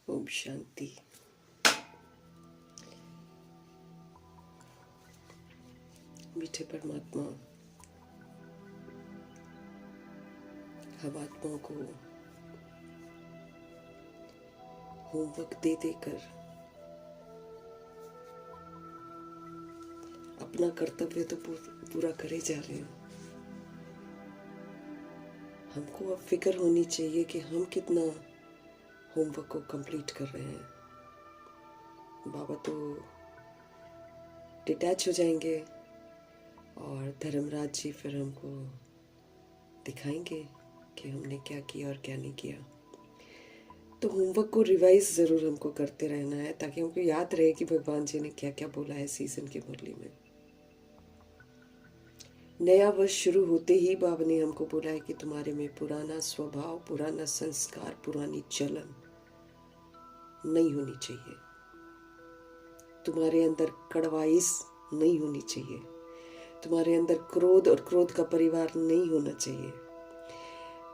ओम शांति। मीठे परमात्मा, हम आत्माओं को होमवर्क दे देकर अपना कर्तव्य तो पूरा करे जा रहे हैं। हमको अब फिक्र होनी चाहिए कि हम कितना होमवर्क को कंप्लीट कर रहे हैं। बाबा तो डिटैच हो जाएंगे और धर्मराज जी फिर हमको दिखाएंगे कि हमने क्या किया और क्या नहीं किया। तो होमवर्क को रिवाइज ज़रूर हमको करते रहना है ताकि हमको याद रहे कि भगवान जी ने क्या क्या बोला है सीजन की मुरली में। नया वर्ष शुरू होते ही बाबा ने हमको बोला है कि तुम्हारे में पुराना स्वभाव, पुराना संस्कार, पुरानी चलन नहीं होनी चाहिए। तुम्हारे अंदर कड़वाइस नहीं होनी चाहिए। तुम्हारे अंदर क्रोध और क्रोध का परिवार नहीं होना चाहिए।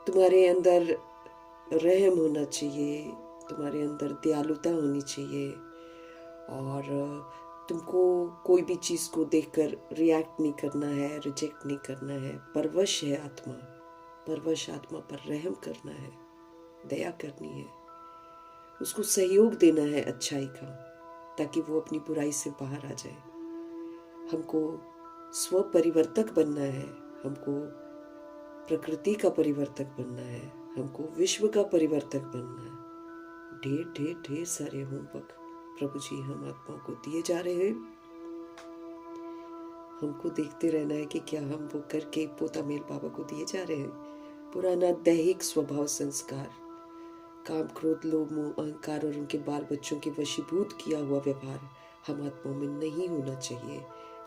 तुम्हारे अंदर रहम होना चाहिए। तुम्हारे अंदर दयालुता होनी चाहिए। और तुमको कोई भी चीज़ को देखकर रिएक्ट नहीं करना है, रिजेक्ट नहीं करना है। परवश है आत्मा, परवश आत्मा पर रहम करना है, दया करनी है, उसको सहयोग देना है अच्छाई का, ताकि वो अपनी बुराई से बाहर आ जाए। हमको स्व परिवर्तक बनना है, हमको प्रकृति का परिवर्तक बनना है, हमको विश्व का परिवर्तक बनना है। ढेर ढेर ढेर सारे होमवर्क प्रभु जी हम आत्माओं को दिए जा रहे हैं। हमको देखते रहना है कि क्या हम वो करके पोता मेल बाबा को दिए जा रहे हैं। पुराना दैहिक स्वभाव संस्कार, काम, क्रोध, लोभ, मोह, अहंकार और उनके बाल बच्चों के वशीभूत किया हुआ व्यवहार हम आत्माओं में नहीं होना चाहिए।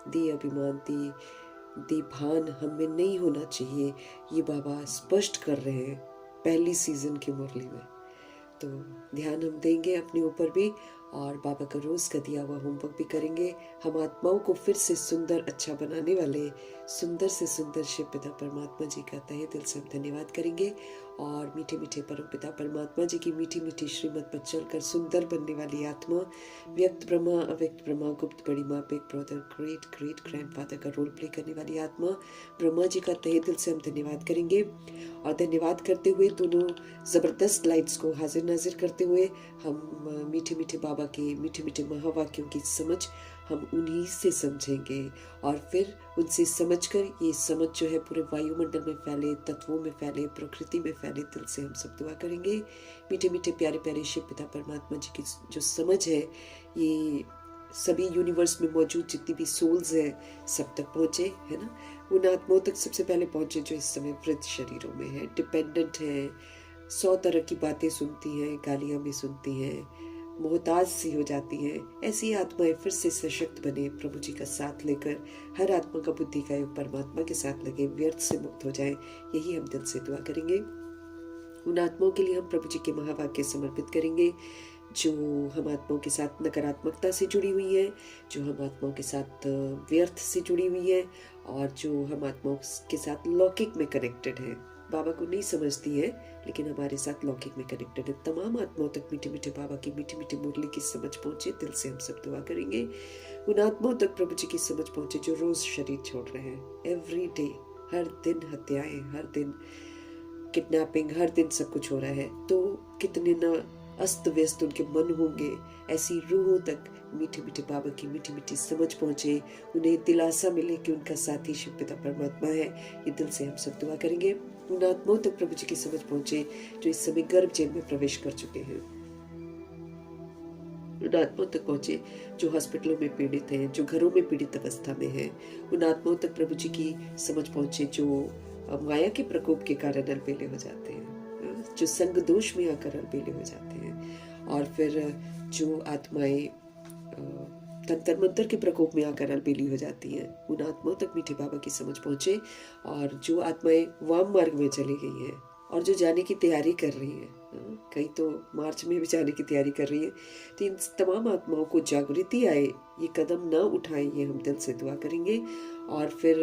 दे अभिमान, दे भान हम में नहीं होना चाहिए। ये बाबा स्पष्ट कर रहे हैं पहली सीजन की मुरली में। तो ध्यान हम देंगे अपने ऊपर भी और बाबा का रोज का दिया हुआ होमवर्क भी करेंगे। हम आत्माओं को फिर से सुंदर अच्छा बनाने वाले सुंदर से सुंदर शिव पिता परमात्मा जी का तहे दिल से हम धन्यवाद करेंगे। और मीठे मीठे परम पिता परमात्मा जी की मीठी मीठी श्रीमत पर चलकर सुंदर बनने वाली आत्मा, व्यक्त ब्रह्मा, अव्यक्त ब्रह्मा, गुप्त बड़ी माँ, big brother, great great grandfather का रोल प्ले करने वाली आत्मा ब्रह्मा जी का तहे दिल से हम धन्यवाद करेंगे। और धन्यवाद करते हुए दोनों ज़बरदस्त लाइट्स को हाजिर नाजिर करते हुए हम मीठे मीठे बाबा के मीठे मीठे महावाक्यों की समझ हम उन्हीं से समझेंगे। और फिर उनसे समझकर ये समझ जो है पूरे वायुमंडल में फैले, तत्वों में फैले, प्रकृति में फैले। दिल से हम सब दुआ करेंगे। मीठे मीठे प्यारे प्यारे शिव पिता परमात्मा जी की जो समझ है ये सभी यूनिवर्स में मौजूद जितनी भी सोल्स हैं सब तक पहुँचे, है ना। उन आत्माओं तक सबसे पहले पहुँचे जो इस समय वृद्ध शरीरों में है, डिपेंडेंट है, 100 तरह की बातें सुनती हैं, गालियाँ भी सुनती हैं, मोहताज सी हो जाती हैं। ऐसी आत्माएं फिर से सशक्त बने, प्रभु जी का साथ लेकर हर आत्मा का बुद्धि का योग परमात्मा के साथ लगे, व्यर्थ से मुक्त हो जाए। यही हम दिल से दुआ करेंगे। उन आत्माओं के लिए हम प्रभु जी के महावाक्य समर्पित करेंगे जो हम आत्माओं के साथ नकारात्मकता से जुड़ी हुई है, जो हम आत्माओं के साथ व्यर्थ से जुड़ी हुई है और जो हम आत्माओं के साथ लौकिक में कनेक्टेड है। बाबा को नहीं समझती है लेकिन हमारे साथ लौकिक में कनेक्टेड है। तमाम आत्माओं तक मीठे मीठे बाबा की मीठी मीठी मुरली की समझ पहुंचे। दिल से हम सब दुआ करेंगे। उन आत्माओं तक प्रभु जी की समझ पहुंचे जो रोज शरीर छोड़ रहे हैं, एवरी डे, हर दिन हत्याएं, हर दिन किडनैपिंग, हर दिन सब कुछ हो रहा है। तो कितने न अस्त व्यस्त उनके मन होंगे। ऐसी रूहों तक मीठे मीठे बाबा की मीठी मीठी समझ पहुंचे, उन्हें दिलासा मिले कि उनका साथी शिव पिता परमात्मा है। ये दिल से हम सब दुआ करेंगे। उन आत्माओं तक प्रभु जी की समझ पहुंचे जो इस समय गर्भ जेल में प्रवेश कर चुके हैं। उन आत्माओं तक पहुंचे जो हॉस्पिटलों में पीड़ित हैं, जो घरों में पीड़ित अवस्था में हैं। उन आत्माओं तक प्रभु जी की समझ पहुंचे जो माया के प्रकोप के कारण अलबेले हो जाते हैं, जो संग दोष में आकर अलबेले हो जाते हैं। और फिर जो आत्माएं तंत्र मंत्र के प्रकोप में आकर अलबेली हो जाती हैं, उन आत्माओं तक मीठे बाबा की समझ पहुंचे। और जो आत्माएं वाम मार्ग में चली गई हैं और जो जाने की तैयारी कर रही हैं, कई तो मार्च में भी जाने की तैयारी कर रही है। तो इन तमाम आत्माओं को जागृति आए, ये कदम ना उठाएं, ये हम दिल से दुआ करेंगे। और फिर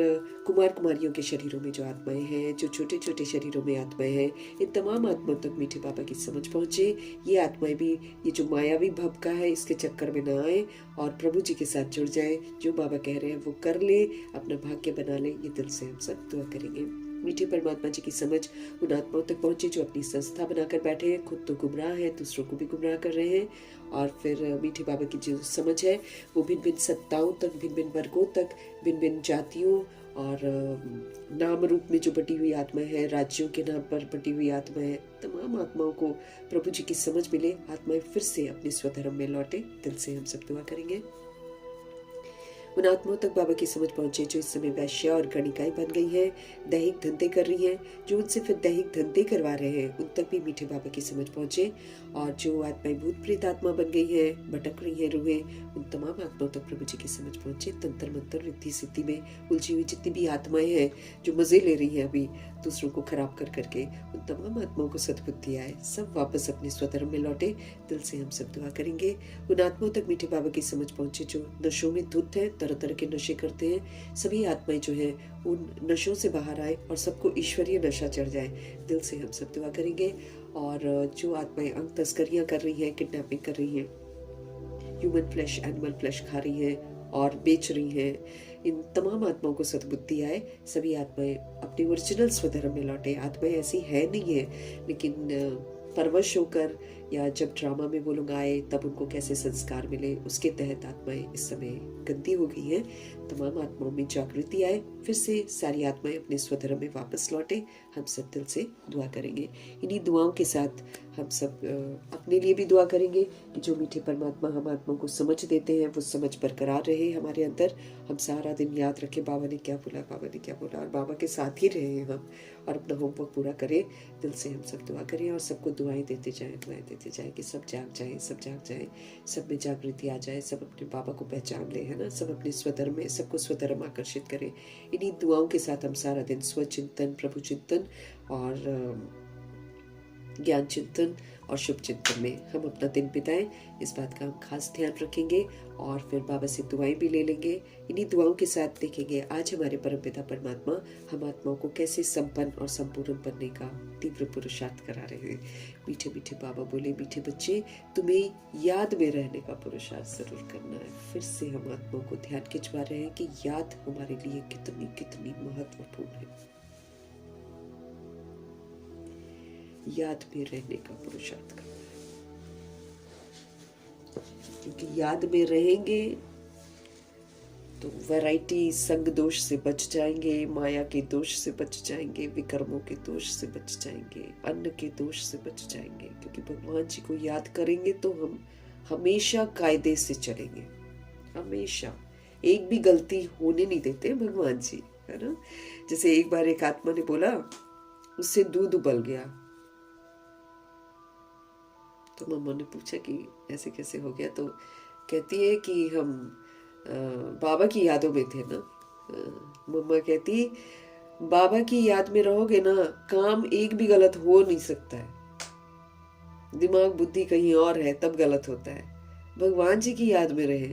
कुमार कुमारियों के शरीरों में जो आत्माएं हैं, जो छोटे छोटे शरीरों में आत्माएं हैं, इन तमाम आत्माओं तक मीठे बाबा की समझ पहुँचे। ये आत्माएं भी ये जो मायावी भवका है इसके चक्कर में ना आए और प्रभु जी के साथ जुड़ जाएं। जो बाबा कह रहे हैं वो कर ले, अपना भाग्य बना ले, ये दिल से हम सब दुआ करेंगे। मीठे परमात्मा जी की समझ उन आत्माओं तक पहुंचे जो अपनी संस्था बनाकर बैठे हैं, खुद तो गुमराह है, दूसरों को भी गुमराह कर रहे हैं। और फिर मीठे बाबा की जो समझ है वो भिन्न भिन्न सत्ताओं तक, भिन्न भिन्न वर्गों तक, भिन्न भिन्न जातियों और नाम रूप में जो बटी हुई आत्मा है, राज्यों के नाम पर बटी हुई आत्मा है, तमाम आत्माओं को प्रभु जी की समझ मिले, आत्माएं फिर से अपने स्वधर्म में लौटे। दिल से हम सब दुआ करेंगे। उन आत्माओं तक बाबा की समझ पहुंचे जो इस समय वैश्या और गणिकाएं बन गई हैं, दैहिक धंधे कर रही हैं, जो उनसे फिर दैहिक धंधे करवा रहे हैं, उन तक भी मीठे बाबा की समझ पहुंचे। और जो आत्माएं भूत प्रेत आत्मा बन गई हैं, भटक रही हैं रूहें, उन तमाम आत्माओं तक प्रभु जी की समझ पहुंचे। तंत्र मंत्र रिद्धि सिद्धि में उलझी हुई जितनी भी आत्माएं हैं जो मजे ले रही हैं अभी दूसरों को खराब कर करके, उन तमाम आत्माओं को सद्बुद्धि आए, सब वापस अपने स्वधर्म में लौटे। दिल से हम सब दुआ करेंगे। उन आत्माओं तक मीठे बाबा की समझ पहुंचे जो नशों में धुत है, तरह तरह के नशे करते हैं, सभी आत्माएं जो हैं उन नशों से बाहर आए और सबको ईश्वरीय नशा चढ़ जाए। दिल से हम सब दुआ करेंगे। और जो आत्माएं अंग तस्करियां कर रही हैं, किडनैपिंग कर रही हैं, ह्यूमन फ्लैश, एनिमल फ्लैश खा रही हैं और बेच रही हैं, इन तमाम आत्माओं को सद्बुद्धि आए, सभी आत्माएं अपने ओरिजिनल स्वधर्म में लौटे। आत्माएं ऐसी है नहीं है, लेकिन परवश होकर या जब ड्रामा में वो लोग आए तब उनको कैसे संस्कार मिले, उसके तहत आत्माएं इस समय गंदी हो गई हैं। तमाम आत्माओं में जागृति आए, फिर से सारी आत्माएं अपने स्वधर्म में वापस लौटे। हम सब दिल से दुआ करेंगे। इन्हीं दुआओं के साथ हम सब अपने लिए भी दुआ करेंगे कि जो मीठे परमात्मा हम आत्माओं को समझ देते हैं वो समझ बरकरार रहे हमारे अंदर। हम सारा दिन याद रखें बाबा ने क्या बोला, बाबा ने क्या बोला, और बाबा के साथ ही रहे हम और अपना होमवर्क पूरा करें। दिल से हम सब दुआ करें और सबको दुआएं देते जाएं कि सब जाग जाएं, सब जाग जाएं, सब में जागृति आ जाए, सब अपने बाबा को पहचान ले, है ना, सब अपने स्वधर्म में, सबको स्वधर्म आकर्षित करें। इन्हीं दुआओं के साथ हम सारा दिन स्वचिंतन, प्रभु चिंतन और ज्ञान चिंतन और शुभ चिंतन में हम अपना दिन बिताएं। इस बात का हम खास ध्यान रखेंगे और फिर बाबा से दुआएं भी ले लेंगे। इन्हीं दुआओं के साथ देखेंगे आज हमारे परमपिता परमात्मा हम आत्माओं को कैसे संपन्न और संपूर्ण बनने का तीव्र पुरुषार्थ करा रहे हैं। मीठे मीठे बाबा बोले, मीठे बच्चे तुम्हें याद में रहने का पुरुषार्थ जरूर करना है। फिर से हम आत्माओं को ध्यान खिंचवा रहे हैं कि याद हमारे लिए कितनी कितनी महत्वपूर्ण है। याद में रहने का पुरुषार्थ करना है, क्योंकि याद में रहेंगे तो वैरायटी संग दोष से बच जाएंगे, माया के दोष से बच जाएंगे, विकर्मों के दोष से बच जाएंगे, अन्न के दोष से बच जाएंगे। क्योंकि भगवान जी को याद करेंगे तो हम हमेशा कायदे से चलेंगे, हमेशा एक भी गलती होने नहीं देते भगवान जी, है ना। जैसे एक बार एक आत्मा ने बोला उससे दूध उबल गया, तो मम्मा ने पूछा कि ऐसे कैसे हो गया, तो कहती है कि हम बाबा की यादों में थे ना। मम्मा कहती बाबा की याद में रहोगे ना, काम एक भी गलत हो नहीं सकता है, दिमाग बुद्धि कहीं और है तब गलत होता है। भगवान जी की याद में रहे,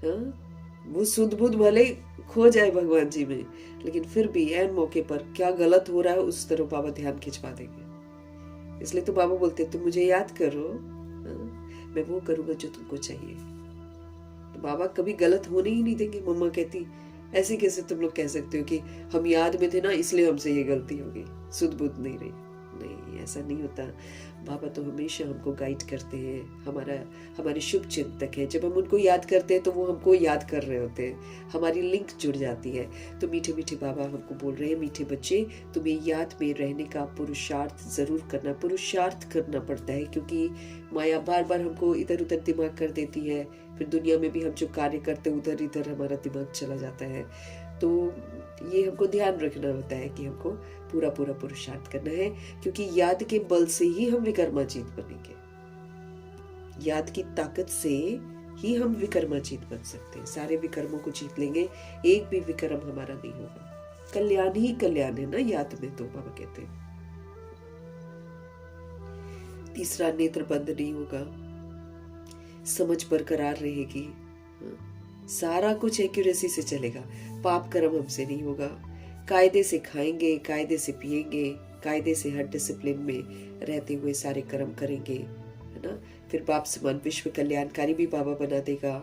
हाँ, वो सुध बुध भले खो जाए भगवान जी में, लेकिन फिर भी ऐन मौके पर क्या गलत हो रहा है उस तरफ बाबा ध्यान खिंचवा देंगे। इसलिए तो बाबा बोलते तुम मुझे याद करो, मैं वो करूंगा जो तुमको चाहिए। तो बाबा कभी गलत होने ही नहीं देंगे। मम्मा कहती ऐसे कैसे तुम लोग कह सकते हो कि हम याद में थे ना इसलिए हमसे ये गलती हो गई, सुध बुध नहीं रही। नहीं, ऐसा नहीं होता। बाबा तो हमेशा हमको गाइड करते हैं, हमारे शुभ चिंतक हैं। जब हम उनको याद करते हैं तो वो हमको याद कर रहे होते हैं, हमारी लिंक जुड़ जाती है। तो मीठे मीठे बाबा हमको बोल रहे हैं, मीठे बच्चे तुम्हें याद में रहने का पुरुषार्थ जरूर करना, पुरुषार्थ करना पड़ता है, क्योंकि माया बार बार हमको इधर उधर दिमाग कर देती है। फिर दुनिया में भी हम जो कार्य करते हैं उधर इधर हमारा दिमाग चला जाता है। तो ये हमको ध्यान रखना होता है कि हमको पूरा पूरा पुरुषार्थ करना है, क्योंकि याद के बल से ही हम विकर्माजीत बनेंगे। याद की ताकत से ही हम विकर्माजीत बन सकते हैं, सारे विकर्मों को जीत लेंगे, एक भी विकर्म हमारा नहीं होगा। कल्याण ही कल्याण है ना याद में, तो बाबा कहते हैं। तीसरा, नेत्र बंद नहीं होगा, समझ बरकरार रहेगी, सारा कुछ एक्यूरेसी से चलेगा, पाप कर्म हमसे नहीं होगा, कायदे से खाएंगे, कायदे से पिएंगे, कायदे से हर डिसिप्लिन में रहते हुए सारे कर्म करेंगे, है ना। फिर बाप समान विश्व कल्याणकारी भी बाबा बना देगा,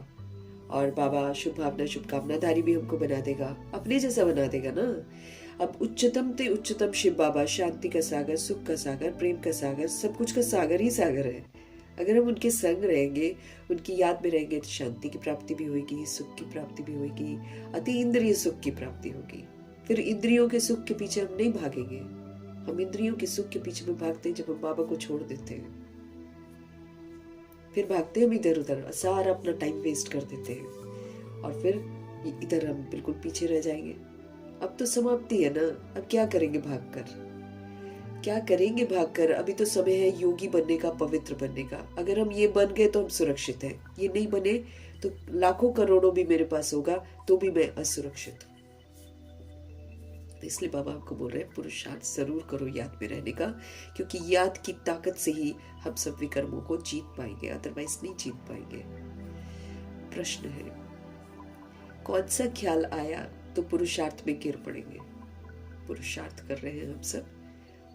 और बाबा शुभ भावना शुभकामनाधारी भी हमको बना देगा, अपने जैसा बना देगा ना। अब उच्चतम ते उच्चतम शिव बाबा शांति का सागर, सुख का सागर, प्रेम का सागर, सब कुछ का सागर ही सागर है। अगर हम उनके संग रहेंगे, उनकी याद में रहेंगे, तो शांति की प्राप्ति भी होगी, सुख की प्राप्ति भी होगी, अति इंद्रिय सुख की प्राप्ति होगी। फिर इंद्रियों के सुख के पीछे हम नहीं भागेंगे, हम इंद्रियों के सुख के पीछे में भागते हैं जब हम बाबा को छोड़ देते हैं। फिर भागते हैं हम इधर उधर, सारा अपना टाइम वेस्ट कर देते हैं, और फिर इधर हम बिल्कुल पीछे रह जाएंगे। अब तो समाप्ति है ना, अब क्या करेंगे भागकर, क्या करेंगे भागकर। अभी तो समय है योगी बनने का, पवित्र बनने का। अगर हम ये बन गए तो हम सुरक्षित हैं, ये नहीं बने तो लाखों करोड़ों भी मेरे पास होगा तो भी मैं असुरक्षित हूं। इसलिए बाबा आपको बोल रहे हैं पुरुषार्थ जरूर करो याद में रहने का, क्योंकि याद की ताकत से ही हम सब विकर्मों को जीत पाएंगे, अदरवाइज नहीं जीत पाएंगे। प्रश्न है, कौन सा ख्याल आया तो पुरुषार्थ में गिर पड़ेंगे। पुरुषार्थ कर रहे हैं हम सब,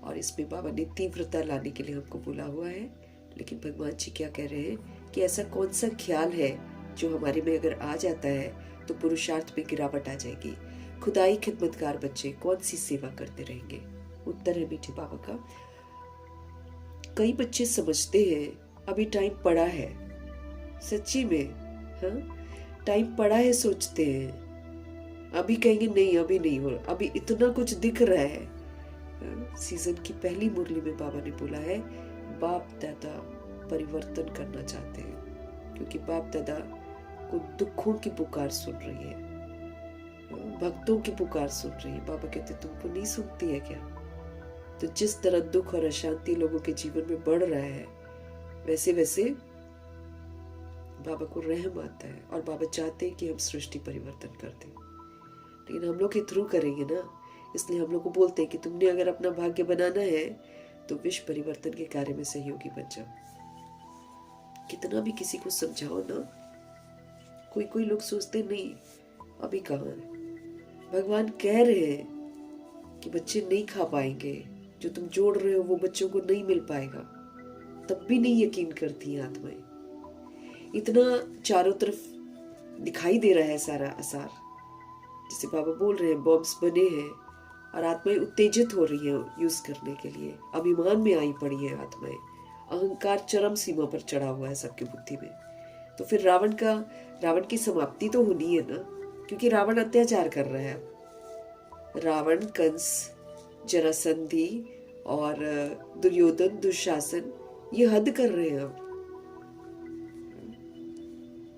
और इसमें बाबा ने तीव्रता लाने के लिए हमको बोला हुआ है। लेकिन भगवान जी क्या कह रहे हैं कि ऐसा कौन सा ख्याल है जो हमारे में अगर आ जाता है तो पुरुषार्थ में गिरावट आ जाएगी। खुदाई खिदमतगार बच्चे कौन सी सेवा करते रहेंगे। उत्तर है मीठे बाबा का, कई बच्चे समझते हैं अभी टाइम पड़ा है, सच्ची में, हाँ टाइम पड़ा है, सोचते हैं अभी कहेंगे नहीं अभी नहीं हो, अभी इतना कुछ दिख रहा है। सीजन की पहली मुरली में बाबा ने बोला है बाप दादा परिवर्तन करना चाहते हैं, क्योंकि बाप दादा को दुखों की पुकार सुन रही है, भक्तों की पुकार सुन रही है। बाबा कहते तुमको नहीं सुनती है क्या। तो जिस तरह दुख और अशांति लोगों के जीवन में बढ़ रहा है, वैसे वैसे बाबा को रहम आता है, और बाबा चाहते हैं कि हम सृष्टि परिवर्तन कर दें, लेकिन हम लोग के थ्रू करेंगे ना। इसलिए हम लोग को बोलते हैं कि तुमने अगर अपना भाग्य बनाना है तो विश्व परिवर्तन के कार्य में सहयोगी बन जाओ। कितना भी किसी को समझाओ ना, कोई कोई लोग सोचते नहीं अभी कहाँ है। भगवान कह रहे हैं कि बच्चे नहीं खा पाएंगे, जो तुम जोड़ रहे हो वो बच्चों को नहीं मिल पाएगा, तब भी नहीं यकीन करती हैं आत्माएं। इतना चारों तरफ दिखाई दे रहा है सारा आसार, जैसे बाबा बोल रहे हैं बॉम्ब्स बने हैं और आत्माएं उत्तेजित हो रही हैं यूज करने के लिए, अभिमान में आई पड़ी है आत्माएं, अहंकार चरम सीमा पर चढ़ा हुआ है सबकी बुद्धि में। तो फिर रावण की समाप्ति तो होनी है ना, क्योंकि रावण अत्याचार कर रहा है। रावण, कंस, जरासंधी और दुर्योधन, दुशासन ये हद कर रहे हैं। अब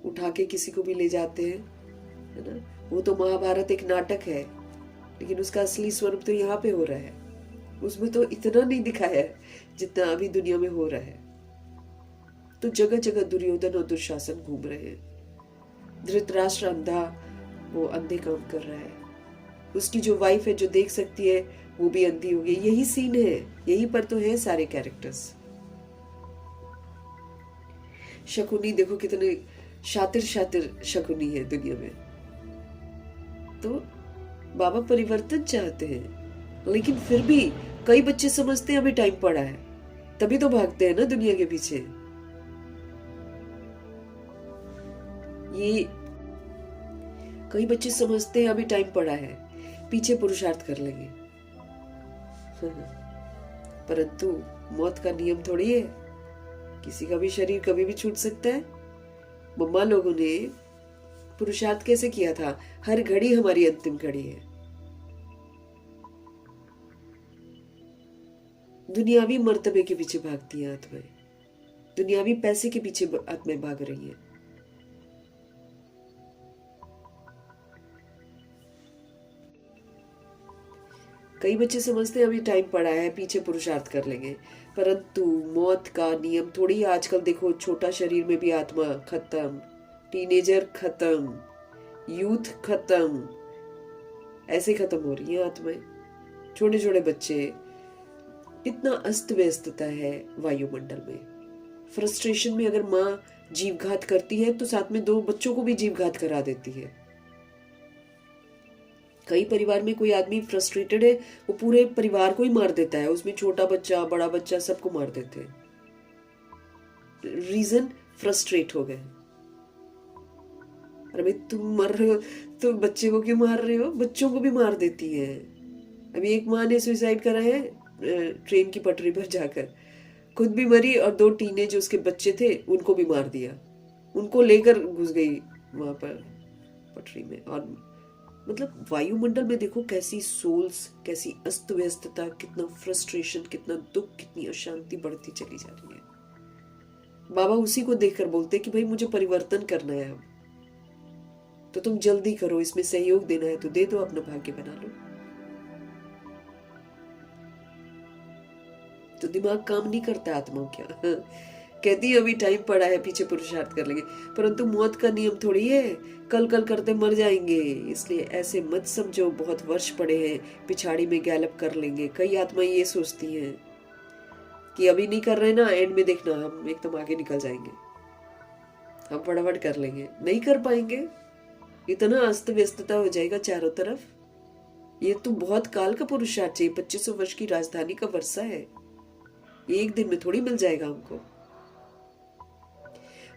उठा के किसी को भी ले जाते हैं, है ना। वो तो महाभारत एक नाटक है, लेकिन उसका असली स्वरूप तो यहाँ पे हो रहा है। उसमें तो इतना नहीं दिखाया है जितना अभी दुनिया में हो रहा है। तो जगह जगह दुर्योधन और दुशासन घूम रहे हैं। धृतराष्ट्र अंधा, वो अंधे काम कर रहा है। उसकी जो वाइफ है जो देख सकती है वो भी अंधी हो गई। यही सीन है, यही पर तो है सारे कैरेक्टर्स। शकुनी देखो कितने शातिर शकुनी है दुनिया में। तो बाबा परिवर्तन चाहते हैं, लेकिन फिर भी कई बच्चे समझते हैं अभी टाइम पड़ा है, तभी तो भागते हैं ना दुनिया के पीछे। ये कई बच्चे समझते हैं अभी टाइम पड़ा है, पीछे पुरुषार्थ कर लेंगे। परंतु मौत का नियम थोड़ी है, किसी का भी शरीर कभी भी छूट सकता है। मम्मा लोगों ने पुरुषार्थ कैसे किया था, हर घड़ी हमारी अंतिम घड़ी है। दुनियावी मर्तबे के पीछे भागती हैं आत्माएं, दुनियावी पैसे के पीछे आत्माएं भाग रही हैं। कई बच्चे समझते हैं अभी टाइम पड़ा है, पीछे पुरुषार्थ कर लेंगे, परंतु मौत का नियम थोड़ी। आजकल देखो छोटा शरीर में भी आत्मा खत्म, टीनेजर खत्म, यूथ खत्म, ऐसे खत्म हो रही है आत्माएं। छोटे छोटे बच्चे कितना अस्त व्यस्तता है वायुमंडल में। फ्रस्ट्रेशन में अगर माँ जीवघात करती है तो साथ में 2 बच्चों को भी जीवघात करा देती है। कई परिवार में कोई आदमी फ्रस्ट्रेटेड है, वो पूरे परिवार को ही मार देता है, उसमें छोटा बच्चा बड़ा बच्चा सबको मार देते हैं। रीजन, फ्रस्ट्रेट हो गए। अरे भाई तुम मर रहे हो तो बच्चे को क्यों मार रहे हो? बच्चों को भी मार देती है। अभी एक माँ ने सुसाइड करा है ट्रेन की पटरी पर जाकर, खुद भी मरी और 2 टीनेज उसके बच्चे थे उनको भी मार दिया। उनको लेकर घुस गई वहां पर पटरी में। और मतलब वायुमंडल में देखो कैसी सोल्स, कैसी अस्त व्यस्तता, कितना फ्रस्ट्रेशन, कितना दुख, कितनी अशांति बढ़ती चली जा रही है। बाबा उसी को देखकर बोलते कि भाई मुझे परिवर्तन करना है अब, तो तुम जल्दी करो, इसमें सहयोग देना है तो दे दो, अपना भाग्य बना लो। तो दिमाग काम नहीं करता आत्मा क्या कहती है अभी टाइम पड़ा है, पीछे पुरुषार्थ कर लेंगे, परंतु मौत का नियम थोड़ी है, कल कल करते मर जाएंगे। इसलिए ऐसे मत समझो बहुत वर्ष पड़े हैं, पिछाड़ी में गैलप कर लेंगे। कई आत्माएं ये सोचती हैं कि अभी नहीं कर रहे ना, एंड में देखना हम एकदम आगे निकल जाएंगे, हम फटाफट कर लेंगे। नहीं कर पाएंगे, इतना अस्त व्यस्तता हो जाएगा चारों तरफ। ये तो बहुत काल का पुरुषार्थ चाहिए, 2500 वर्ष की राजधानी का वर्षा है, एक दिन में थोड़ी मिल जाएगा हमको।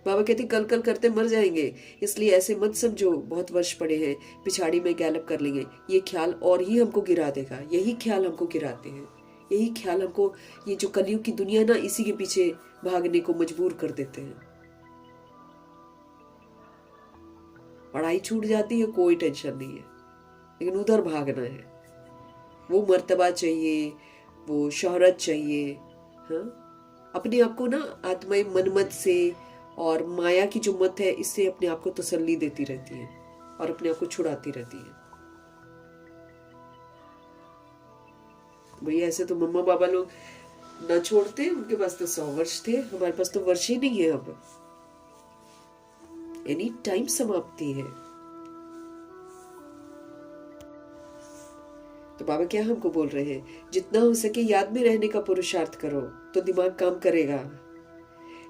बाबा कहते कल कल करते मर जाएंगे, इसलिए ऐसे मत समझो बहुत वर्ष पड़े हैं, पिछाड़ी में गैलप कर लेंगे। ये ख्याल और ही हमको गिरा देगा, यही ख्याल हमको गिराते हैं, यही ख्याल हमको, ये जो कलयुग की दुनिया ना, इसी के पीछे भागने को मजबूर कर देते हैं। पढ़ाई छूट जाती है कोई टेंशन नहीं है, लेकिन उधर भागना है, वो मर्तबा चाहिए, वो शोहरत चाहिए। हाँ, अपने आप को ना आत्माएं मनमत से और माया की जो मत है इससे अपने आप को तसल्ली देती रहती है और अपने आप को छुड़ाती रहती है। भैया ऐसे तो मम्मा पापा लोग ना छोड़ते, उनके पास तो 100 वर्ष थे, हमारे पास तो वर्ष ही नहीं है अब, एनी टाइम समाप्ति है। तो बाबा क्या हमको बोल रहे हैं, जितना हो सके याद में रहने का पुरुषार्थ करो तो दिमाग काम करेगा।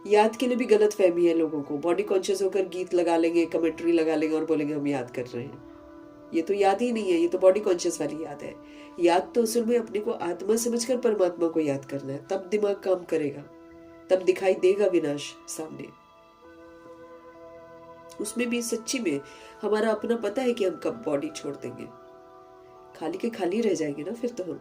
याद के लिए भी गलत फहमी है लोगों को, बॉडी कॉन्शियस होकर गीत लगा लेंगे, कमेंट्री लगा लेंगे और बोलेंगे हम याद कर रहे हैं। ये तो याद ही नहीं है, ये तो बॉडी कॉन्शियस वाली याद है। याद तो असल में अपने को आत्मा समझकर परमात्मा को याद करना है, तब दिमाग काम करेगा, तब दिखाई देगा विनाश सामने। उसमें भी सच्ची में हमारा अपना पता है कि हम कब बॉडी छोड़ देंगे, खाली के खाली रह जाएंगे ना फिर तो हम।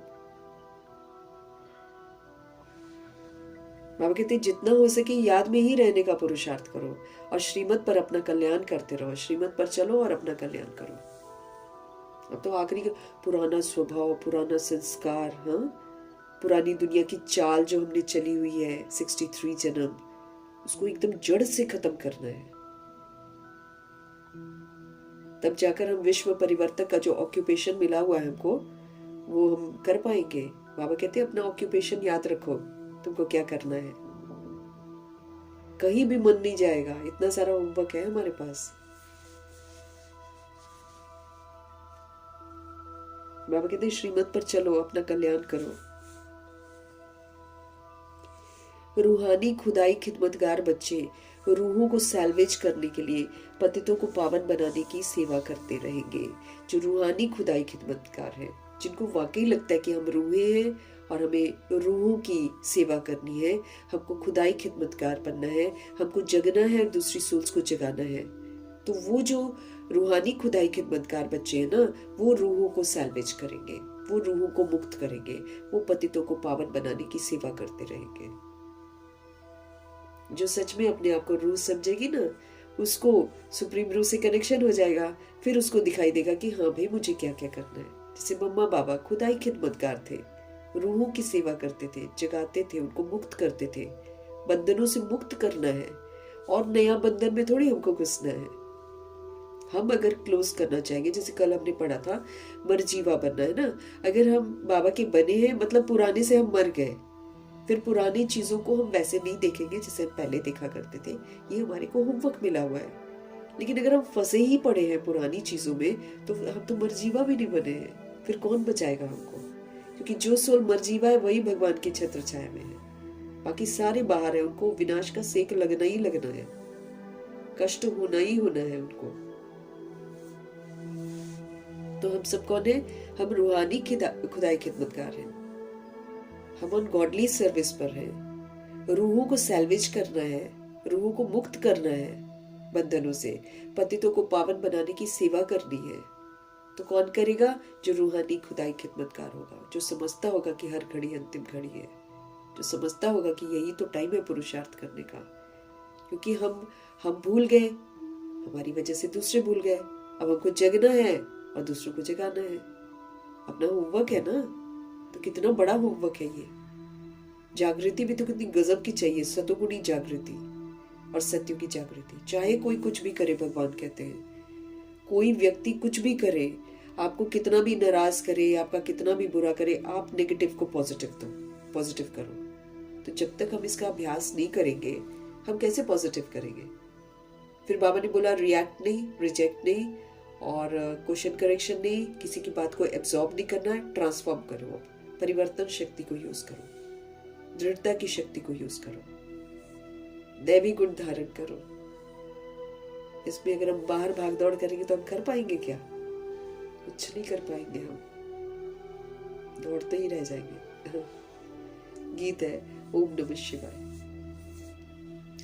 बाबा कहते हैं जितना हो सके याद में ही रहने का पुरुषार्थ करो और श्रीमत पर अपना कल्याण करते रहो, श्रीमत पर चलो और अपना कल्याण करो। अब तो आखिरी पुराना स्वभाव, पुराना संस्कार, हाँ, पुरानी दुनिया की चाल जो हमने चली हुई है 63 जन्म, उसको एकदम जड़ से खत्म करना है। तब जाकर हम विश्व परिवर्तक का जो ऑक्यूपेशन मिला हुआ है हमको, वो हम कर पाएंगे। बाबा कहते हैं अपना ऑक्यूपेशन याद रखो, तुमको क्या करना है, कहीं भी मन नहीं जाएगा, इतना सारा होमवर्क है हमारे पास। बाबा कहते हैं श्रीमत पर चलो, अपना कल्याण करो। रूहानी खुदाई खिदमतगार बच्चे रूहों को सैल्वेज करने के लिए पतितों को पावन बनाने की सेवा करते रहेंगे। जो रूहानी खुदाई खिदमतगार है, जिनको वाकई लगता है कि हम रूहें हैं और हमें रूहों की सेवा करनी है, हमको खुदाई खिदमतगार बनना है, हमको जगना है और दूसरी सोल्स को जगाना है, तो वो जो रूहानी खुदाई खिदमतगार बच्चे हैं ना, वो रूहों को सैल्वेज करेंगे, वो रूहों को मुक्त करेंगे, वो पतितों को पावन बनाने की सेवा करते रहेंगे। जो सच में अपने आप को रूह समझेगी ना, उसको सुप्रीम रूह से कनेक्शन हो जाएगा, फिर उसको दिखाई देगा कि हाँ भाई मुझे क्या क्या करना है। जैसे मम्मा बाबा खुदाई खिदमतगार थे, रूहों की सेवा करते थे, जगाते थे, उनको मुक्त करते थे। बंधनों से मुक्त करना है और नया बंधन में थोड़ी हमको घुसना है। हम अगर क्लोज करना चाहेंगे, जैसे कल हमने पढ़ा था मरजीवा बनना है ना, अगर हम बाबा के बने हैं मतलब पुराने से हम मर गए, फिर पुरानी चीजों को हम वैसे नहीं देखेंगे जैसे हम पहले देखा करते थे। ये हमारे को होमवर्क मिला हुआ है। लेकिन अगर हम फंसे ही पड़े हैं पुरानी चीजों में, तो हम तो मरजीवा भी नहीं बने हैं, फिर कौन बचाएगा हमको? क्योंकि जो सोल मरजीवा है वही भगवान की छत्र छाया में है, बाकी सारे बाहर है। उनको विनाश का सेक लगना ही लगना है, कष्ट होना ही होना है उनको। तो हम सब कौन है? हम रूहानी खुदाई खिदमतगार हैं, हम ऑन गॉडली सर्विस पर हैं। रूहों को सैल्वेज करना है, रूहों को मुक्त करना है बंधनों से, पतितों को पावन बनाने की सेवा करनी है। तो कौन करेगा? जो रूहानी खुदाई खिदमतगार होगा, जो समझता होगा कि हर घड़ी अंतिम घड़ी है, जो समझता होगा कि यही तो टाइम है पुरुषार्थ करने का। क्योंकि हम भूल गए, हमारी वजह से दूसरे भूल गए। अब हमको जगना है और दूसरों को जगाना है, अपना होमवर्क है ना। तो कितना बड़ा होमवर्क है ये। जागृति भी तो कितनी गजब की चाहिए, सतोगुणी जागृति और सत्यों की जागृति। चाहे कोई कुछ भी करे, भगवान कहते हैं कोई व्यक्ति कुछ भी करे, आपको कितना भी नाराज करे, आपका कितना भी बुरा करे, आप नेगेटिव को पॉजिटिव दो, पॉजिटिव करो। तो जब तक हम इसका अभ्यास नहीं करेंगे, हम कैसे पॉजिटिव करेंगे? फिर बाबा ने बोला रिएक्ट नहीं, रिजेक्ट नहीं और क्वेश्चन करेक्शन नहीं, किसी की बात को एब्जॉर्ब नहीं करना है, ट्रांसफॉर्म करो। परिवर्तन शक्ति को यूज करो, दृढ़ता की शक्ति को यूज करो, दैवी गुण धारण करो। इसमें अगर हम बाहर भाग दौड़ करेंगे तो हम कर पाएंगे क्या? कुछ नहीं कर पाएंगे, हम दौड़ते ही रह जाएंगे। गीत है ओम नमः शिवाय,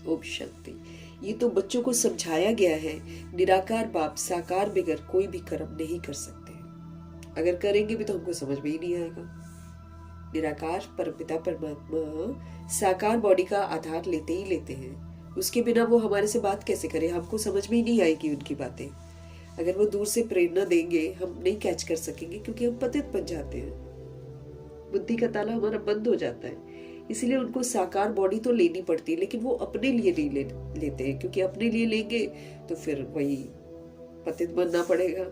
ओम शांति। ये तो बच्चों को समझाया गया है, निराकार बाप साकार बगैर कोई भी कर्म नहीं कर सकते। अगर करेंगे भी तो हमको समझ में ही नहीं आएगा। निराकार परमपिता परमात्मा साकार बॉडी का आधार लेते ही लेते हैं, उसके बिना वो हमारे से बात कैसे करे? हमको समझ में ही नहीं आएगी उनकी बातें। अगर वो दूर से प्रेरणा देंगे, हम नहीं कैच कर सकेंगे, क्योंकि हम पतित बन जाते हैं, बुद्धि का ताला हमारा बंद हो जाता है। इसलिए उनको साकार बॉडी तो लेनी पड़ती है, लेकिन वो अपने लिए नहीं लेते हैं, क्योंकि अपने लिए लेंगे तो फिर वही पतित बनना पड़ेगा।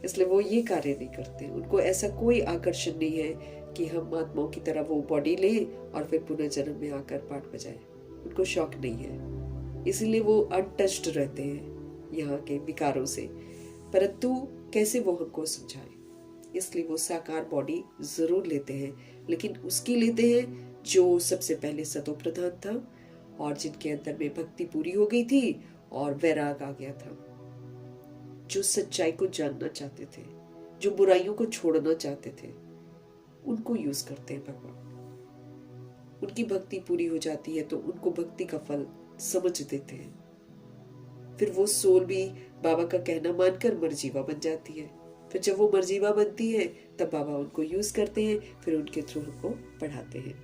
इसलिए वो ये कार्य नहीं करते। उनको ऐसा कोई आकर्षण नहीं है कि हम आत्माओं की तरह वो बॉडी लें और फिर पुनर्जन्म में आकर पाठ बजाएं। उनको शौक नहीं है, इसलिए वो अनटच्ड रहते हैं यहाँ के विकारों से। परंतु कैसे वो हमको समझाएं? इसलिए वो साकार बॉडी जरूर लेते हैं, लेकिन उसकी लेते हैं जो सबसे पहले सतो प्रधान था और जिनके अंदर में भक्ति पूरी हो गई थी और वैराग आ गया था, जो सच्चाई को जानना चाहते थे, जो बुराइयों को छोड़ना चाहते थे, उनको यूज करते हैं भगवान। उनकी भक्ति पूरी हो जाती है तो उनको भक्ति का फल समझ देते हैं। फिर वो सोल भी बाबा का कहना मानकर मरजीवा बन जाती है। फिर जब वो मरजीवा बनती है तब बाबा उनको यूज करते हैं, फिर उनके थ्रू उनको पढ़ाते हैं।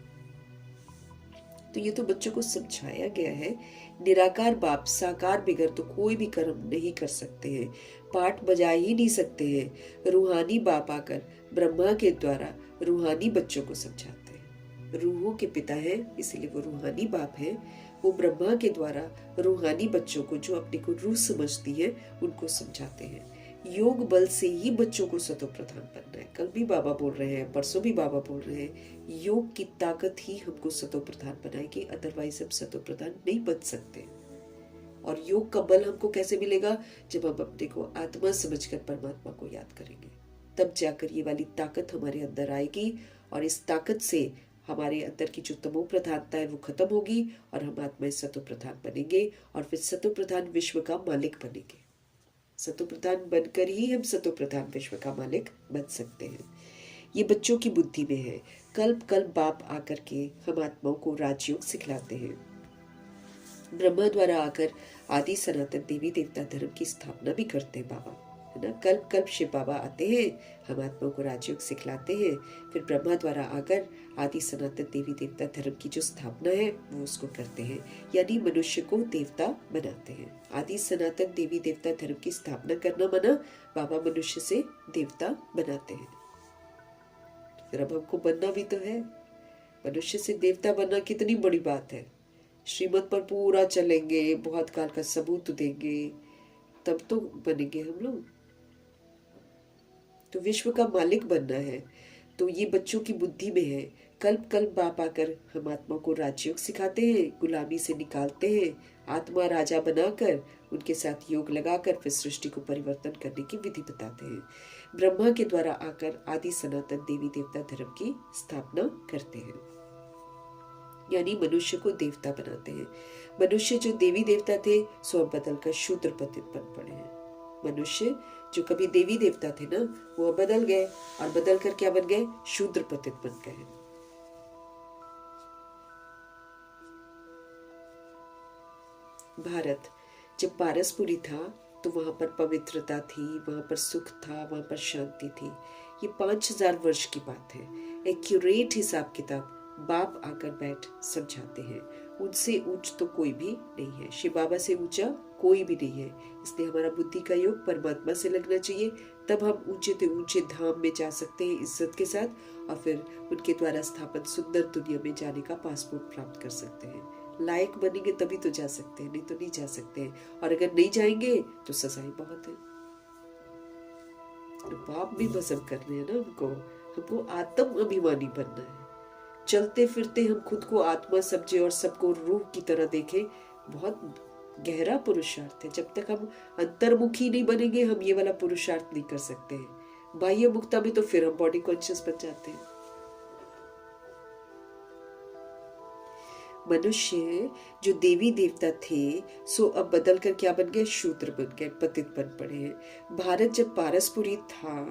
तो ये तो बच्चों को समझाया गया है, निराकार बाप साकार बगैर तो कोई भी कर्म नहीं कर सकते हैं, पाठ बजा ही नहीं सकते हैं। रूहानी बाप आकर ब्रह्मा के द्वारा रूहानी बच्चों को समझाते हैं। रूहों के पिता हैं, इसीलिए वो रूहानी बाप हैं। वो ब्रह्मा के द्वारा रूहानी बच्चों को, जो अपने को रूह समझती है, उनको समझाते हैं। योग बल से ही बच्चों को सतो प्रधान बनना है। कल भी बाबा बोल रहे हैं, परसों भी बाबा बोल रहे हैं, योग की ताकत ही हमको सतो प्रधान बनाएगी, अदरवाइज हम सतो प्रधान नहीं बन सकते। और योग का बल हमको कैसे मिलेगा? जब हम अपने को आत्मा समझकर परमात्मा को याद करेंगे, तब जाकर ये वाली ताकत हमारे अंदर आएगी और इस ताकत से हमारे अंदर की जो तमो प्रधानता है वो खत्म होगी और हम आत्मा सतो प्रधान बनेंगे और फिर सतो प्रधान विश्व का मालिक बनेंगे। सतो प्रधान बनकर ही हम सतो प्रधान विश्व का मालिक बन सकते हैं। ये बच्चों की बुद्धि में है। कल्प कल्प बाप आकर के हम आत्माओं को राजयोग सिखलाते हैं। ब्रह्मा द्वारा आकर आदि सनातन देवी देवता धर्म की स्थापना भी करते हैं बाबा, है ना। कल्प कल्प शिव बाबा आते हैं, हम आत्माओं को राजयोग सिखलाते हैं। फिर ब्रह्मा द्वारा आकर आदि सनातन देवी देवता धर्म की जो स्थापना है वो उसको करते हैं, यानी मनुष्य को देवता बनाते हैं। आदि सनातन देवी देवता धर्म की स्थापना करना माना बाबा मनुष्य से देवता बनाते हैं। फिर अब हमको बनना भी तो है। मनुष्य से देवता बनना कितनी बड़ी बात है। श्रीमत पर पूरा चलेंगे, बहुत काल का सबूत देंगे, तब तो बनेंगे हम लोग। तो विश्व का मालिक बनना है। तो ये बच्चों की बुद्धि में है कल्प कल्प बाप आकर हम आत्मा को राजयोग सिखाते हैं, गुलामी से निकालते हैं, आत्मा राजा बनाकर उनके साथ योग लगाकर फिर सृष्टि को परिवर्तन करने की विधि बताते हैं। ब्रह्मा के द्वारा आकर आदि सनातन देवी देवता धर्म की स्थापना करते हैं, यानी मनुष्य को देवता बनाते हैं। मनुष्य जो देवी देवता थे सो अब बदलकर शूद्र पतित बन पड़े हैं। मनुष्य जो कभी देवी देवता थे ना, वो बदल गए और बदल कर क्या बन गए? शूद्र पतित बन गए। भारत जब पारसपुरी था तो वहां पर पवित्रता थी, वहां पर सुख था, वहां पर शांति थी। ये 5000 वर्ष की बात है। एक्यूरेट हिसाब किताब बाप आकर बैठ समझाते हैं। उनसे ऊंच तो कोई भी नहीं है, शिव बाबा से ऊंचा कोई भी नहीं है। इसलिए हमारा बुद्धि का योग परमात्मा से लगना चाहिए, तब हम ऊंचे से ऊंचे धाम में जा सकते हैं इज्जत के साथ, और फिर उनके द्वारा स्थापित सुंदर दुनिया में जाने का पासपोर्ट प्राप्त कर सकते हैं। लायक बनेंगे तभी तो जा सकते हैं, नहीं तो नहीं जा सकते हैं। और अगर नहीं जाएंगे तो सजाएं बहुत है। पाप भी भस्म करने हैं ना हमको आत्म अभिमानी बनना है। चलते फिरते हम खुद को आत्मा समझे और सबको रूह की तरह देखें, बहुत गहरा पुरुषार्थ है। जब तक हम अंतर्मुखी नहीं बनेंगे हम ये वाला पुरुषार्थ नहीं कर सकते हैं। बाह्य मुक्ता में तो फिर हम बॉडी कॉन्शियस बन जाते हैं। मनुष्य जो देवी देवता थे सो अब बदल कर क्या बन गए? शूद्र बन गए, पतित बन पड़े हैं। भारत जब पारसपुरी था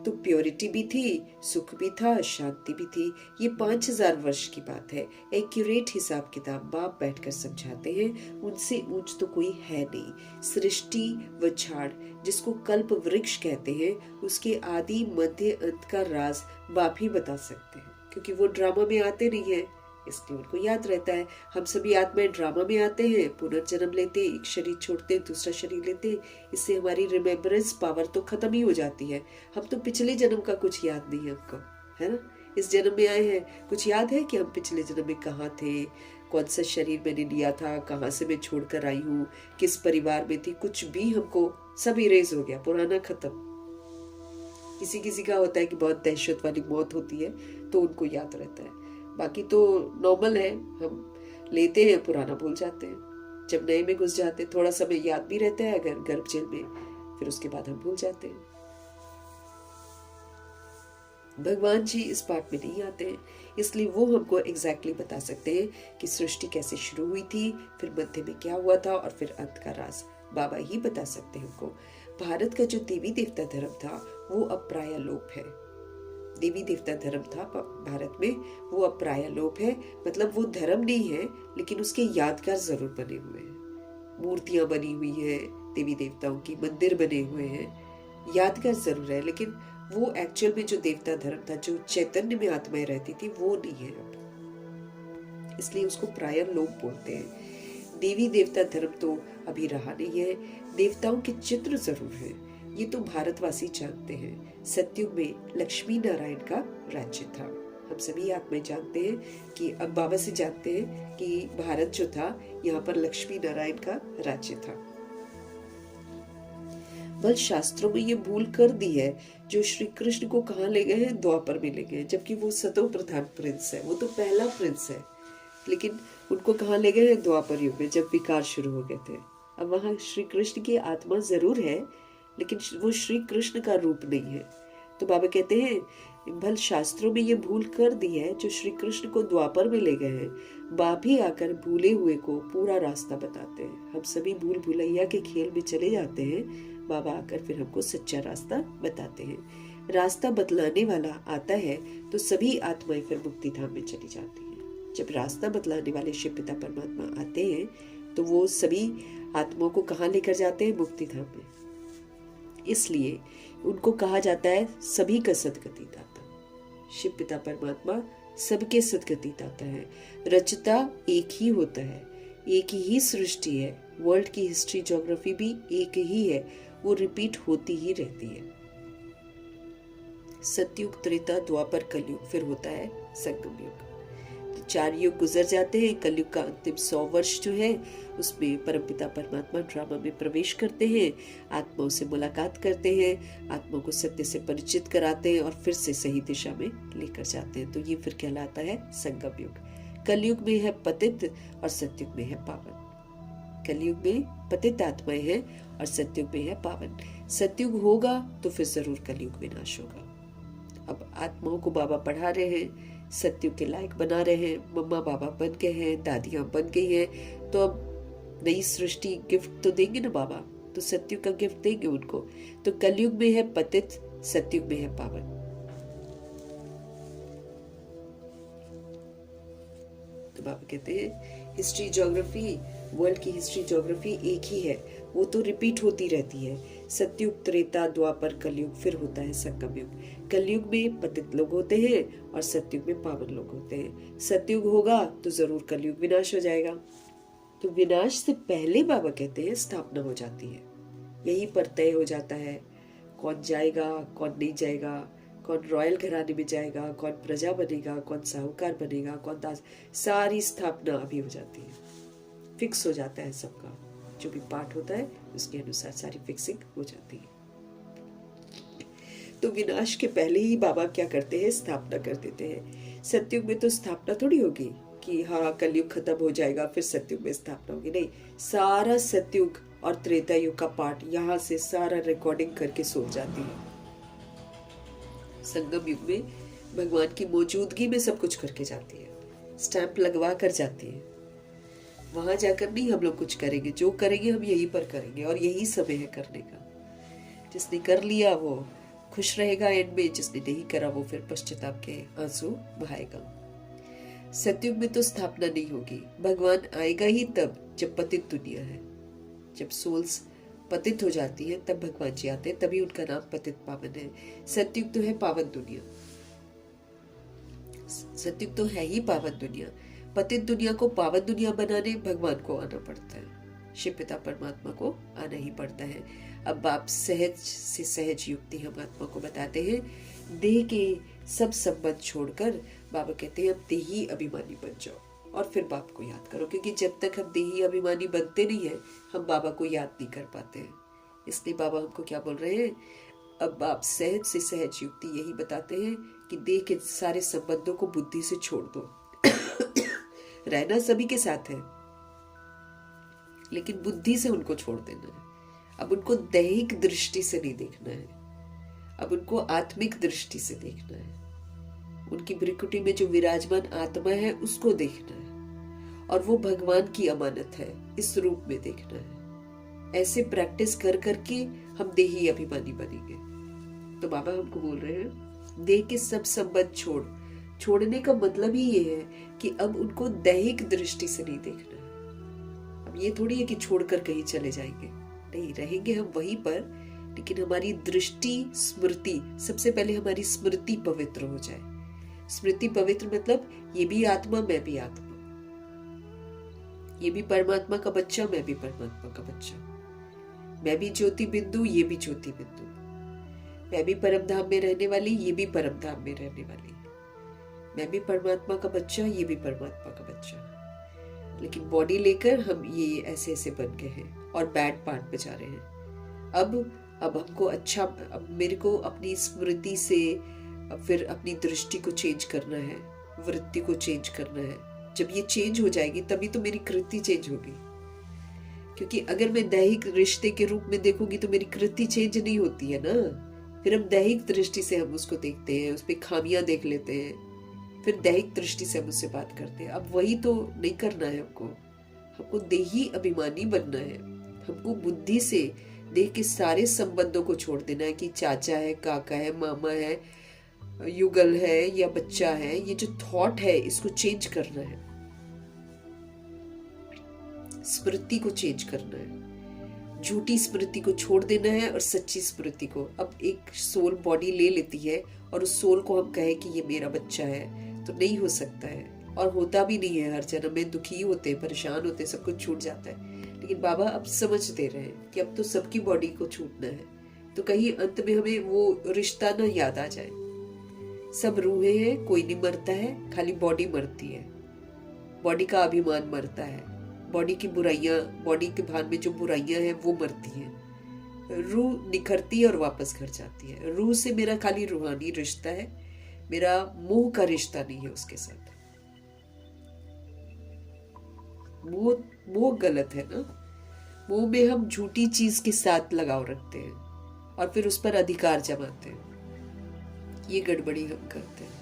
तो प्योरिटी भी थी, सुख भी था, शांति भी थी। ये 5000 वर्ष की बात है। एक्यूरेट हिसाब किताब बाप बैठकर समझाते हैं। उनसे ऊंच तो कोई है नहीं। सृष्टि व झाड़ जिसको कल्प वृक्ष कहते हैं, उसके आदि मध्य अंत का राज बाप ही बता सकते हैं, क्योंकि वो ड्रामा में आते नहीं है, इसलिए उनको याद रहता है। हम सभी आत्माएं ड्रामा में आते हैं, पुनर्जन्म लेते, एक शरीर छोड़ते, दूसरा शरीर लेते। इससे हमारी रिमेम्बरेंस पावर तो खत्म ही हो जाती है। हम तो पिछले जन्म का कुछ याद नहीं है हमको, है ना। इस जन्म में आए हैं, कुछ याद है कि हम पिछले जन्म में कहाँ थे, कौन सा शरीर मैंने लिया था, कहाँ से मैं छोड़कर आई हूँ, किस परिवार में थी, कुछ भी हमको सब इरेज हो गया, पुराना खत्म। किसी किसी का होता है कि बहुत दहशत वाली मौत होती है तो उनको याद रहता है, बाकी तो नॉर्मल है, हम लेते हैं पुराना भूल जाते हैं। जब नए में घुस जाते हैं थोड़ा समय याद भी रहता है अगर गर्भ जल में, फिर उसके बाद हम भूल जाते हैं। भगवान जी इस पार्ट में नहीं आते हैं, इसलिए वो हमको एग्जैक्टली बता सकते हैं कि सृष्टि कैसे शुरू हुई थी, फिर मध्य में क्या हुआ था और फिर अंत का राज बाबा ही बता सकते हैं हमको। भारत का जो देवी देवता धर्म था वो अब प्राय लोप है। देवी देवता धर्म था भारत में, वो अब प्राय लोप है। मतलब वो धर्म नहीं है, लेकिन उसके यादगार जरूर बने हुए हैं। मूर्तियां बनी हुई हैं देवी देवताओं की, मंदिर बने हुए हैं, यादगार जरूर है, लेकिन वो एक्चुअल में जो देवता धर्म था, जो चैतन्य में आत्माएं रहती थी, वो नहीं है अब, इसलिए उसको प्राय लोप बोलते हैं। देवी देवता धर्म तो अभी रहा नहीं है। देवताओं के चित्र जरूर हैं, ये तो भारतवासी जानते हैं। सतयुग में लक्ष्मी नारायण का राज्य था। हम सभी आत्माएं जानते हैं कि अब बाबा से जानते हैं कि भारत जो था यहाँ पर लक्ष्मी नारायण का राज्य था। बल शास्त्रों में ये भूल कर दी है, जो श्री कृष्ण को कहाँ ले गए हैं? द्वापर में ले गए, जबकि वो सतो प्रधान प्रिंस है, वो तो पहला प्रिंस है, लेकिन उनको कहाँ ले गए हैं? द्वापर युग में, जब विकार शुरू हो गए थे। अब वहां श्री कृष्ण की आत्मा जरूर है, लेकिन वो श्री कृष्ण का रूप नहीं है। तो बाबा कहते हैं भल शास्त्रों में ये भूल कर दी है, जो श्री कृष्ण को द्वापर में ले गए हैं। बाप ही आकर भूले हुए को पूरा रास्ता बताते हैं। हम सभी भूल भुलैया के खेल में चले जाते हैं, बाबा आकर फिर हमको सच्चा रास्ता बताते हैं। रास्ता बतलाने वाला आता है तो सभी आत्माएं फिर मुक्ति धाम में चली जाती हैं। जब रास्ता बतलाने वाले शिव पिता परमात्मा आते हैं तो वो सभी आत्माओं को कहाँ लेकर जाते हैं? मुक्ति धाम में। इसलिए उनको कहा जाता है सभी का सदगति दाता। शिव पिता परमात्मा सबके सदगति दाता है। रचता एक ही होता है, एक ही सृष्टि है। वर्ल्ड की हिस्ट्री ज्योग्राफी भी एक ही है, वो रिपीट होती ही रहती है। सतयुग, त्रेता, द्वापर, कलयुग, फिर होता है संगम युग। 4 युग गुजर जाते हैं। कलयुग का अंतिम 100 वर्ष जो है उसमें परमपिता परमात्मा ड्रामा में प्रवेश करते हैं, आत्माओं से मुलाकात करते हैं, आत्माओं को सत्य से परिचित कराते हैं और फिर से सही दिशा में लेकर जाते हैं। तो ये फिर कहलाता है संगम युग। कलयुग में है पतित और सतयुग में है पावन। कलयुग में पतित आत्माएं हैं और सतयुग में है पावन। सतयुग होगा तो फिर जरूर कलयुग विनाश होगा। अब आत्माओं को बाबा पढ़ा रहे हैं, सतयुग के लायक बना रहे हैं, मम्मा बाबा बन गए हैं, दादियां बन गई हैं, तो अब नई सृष्टि गिफ्ट तो देंगे ना बाबा, तो सतयुग का गिफ्ट देंगे उनको। तो कलयुग में है पतित, सतयुग में है पावन। तो बाबा कहते हैं हिस्ट्री ज्योग्राफी, वर्ल्ड की हिस्ट्री ज्योग्राफी एक ही है, वो तो रिपीट होती रहती है। सतयुग, त्रेता, द्वापर, कलयुग, फिर होता है संगम युग। कलयुग में पतित लोग होते हैं और सतयुग में पावन लोग होते हैं। सतयुग होगा तो जरूर कलयुग विनाश हो जाएगा। तो विनाश से पहले बाबा कहते हैं स्थापना हो जाती है। यही पर तय हो जाता है कौन जाएगा, कौन नहीं जाएगा, कौन रॉयल घराने में जाएगा, कौन प्रजा बनेगा, कौन साहूकार बनेगा, कौन दास। सारी स्थापना अभी हो जाती है, फिक्स हो जाता है सबका। जो भी पाठ होता है उसके अनुसार सारी फिक्सिंग हो जाती है। तो विनाश के पहले ही बाबा क्या करते हैं, स्थापना कर देते हैं। सतयुग में तो स्थापना थोड़ी होगी कि हाँ कलयुग खत्म हो जाएगा फिर सतयुग में स्थापना होगी, नहीं। सारा सतयुग और त्रेता युग का पाठ यहाँ से सारा रिकॉर्डिंग करके सो जाती है। संगम युग में भगवान की मौजूदगी में सब कुछ करके जाती है, स्टैंप लगवा कर जाती है। वहां जाकर नहीं हम लोग कुछ करेंगे, जो करेंगे हम यहीं पर करेंगे और यही समय है करने का। जिसने कर लिया वो खुश रहेगा एंड में, जिसने नहीं करा वो फिर पश्चाताप के आंसू बहाएगा। सतयुग में तो स्थापना नहीं होगी, भगवान आएगा ही तब जब पतित दुनिया है। जब सोल्स पतित हो जाती है तब भगवान जी आते हैं, तभी उनका नाम पतित पावन है। सतयुग तो है पावन दुनिया, सतयुग तो है ही पावन दुनिया। पतित दुनिया को पावन दुनिया बनाने भगवान को आना पड़ता है, शिव पिता परमात्मा को आना ही पड़ता है। अब बाप सहज से सहज युक्ति हम आत्मा को बताते हैं। देह के सब संबंध छोड़कर बाबा कहते हैं अब देही अभिमानी बन जाओ और फिर बाप को याद करो, क्योंकि जब तक हम देही अभिमानी बनते नहीं है हम बाबा को याद नहीं कर पाते हैं। इसलिए बाबा हमको क्या बोल रहे हैं, अब आप सहज से सहज युक्ति यही बताते हैं कि देह के सारे संबंधों को बुद्धि से छोड़ दो। रहना सभी के साथ है लेकिन बुद्धि से उनको छोड़ देना है। अब उनको दैहिक दृष्टि से नहीं देखना है, अब उनको आत्मिक दृष्टि से देखना है। उनकी भ्रिकुटी में जो विराजमान आत्मा है उसको देखना है और वो भगवान की अमानत है, इस रूप में देखना है। ऐसे प्रैक्टिस कर करके हम देही अभिमानी बनेंगे। तो बाबा हमको बोल रहे हैं देह के सब संबंध छोड़ने का मतलब ही ये है कि अब उनको दैहिक दृष्टि से नहीं देखना है। अब ये थोड़ी है कि छोड़कर कहीं चले जाएंगे, नहीं, रहेंगे हम वहीं पर, लेकिन हमारी दृष्टि स्मृति, सबसे पहले हमारी स्मृति पवित्र हो जाए। स्मृति पवित्र मतलब ये भी आत्मा मैं भी आत्मा, ये भी परमात्मा का बच्चा मैं भी परमात्मा का बच्चा, मैं भी ज्योति बिंदु ये भी ज्योति बिंदु, मैं भी परम धाम में रहने वाली ये भी परम धाम में रहने वाली, मैं भी परमात्मा का बच्चा ये भी परमात्मा का बच्चा। लेकिन बॉडी लेकर हम ये ऐसे ऐसे बन गए हैं और बैड पार्ट बजा रहे हैं। अब हमको अच्छा, अब मेरे को अपनी स्मृति से फिर अपनी दृष्टि को चेंज करना है, वृत्ति को चेंज करना है। जब ये चेंज हो जाएगी तभी तो मेरी कृति चेंज होगी, क्योंकि अगर मैं दैहिक रिश्ते के रूप में देखूंगी तो मेरी कृति चेंज नहीं होती है ना। फिर हम दैहिक दृष्टि से हम उसको देखते हैं, उस पर खामियां देख लेते हैं, फिर दैहिक दृष्टि से हम उससे बात करते हैं। अब वही तो नहीं करना है हमको देही अभिमानी बनना है। हमको बुद्धि से देह के सारे संबंधों को छोड़ देना है कि चाचा है, काका है, मामा है, युगल है या बच्चा है। ये जो थॉट है इसको चेंज करना है, स्मृति को चेंज करना है, झूठी स्मृति को छोड़ देना है और सच्ची स्मृति को। अब एक सोल बॉडी ले लेती है और उस सोल को हम कहें कि ये मेरा बच्चा है तो नहीं हो सकता है, और होता भी नहीं है। हर जन्म में दुखी होते, परेशान होते, सब कुछ छूट जाता है। लेकिन बाबा अब समझ दे रहे हैं कि अब तो सबकी बॉडी को छूटना है, तो कहीं अंत में हमें वो रिश्ता ना याद आ जाए। सब रूहें हैं, कोई नहीं मरता है, खाली बॉडी मरती है। बॉडी का अभिमान मरता है, बॉडी की बुराइयां, बॉडी के भान में जो बुराइयां हैं वो मरती हैं, रूह निखरती है और वापस घर जाती है। रूह से मेरा खाली रूहानी रिश्ता है, मेरा मोह का रिश्ता नहीं है उसके साथ। मोह मोह गलत है ना। मोह में हम झूठी चीज के साथ लगाव रखते हैं और फिर उस पर अधिकार जमाते हैं। ये गड़बड़ी हम करते हैं,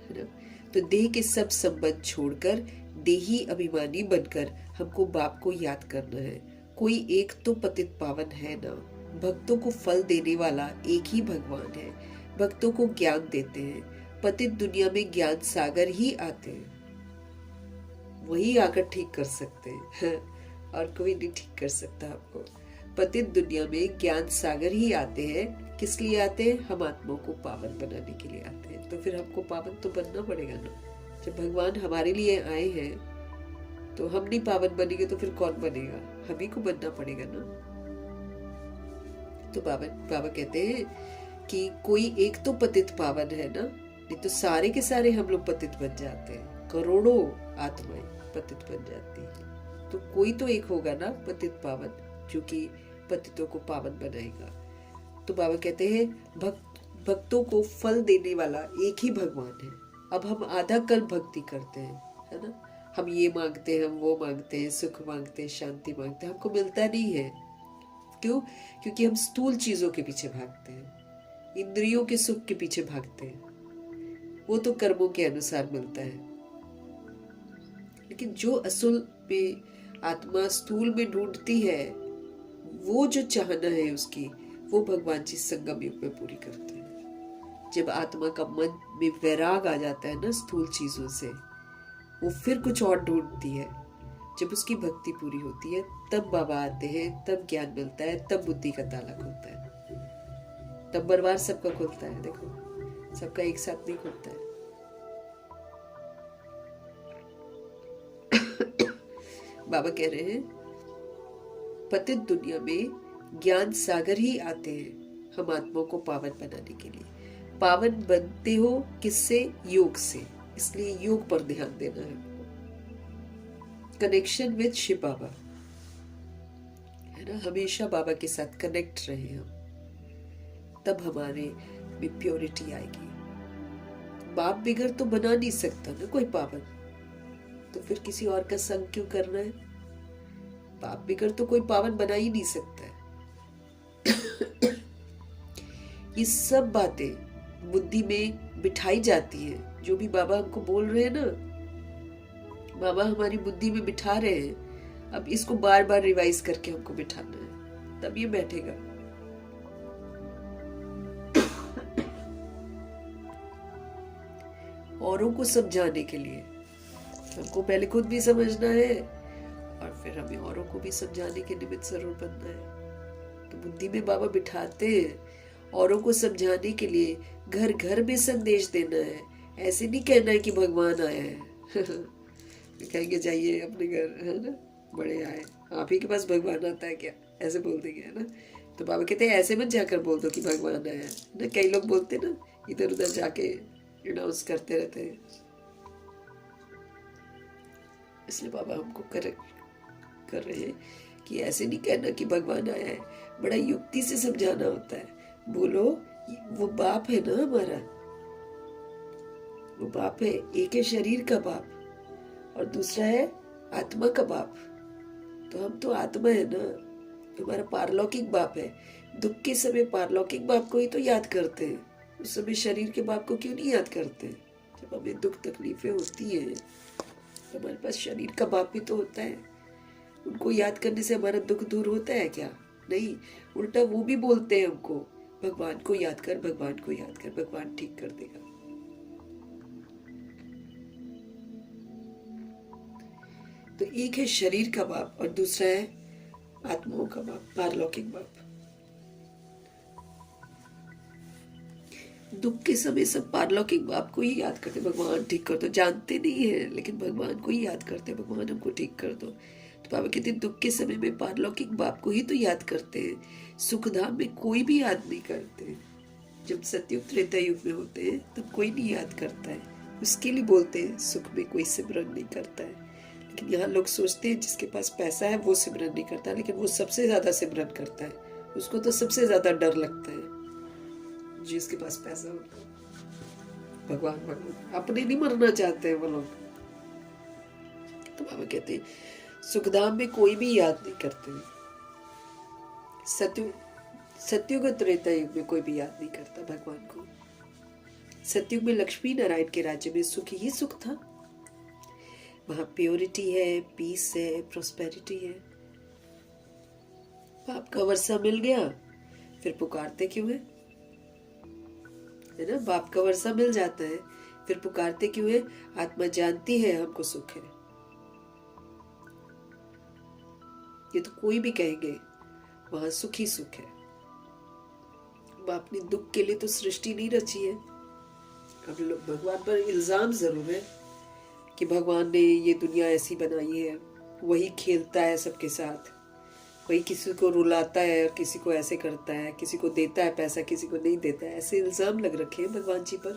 है ना। तो देह के सब संबंध छोड़कर देही अभिमानी बनकर हमको बाप को याद करना है। कोई एक तो पतित पावन है ना। भक्तों को फल देने वाला एक ही भगवान है। भक्तों को ज्ञान देते हैं। पतित दुनिया में ज्ञान सागर ही आते हैं, वही आकर ठीक कर सकते हैं और कोई नहीं ठीक कर सकता आपको। पतित दुनिया में ज्ञान सागर ही आते हैं। किस लिए आते हैं? हम आत्माओं को पावन बनाने के लिए आते हैं। तो फिर हमको पावन तो बनना पड़ेगा ना। जब भगवान हमारे लिए आए हैं तो हम नहीं पावन बनेंगे तो फिर कौन बनेगा? हम ही को बनना पड़ेगा ना। तो बाबा कहते हैं कि कोई एक तो पतित पावन है ना, नहीं तो सारे के सारे हम लोग पतित बन जाते हैं। करोड़ों आत्माएं पतित बन जाती है। तो कोई तो एक होगा ना पतित पावन, जो कि पतितों को पावन बनाएगा। तो बाबा कहते हैं भक्तों को फल देने वाला एक ही भगवान है। अब हम आधा कल भक्ति करते हैं, है ना। हम ये मांगते हैं, हम वो मांगते हैं, सुख मांगते हैं, शांति मांगते हैं, हमको मिलता नहीं है। क्यों? क्योंकि हम स्थूल चीजों के पीछे भागते हैं, इंद्रियों के सुख के पीछे भागते हैं। वो तो कर्मों के अनुसार मिलता है। लेकिन जो असल में आत्मा स्थूल में ढूंढती है, वो जो चाहना है उसकी, वो भगवान जी संगम युग में पूरी करते हैं। जब आत्मा का मन में वैराग आ जाता है ना स्थूल चीजों से, वो फिर कुछ और ढूंढती है। जब उसकी भक्ति पूरी होती है तब बाबा आते हैं, तब ज्ञान मिलता है, तब बुद्धि का ताला खुलता है, तब दरबार सबका खुलता है। देखो, सबका एक साथ नहीं खुलता है। बाबा कह रहे हैं पतित दुनिया में ज्ञान सागर ही आते हैं हम आत्माओं को पावन बनाने के लिए। पावन बनते हो किससे? योग से। इसलिए योग पर ध्यान देना है। कनेक्शन विद शिव बाबा, है ना। हमेशा बाबा के साथ कनेक्ट रहे हम, तब हमारे में प्योरिटी आएगी। बाप बिगड़ तो बना नहीं सकता ना कोई पावन, तो फिर किसी और का संग क्यों करना है? बाप बिगड़ तो कोई पावन बना ही नहीं सकता है। ये सब बातें बुद्धि में बिठाई जाती हैं। जो भी बाबा हमको बोल रहे हैं ना, बाबा हमारी बुद्धि में बिठा रहे हैं। अब इसको बार बार रिवाइज करके हमको बिठाना है, तब ये बैठेगा। औरों को समझाने के लिए हमको पहले खुद भी समझना है और फिर हमें औरों को भी समझाने के निमित्त जरूर बनना है। तो बुद्धि में बाबा बिठाते हैं औरों को समझाने के लिए, घर घर में संदेश देना है। ऐसे नहीं कहना है कि भगवान आया है। कहेंगे जाइए अपने घर, है ना, बड़े आए, आप ही के पास भगवान आता है क्या? ऐसे बोल देंगे, है ना। तो बाबा कहते हैं ऐसे मत जाकर बोल दो कि भगवान आया है ना। कई लोग बोलते ना, इधर उधर जाके अनाउंस करते रहते हैं। इसलिए बाबा हमको करेक्ट कर रहे हैं कि ऐसे नहीं कहना कि भगवान आया है। बड़ा युक्ति से समझाना होता है। बोलो वो बाप है ना हमारा, वो बाप है। एक है शरीर का बाप और दूसरा है आत्मा का बाप। तो हम तो आत्मा है ना, हमारा पारलौकिक बाप है। दुख के समय पारलौकिक बाप को ही तो याद करते हैं, उस समय शरीर के बाप को क्यों नहीं याद करते? जब हमें दुख तकलीफें होती है तो हमारे पास शरीर का बाप भी तो होता है। उनको याद करने से हमारा दुख दूर होता है क्या? नहीं, उल्टा वो भी बोलते हैं हमको, भगवान को याद कर, भगवान को याद कर, भगवान ठीक कर देगा। तो एक है शरीर का बाप और दूसरा है आत्माओं का बाप, पारलौकिक बाप। दुख के समय सब पारलौकिक बाप को ही याद करते, भगवान ठीक कर दो। जानते नहीं है लेकिन भगवान को ही याद करते, भगवान हमको ठीक कर दो। तो बाबा कहते हैं दुख के समय में पारलौकिक बाप को ही तो याद करते हैं, सुखधाम में कोई भी याद नहीं करते। जब सतयुग त्रेता युग में होते हैं तब कोई नहीं याद करता है, उसके लिए बोलते हैं सुख में कोई सिमरन नहीं करता है। लेकिन यहाँ लोग सोचते हैं जिसके पास पैसा है वो सिमरन नहीं करता, लेकिन वो सबसे ज्यादा सिमरन करता है। उसको तो सबसे ज्यादा डर लगता है जिसके पास पैसा होता है। भगवान भगवान अपने नहीं मरना चाहते हैं वो लोग। तो बाबा कहते हैं सुखधाम में कोई भी याद नहीं करते। सत्युग त्रेता युग में कोई भी याद नहीं करता भगवान को। सत्युग में लक्ष्मी नारायण के राज्य में सुख ही सुख था। वहां प्योरिटी है, पीस है, प्रोस्पेरिटी है। पाप का वर्षा मिल गया, फिर पुकारते क्यों है ना? बाप का वर्षा मिल जाता है, फिर पुकारते क्यों है? आत्मा जानती है हमको सुख है। ये तो कोई भी कहेंगे वहां सुख ही सुख है। बाप ने दुख के लिए तो सृष्टि नहीं रची है। अब लोग भगवान पर इल्जाम जरूर है कि भगवान ने ये दुनिया ऐसी बनाई है, वही खेलता है सबके साथ, वही किसी को रुलाता है और किसी को ऐसे करता है, किसी को देता है पैसा, किसी को नहीं देता है। ऐसे इल्जाम लग रखे हैं भगवान जी पर।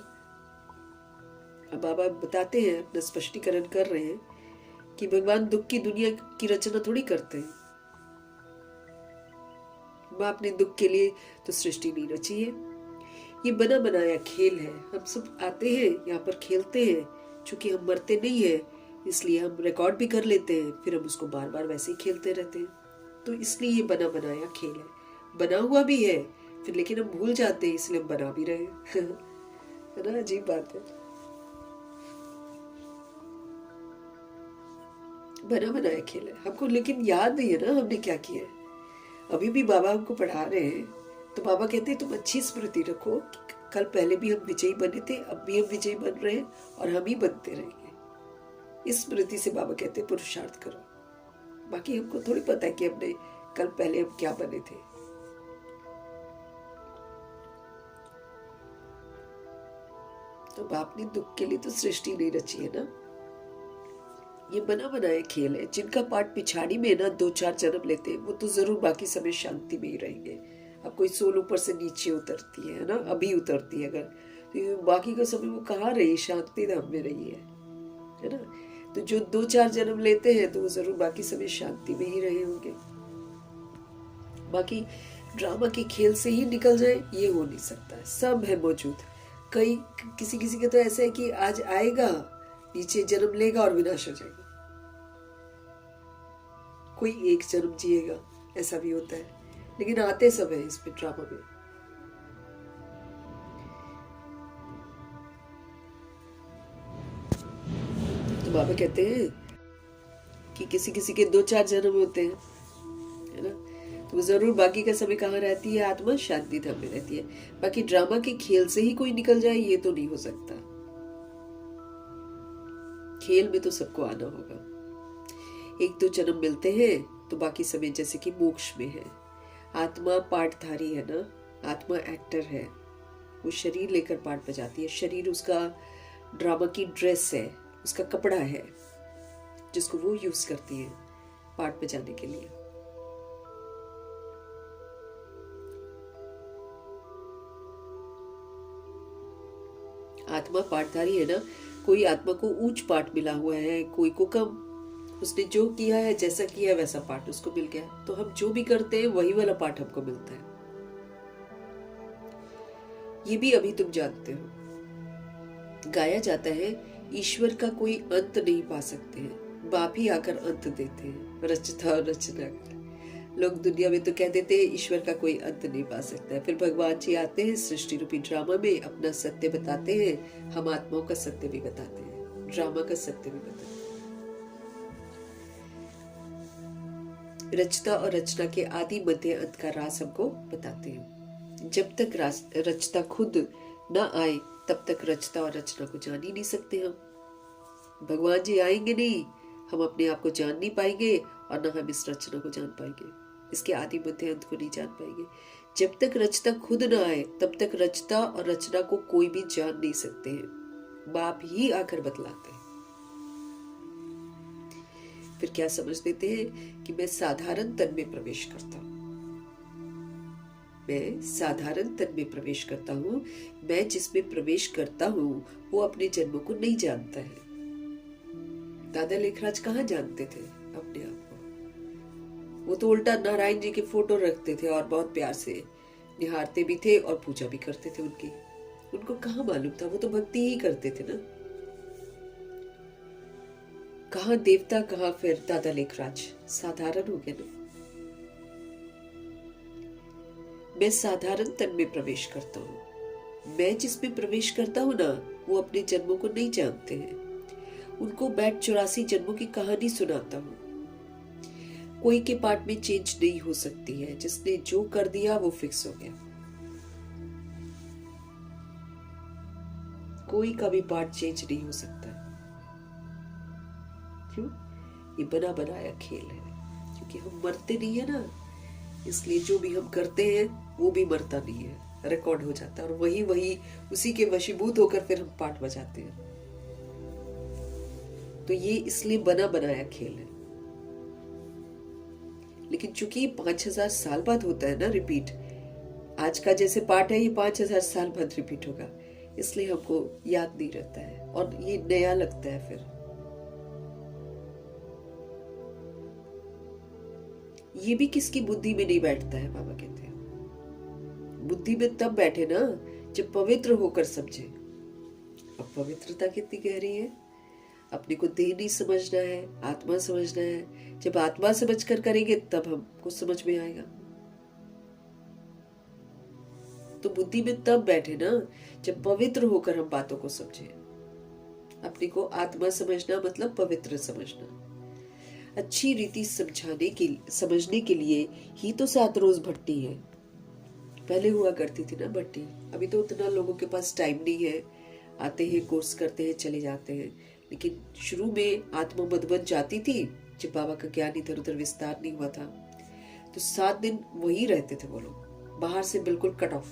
अब बाबा बताते हैं, अपना स्पष्टीकरण कर रहे हैं कि भगवान दुख की दुनिया की रचना थोड़ी करते हैं। बाप ने दुख के लिए तो सृष्टि नहीं रची है। ये बना बनाया खेल है। हम सब आते हैं यहाँ पर खेलते हैं, चूंकि हम मरते नहीं है इसलिए हम रिकॉर्ड भी कर लेते हैं, फिर हम उसको बार बार वैसे ही खेलते रहते हैं। तो इसलिए ये बना बनाया खेल है। बना हुआ भी है फिर, लेकिन हम भूल जाते हैं इसलिए हम बना भी रहे हैं। है ना? अजीब बात है। बना बनाया खेल है हमको, लेकिन याद नहीं है ना हमने क्या किया है। अभी भी बाबा हमको पढ़ा रहे हैं तो बाबा कहते हैं तुम अच्छी स्मृति रखो, कल पहले भी हम विजयी बने थे, अब भी हम विजयी बन रहे हैं और हम ही बनते रहेंगे। इस स्मृति से बाबा कहते हैं पुरुषार्थ करो। बाकी हमको थोड़ी पता है कि हमने कल पहले हम क्या बने थे। तो बाप ने दुख के लिए तो सृष्टि नहीं रची है ना। ये बना बनाया खेल है। जिनका पाठ पिछाड़ी में ना 2-4 जन्म लेते हैं वो तो जरूर बाकी समय शांति में ही रहेंगे। अब कोई सोल ऊपर से नीचे उतरती है ना, अभी उतरती है अगर, तो बाकी का समय वो कहाँ रही? शांति धाम में रही है ना। तो जो 2-4 जन्म लेते हैं तो वो जरूर बाकी समय शांति में ही रहे होंगे। बाकी ड्रामा के खेल से ही निकल जाए ये हो नहीं सकता। सब है मौजूद। कई किसी किसी का तो ऐसा है कि आज आएगा, नीचे जन्म लेगा और विनाश हो जाएगा। कोई एक जन्म जिएगा, ऐसा भी होता है, लेकिन आते सब है इसमें ड्रामा में। तो बाबा कहते हैं कि किसी किसी के 2-4 जन्म होते हैं, है ना, तो जरूर बाकी का समय कहाँ रहती है? आत्मा शांति धाम में रहती है। बाकी ड्रामा के खेल से ही कोई निकल जाए ये तो नहीं हो सकता। खेल में तो सबको आना होगा। 1-2 जन्म मिलते हैं तो बाकी समय जैसे कि मोक्ष में है। आत्मा पाठधारी है ना, आत्मा एक्टर है। वो शरीर लेकर पाठ बजाती है। शरीर उसका ड्रामा की ड्रेस है, उसका कपड़ा है जिसको वो यूज करती है पाठ बजाने के लिए। आत्मा पाठधारी है ना। कोई आत्मा को ऊंच पाठ मिला हुआ है, कोई को कम। उसने जो किया है, जैसा किया है वैसा पाठ उसको मिल गया। तो हम जो भी करते हैं वही वाला पाठ हमको मिलता है। ये भी अभी तुम जानते हो। गाया जाता है ईश्वर का कोई अंत नहीं पा सकते हैं, बाप ही आकर अंत देते हैं। रचता और रचना। लोग दुनिया में तो कह देते हैं ईश्वर का कोई अंत नहीं पा सकता है। फिर भगवान जी आते हैं सृष्टि रूपी ड्रामा में, अपना सत्य बताते हैं। हम आत्माओं का सत्य भी बताते हैं, ड्रामा का सत्य भी बताते हैं। रचता और रचना के आदि मध्य अंत का राज हमको बताते हैं। जब तक रचता खुद न आए तब तक रचता और रचना को जान ही नहीं सकते हम। भगवान जी आएंगे नहीं, हम अपने आप को जान नहीं पाएंगे और न हम इस रचना को जान पाएंगे। इसके आदि मध्य अंत को नहीं जान पाएंगे। जब तक रचता खुद न आए तब तक रचता और रचना को कोई भी जान नहीं सकते हैं। बाप ही आकर बतलाते हैं। फिर क्या समझ लेते हैं कि मैं साधारण तन में प्रवेश करता हूं। मैं साधारण तन में प्रवेश करता हूँ। मैं जिसमें प्रवेश करता हूँ वो अपने जन्मों को नहीं जानता है। दादा लेखराज कहाँ जानते थे अपने आप को? वो तो उल्टा नारायण जी के फोटो रखते थे और बहुत प्यार से निहारते भी थे और पूजा भी करते थे उनकी। उनको कहाँ मालूम था? वो तो भक्ति ही करते थे ना। कहाँ देवता, कहाँ फिर दादा लेखराज, साधारण हो गए ना। मैं साधारण तन में प्रवेश करता हूँ। मैं जिसमें प्रवेश करता हूँ ना वो अपने जन्मों को नहीं जानते हैं। उनको मैं 84 जन्मों की कहानी सुनाता हूँ। कोई के पार्ट में चेंज नहीं हो सकती है। जिसने जो कर दिया वो फिक्स हो गया। कोई का भी पार्ट चेंज नहीं हो सकता। क्यों? ये बना बनाया खेल है। क्योंकि हम मरते नहीं है ना, इसलिए जो भी हम करते हैं वो भी मरता नहीं है, रिकॉर्ड हो जाता है और वही वही उसी के वशीभूत होकर फिर हम पार्ट बजाते हैं। तो ये इसलिए बना बनाया खेल है। लेकिन चूंकि 5000 साल बाद होता है ना रिपीट, आज का जैसे पार्ट है ये 5000 साल बाद रिपीट होगा, इसलिए हमको याद नहीं रहता है और ये नया लगता है। फिर ये भी किसकी बुद्धि में नहीं बैठता है? बाबा कहते हैं बुद्धि में तब बैठे ना जब पवित्र होकर समझे। अब पवित्रता कितनी गहरी है। अपने को देह नहीं समझना है, आत्मा समझना है। जब आत्मा समझकर करेंगे तब हमको समझ में आएगा। तो बुद्धि में तब बैठे ना जब पवित्र होकर हम बातों को समझे। अपने को आत्मा समझना मतलब पवित्र समझना। अच्छी रीति समझने के लिए ही तो 7 रोज भट्टी है। पहले हुआ करती थी ना भट्टी। अभी तो उतना लोगों के पास टाइम नहीं है, आते हैं कोर्स करते हैं चले जाते हैं। लेकिन शुरू में आत्मा मद बन जाती थी जब बाबा का ज्ञान इधर उधर विस्तार नहीं हुआ था। तो 7 दिन वही रहते थे वो लोग, बाहर से बिल्कुल कट ऑफ।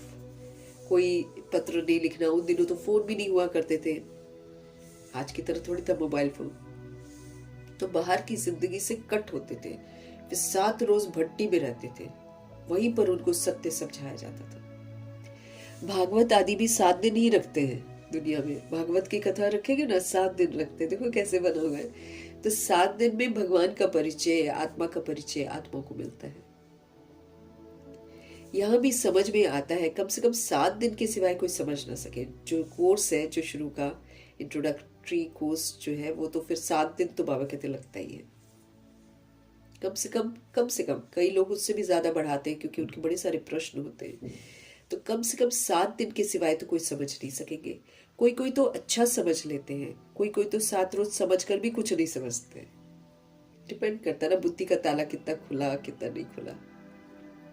कोई पत्र नहीं लिखना। उन दिनों तो फोन भी नहीं हुआ करते थे, आज की तरह थोड़ी था मोबाइल फोन। तो बाहर की जिंदगी से कट होते थे। फिर 7 रोज भट्टी में रहते थे, वहीं पर उनको सत्य समझाया जाता था। भागवत आदि भी 7 दिन ही रखते हैं दुनिया में। भागवत की कथा रखेंगे ना 7 दिन रखते हैं। देखो कैसे बना हुआ है। तो 7 दिन में भगवान का परिचय, आत्मा का परिचय आत्मा को मिलता है। यहाँ भी समझ में आता है कम से कम 7 दिन के सिवाय कोई समझ ना सके। जो कोर्स है, जो शुरू का इंट्रोडक्टरी कोर्स जो है, वो तो फिर 7 दिन तो बाबा कहते लगता ही है। कम से कम कई लोग उससे भी ज्यादा बढ़ाते हैं क्योंकि उनके बड़े सारे प्रश्न होते हैं। तो कम से कम 7 दिन के सिवाय तो कोई समझ नहीं सकेंगे। कोई तो अच्छा समझ लेते हैं, कोई तो 7 रोज समझ कर भी कुछ नहीं समझते। डिपेंड करता है ना बुद्धि का ताला कितना खुला कितना नहीं खुला।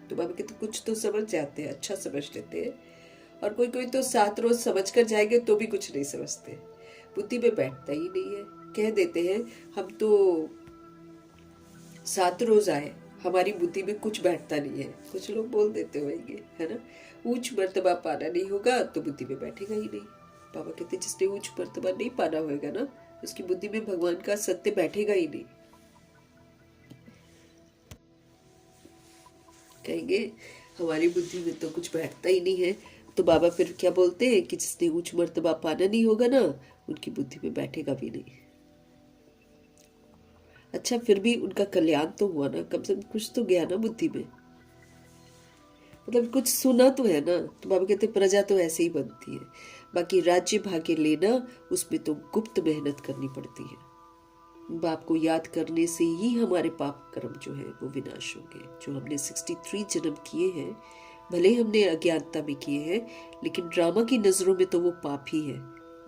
तो बाबा कहते कुछ तो समझ जाते हैं, अच्छा समझ लेते हैं। और कोई तो 7 रोज समझ कर जाएंगे तो भी कुछ नहीं समझते, बुद्धि में बैठता ही नहीं है। कह देते हैं हम तो 7 रोज आए, हमारी बुद्धि में कुछ बैठता नहीं है। कुछ लोग बोल देते होंगे, है ना। ऊंच मर्तबा पाना नहीं होगा तो बुद्धि में बैठेगा ही नहीं। बाबा कहते जिसने ऊंच मर्तबा नहीं पाना होगा ना, उसकी बुद्धि में भगवान का सत्य बैठेगा ही नहीं। कहेंगे हमारी बुद्धि में तो कुछ बैठता ही नहीं है। तो बाबा फिर क्या बोलते हैं कि जिसने ऊंच मर्तबा पाना नहीं होगा ना, उनकी बुद्धि में बैठेगा भी नहीं। अच्छा, फिर भी उनका कल्याण तो हुआ ना, कम से कम कुछ तो गया ना बुद्धि में, मतलब कुछ सुना तो है ना। तो बाबा कहते प्रजा तो ऐसे ही बनती है, बाकी राज्य भाग्य लेना उसमें तो गुप्त मेहनत करनी पड़ती है। बाप को याद करने से ही हमारे पाप कर्म जो है वो विनाश होंगे। जो हमने 63 जन्म किए हैं, भले हमने अज्ञानता में किए हैं, लेकिन ड्रामा की नजरों में तो वो पाप ही है।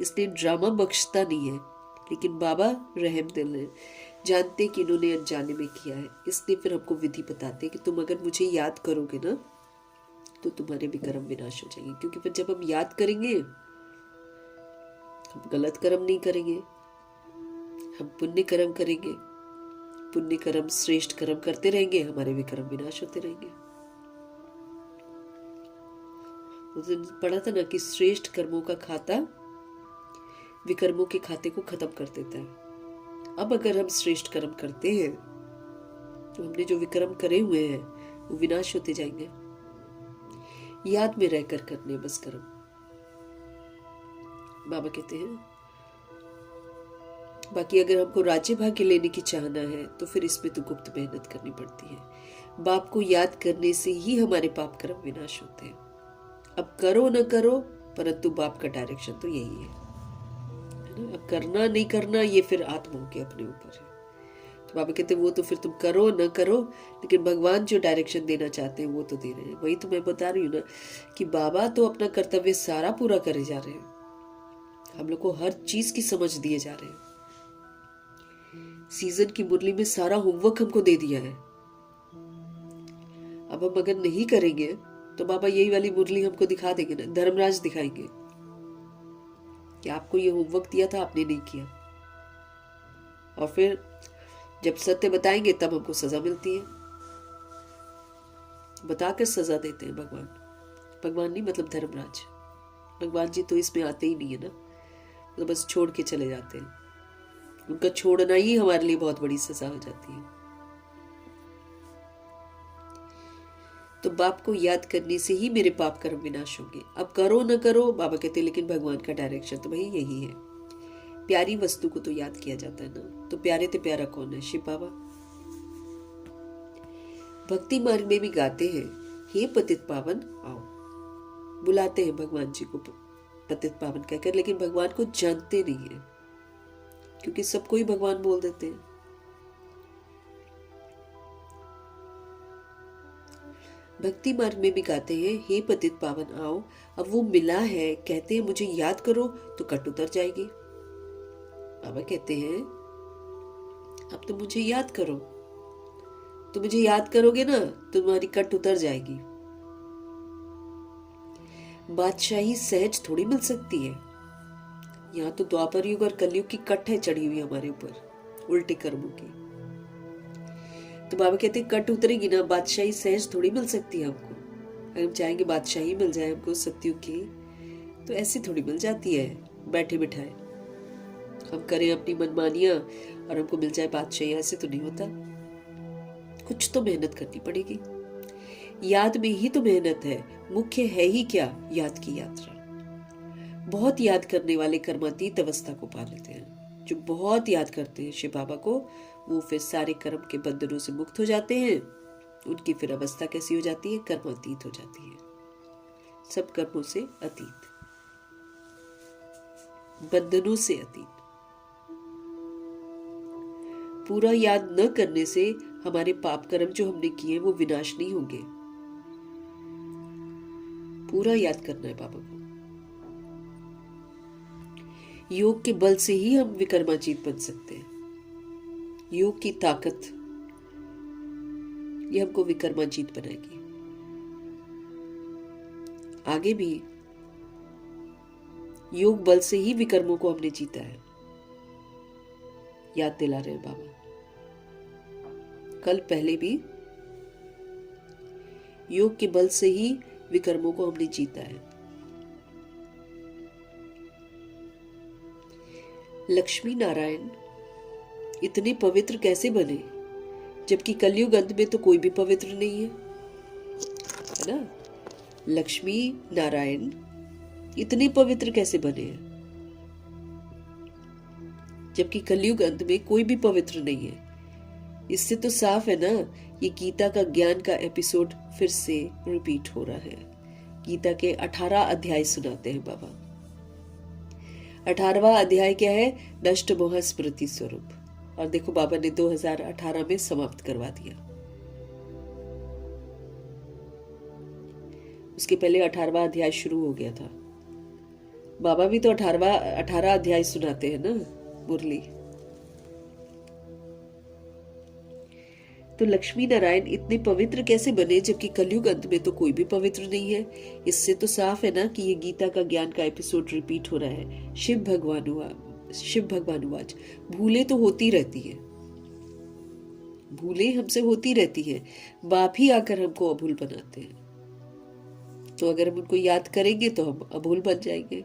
इसलिए ड्रामा बख्शता नहीं है, लेकिन बाबा रहम दिल है, जानते कि इन्होंने अनजाने में किया है। इसलिए फिर हमको विधि बताते कि तुम अगर मुझे याद करोगे ना तो तुम्हारे भी कर्म विनाश हो जाएंगे। क्योंकि फिर जब हम याद करेंगे हम गलत कर्म नहीं करेंगे, हम पुण्य कर्म करेंगे। पुण्य कर्म श्रेष्ठ कर्म करते रहेंगे, हमारे भी कर्म विनाश होते रहेंगे। उस दिन पढ़ा था ना कि श्रेष्ठ कर्मों का खाता विकर्मों के खाते को खत्म कर देता है। अब अगर हम श्रेष्ठ कर्म करते हैं तो हमने जो विक्रम करे हुए हैं वो विनाश होते जाएंगे। याद में रहकर करने बस कर्म। बाबा कहते हैं बाकी अगर हमको राज्य भाग्य लेने की चाहना है तो फिर इसमें तो गुप्त मेहनत करनी पड़ती है। बाप को याद करने से ही हमारे पाप कर्म विनाश होते हैं। अब करो न करो, परंतु बाप का डायरेक्शन तो यही है ना। अब करना नहीं करना ये फिर आत्माओं के अपने ऊपर है। तो बाबा कहते हैं वो तो फिर तुम करो न करो, लेकिन भगवान जो डायरेक्शन देना चाहते हैं वो तो दे रहे हैं। वही तो मैं बता रही हूँ ना कि बाबा तो अपना कर्तव्य सारा पूरा करे जा रहे हैं, हम लोग को हर चीज की समझ दिए जा रहे हैं। सीजन की मुरली में सारा होमवर्क हमको दे दिया है। अब हम अगर नहीं करेंगे तो बाबा यही वाली मुरली हमको दिखा देंगे ना, धर्मराज दिखाएंगे कि आपको ये होमवर्क दिया था, आपने नहीं किया। और फिर जब सत्य बताएंगे तब हमको सजा मिलती है। बताकर सजा देते हैं भगवान। भगवान नहीं मतलब धर्मराज। भगवान जी तो इसमें आते ही नहीं है ना, तो बस छोड़ के चले जाते हैं। उनका छोड़ना ही हमारे लिए बहुत बड़ी सजा हो जाती है। तो बाप को याद करने से ही मेरे पाप कर्म विनाश होंगे। अब करो न करो, बाबा कहते हैं, लेकिन भगवान का डायरेक्शन तो भाई यही है। प्यारी वस्तु को तो याद किया जाता है ना, तो प्यारे ते प्यारा कौन है? शिव बाबा। भक्ति मार्ग में भी गाते हैं, हे पतित पावन आओ। बुलाते हैं भगवान जी को पतित पावन कहकर, लेकिन भगवान को जानते नहीं है, क्योंकि सबको ही भगवान बोल देते हैं। भक्ति मार्ग में भी गाते हैं, हे पतित पावन आओ। अब वो मिला है, कहते हैं मुझे याद करो तो कट उतर जाएगी। बाबा कहते हैं अब तो मुझे याद करो, तो मुझे याद करोगे ना तो तुम्हारी कट उतर जाएगी। बादशाही सहज थोड़ी मिल सकती है। यहाँ तो द्वापर युग और कलयुग की कट है चढ़ी हुई हमारे ऊपर, उल्टे कर्मों की। तो बाबा कहते हैं कट उतरेगी ना, बादशाही सहज थोड़ी मिल सकती है हमको। अगर हम चाहेंगे बादशाही मिल जाए हमको सतयुग की, तो ऐसी थोड़ी मिल जाती है बैठे बिठाए। हम करें अपनी मनमानियां और हमको मिल जाए बादशाही, ऐसे तो नहीं होता। कुछ तो मेहनत करनी पड़ेगी। याद में ही तो मेहनत है। मुख्य है ही क्या? याद की यात्रा। बहुत याद करने वाले कर्मातीत अवस्था को पा लेते हैं। जो बहुत याद करते हैं शिव बाबा को, वो फिर सारे कर्म के बंधनों से मुक्त हो जाते हैं। उनकी फिर अवस्था कैसी हो जाती है? कर्मातीत हो जाती है, सब कर्मों से अतीत, बंधनों से अतीत। पूरा याद न करने से हमारे पाप कर्म जो हमने किए वो विनाश नहीं होंगे। पूरा याद करना है बाबा को। योग के बल से ही हम विकर्माजीत बन सकते हैं। योग की ताकत ये हमको विकर्माजीत बनाएगी। आगे भी योग बल से ही विकर्मों को हमने जीता है। याद दिला रहे हैं बाबा। कल पहले भी योग के बल से ही विकर्मों को हमने जीता है। लक्ष्मी नारायण इतने पवित्र कैसे बने, जबकि कलयुग अंत में तो कोई भी पवित्र नहीं है ना। लक्ष्मी नारायण इतने पवित्र कैसे बने हैं, जबकि कलयुग अंत में कोई भी पवित्र नहीं है। इससे तो साफ है ना, ये गीता का ज्ञान का एपिसोड फिर से रिपीट हो रहा है। गीता के 18 अध्याय सुनाते हैं बाबा। 18वां अध्याय क्या है? नष्ट मोह स्मृति स्वरूप। और देखो बाबा ने 2018 में समाप्त करवा दिया। उसके पहले 18वां अध्याय शुरू हो गया था। बाबा भी तो 18 अध्याय सुनाते हैं ना मुरली। तो लक्ष्मी नारायण इतने पवित्र कैसे बने, जबकि कलयुग अंत में तो कोई भी पवित्र नहीं है। इससे तो साफ है ना कि ये गीता का ज्ञान का एपिसोड रिपीट हो रहा है। शिव भगवान उवाच, भूले तो होती रहती है, भूले हमसे होती रहती है। बाप ही आकर हमको अभूल बनाते हैं। तो अगर हम उनको याद करेंगे तो हम अभूल बन जाएंगे।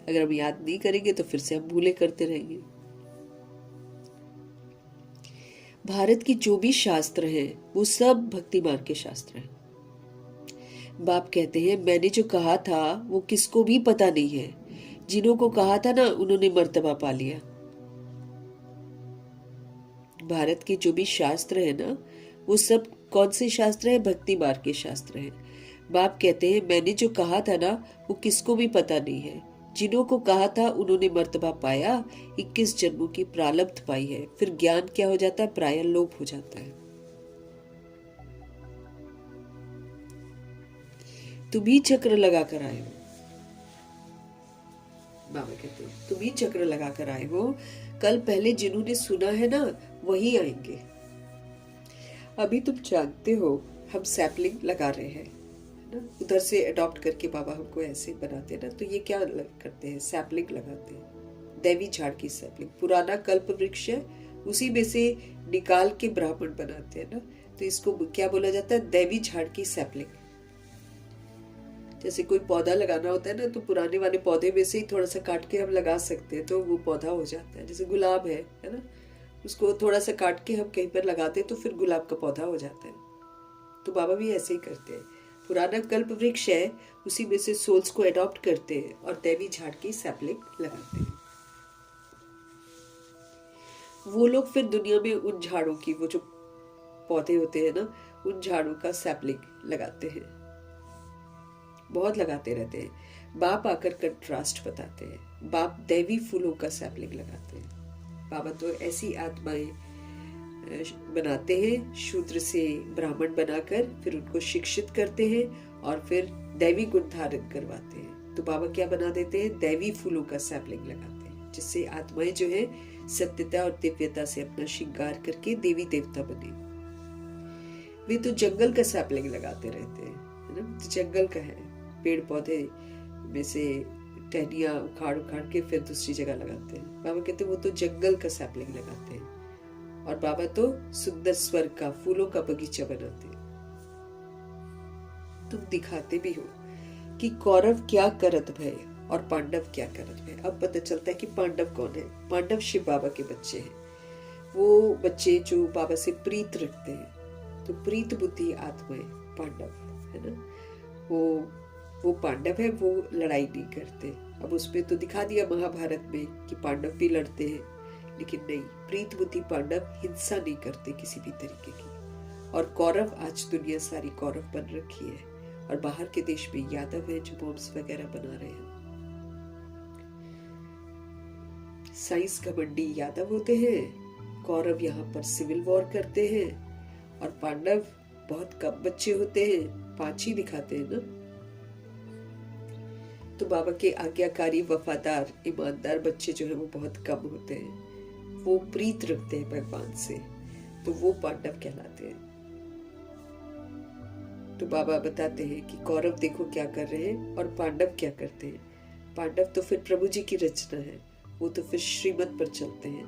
अगर हम याद नहीं करेंगे तो फिर से हम भूले करते रहेंगे। भारत की जो भी शास्त्र हैं वो सब भक्ति मार्ग के शास्त्र हैं। बाप कहते हैं मैंने जो कहा था वो किसको भी पता नहीं है, जिन्हों को कहा था ना उन्होंने मर्तबा पा लिया। भारत के जो भी शास्त्र है ना वो सब कौन से शास्त्र है? भक्ति मार्ग के शास्त्र है। बाप कहते हैं मैंने जो कहा था ना वो किसको भी पता नहीं है, जिन्हों को कहा था उन्होंने मर्तबा पाया, 21 जन्मों की प्रारब्ध पाई है। फिर ज्ञान क्या हो जाता है? प्राय लोप हो जाता है। तुम ही चक्र लगा कर आए हो, बाबा कहते हैं तुम ही चक्र लगा कर आए हो। कल पहले जिन्होंने सुना है ना वही आएंगे। अभी तुम जानते हो हम सैपलिंग लगा रहे हैं ना, उधर से अडॉप्ट करके बाबा हमको ऐसे बनाते हैं ना, तो ये क्या करते हैं? सैपलिंग लगाते हैं, दैवी झाड़ की सैपलिंग। पुराना कल्प वृक्ष है, उसी में से निकाल के ब्राह्मण बनाते हैं ना, तो इसको क्या बोला जाता है? दैवी झाड़ की सैपलिंग। जैसे कोई पौधा लगाना होता है ना, तो पुराने वाले पौधे में से ही थोड़ा सा काट के हम लगा सकते हैं, तो वो पौधा हो जाता है। जैसे गुलाब है ना, उसको थोड़ा सा काट के हम कहीं पर लगाते हैं तो फिर गुलाब का पौधा हो जाता है। तो बाबा भी ऐसे ही करते हैं, पुराना कल्प वृक्ष है उसी में से सोल्स को अडॉप्ट करते हैं और दैवी झाड़ की सैपलिंग लगाते हैं। वो लोग फिर दुनिया में उन झाड़ों की, वो जो पौधे होते हैं ना, उन झाड़ों का सैपलिंग लगाते हैं, बहुत लगाते रहते हैं। बाप आकर कंट्रास्ट बताते हैं, बाप दैवी फूलों का सैपलिंग लगाते हैं। बाबा तो ऐसी आत्माएं बनाते हैं, शूद्र से ब्राह्मण बनाकर फिर उनको शिक्षित करते हैं और फिर दैवी गुण धारण करवाते हैं। तो बाबा क्या बना देते हैं? दैवी फूलों का सैपलिंग लगाते हैं, जिससे आत्माएं जो है सत्यता और दिव्यता से अपना श्रृंगार करके देवी देवता बने। वे तो जंगल का सैपलिंग लगाते रहते हैं, है ना, जंगल का है, पेड़ पौधे में से टहनियां उखाड़ उखाड़ के फिर दूसरी जगह लगाते हैं। बाबा कहते हैं वो तो जंगल का सैपलिंग लगाते हैं, और बाबा तो सुंदर स्वर्ग का, फूलों का बगीचा बनाते हैं। तुम दिखाते भी हो कि कौरव क्या करत भय और पांडव क्या करत भय। अब पता चलता है कि पांडव कौन है। पांडव शिव बाबा के बच्चे हैं, वो बच्चे जो बाबा से प्रीत रखते हैं। तो प्रीत बुद्धि आत्माएं पांडव है ना, वो पांडव है, वो लड़ाई नहीं करते। अब उसमें तो दिखा दिया महाभारत में कि पांडव भी लड़ते हैं, लेकिन नहीं, प्रीत बुद्धि पांडव हिंसा नहीं करते किसी भी तरीके की। और कौरव, आज दुनिया सारी कौरव बन रखी है, और बाहर के देश में यादव है जो बॉम्ब्स वगैरह बना रहे हैं। साइंस घमंडी यादव होते हैं, कौरव यहाँ पर सिविल वॉर करते हैं, और पांडव बहुत कम बच्चे होते हैं, 5 ही दिखाते हैं ना। तो बाबा के आज्ञाकारी, वफादार, ईमानदार बच्चे जो है वो बहुत कम होते हैं। वो प्रीत रखते हैं भगवान से, तो वो पांडव कहलाते हैं। तो बाबा बताते हैं कि कौरव देखो क्या कर रहे हैं और पांडव क्या करते हैं। पांडव तो फिर प्रभु जी की रचना है, वो तो फिर श्रीमत पर चलते हैं,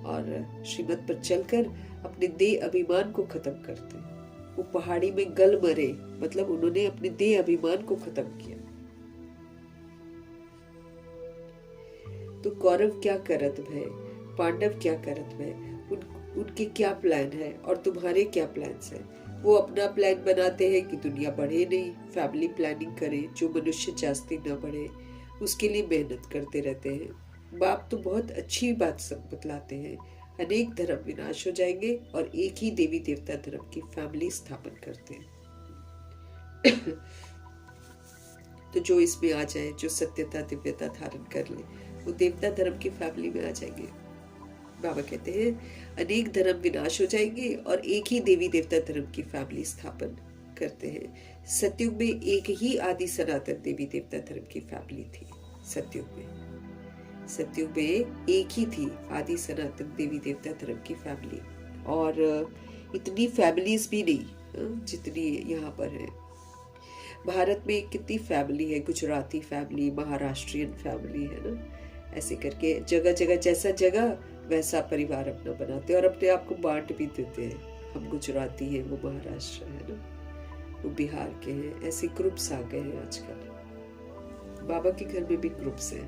और श्रीमत पर चलकर अपने देह अभिमान को खत्म करते हैं। वो पहाड़ी में गल मरे, मतलब उन्होंने अपने देह अभिमान को खत्म किया। तो कौरव क्या करत भय, पांडव क्या करत भय, उनके क्या प्लान है और तुम्हारे क्या प्लान्स है। वो अपना प्लान बनाते हैं कि दुनिया बढ़े नहीं, फैमिली प्लानिंग करें, जो मनुष्य जास्ती न बढ़े उसके लिए मेहनत करते रहते हैं। बाप तो बहुत अच्छी बात सब बतलाते हैं, अनेक धर्म विनाश हो जाएंगे और एक ही देवी देवता धर्म की फैमिली स्थापन करते हैं। तो जो इसमें आ जाए, जो सत्यता दिव्यता धारण कर ले, वो देवता धर्म की फैमिली में आ जाएंगे। बाबा कहते हैं अनेक धर्म विनाश हो जाएंगे और एक ही देवी देवता धर्म की फैमिली स्थापन करते हैं। सतयुग में एक ही आदि सनातन देवी देवता धर्म की फैमिली थी। सतयुग में एक ही थी आदि सनातन देवी देवता धर्म की फैमिली, और इतनी फैमिलीज भी नहीं जितनी यहाँ पर है। भारत में कितनी फैमिली है, गुजराती फैमिली, महाराष्ट्रियन फैमिली है ना, ऐसे करके जगह जगह जैसा जगह वैसा परिवार अपना बनाते हैं और अपने आप को बांट भी देते हैं। हम गुजराती हैं, वो महाराष्ट्र है ना, वो बिहार के हैं, ऐसे ग्रुप्स आ गए हैं आजकल। बाबा के घर में भी ग्रुप्स हैं।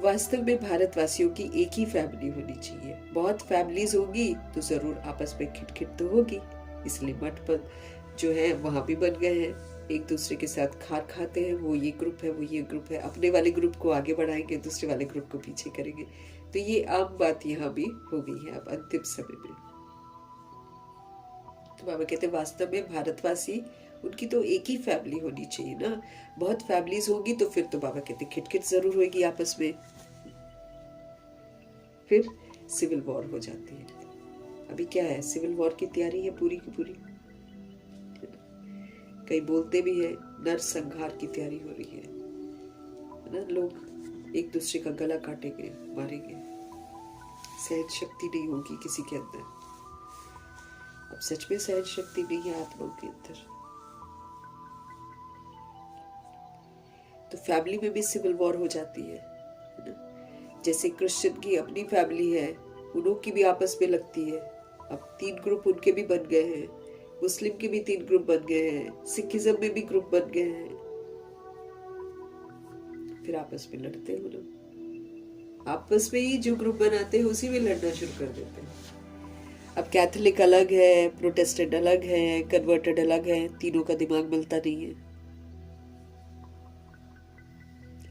वास्तव में भारतवासियों की एक ही फैमिली होनी चाहिए। बहुत फैमिलीज होंगी तो जरूर आपस में खिटखिट तो होगी, इसलिए मठ पर जो है वहां भी बन गए हैं, एक दूसरे के साथ खार खाते हैं, वो ये ग्रुप है, वो ये ग्रुप है, अपने वाले ग्रुप को आगे बढ़ाएंगे, दूसरे वाले ग्रुप को पीछे करेंगे। तो ये आम बात यहाँ भी हो गई है अब अंतिम समय में। तो बाबा कहते हैं वास्तव में भारतवासी, उनकी तो एक ही फैमिली होनी चाहिए ना। बहुत फैमिलीज होगी तो फिर तो बाबा कहते खिटखिट जरूर होगी आपस में, फिर सिविल वॉर हो जाती है। अभी क्या है, सिविल वॉर की तैयारी है पूरी की पूरी। कई बोलते भी है नरसंहार की तैयारी हो रही है ना। लोग एक दूसरे का गला काटेंगे, मारेंगे, सहन शक्ति नहीं होगी किसी के अंदर। अब सच में सहन शक्ति नहीं है आत्माओं के अंदर। तो फैमिली में भी सिविल वॉर हो जाती है ना। जैसे क्रिश्चियन की अपनी फैमिली है, उनों की भी आपस में लगती है। अब 3 ग्रुप उनके भी बन गए हैं, मुस्लिम के भी 3 ग्रुप बन गए हैं, सिखिज्म में भी ग्रुप बन गए हैं, फिर आपस में लड़ते हैं लोग। आपस में ही जो ग्रुप बनाते हैं उसी में लड़ना शुरू कर देते हैं। अब कैथोलिक अलग है, प्रोटेस्टेंट अलग है, कन्वर्टेड अलग है, तीनों का दिमाग मिलता नहीं है।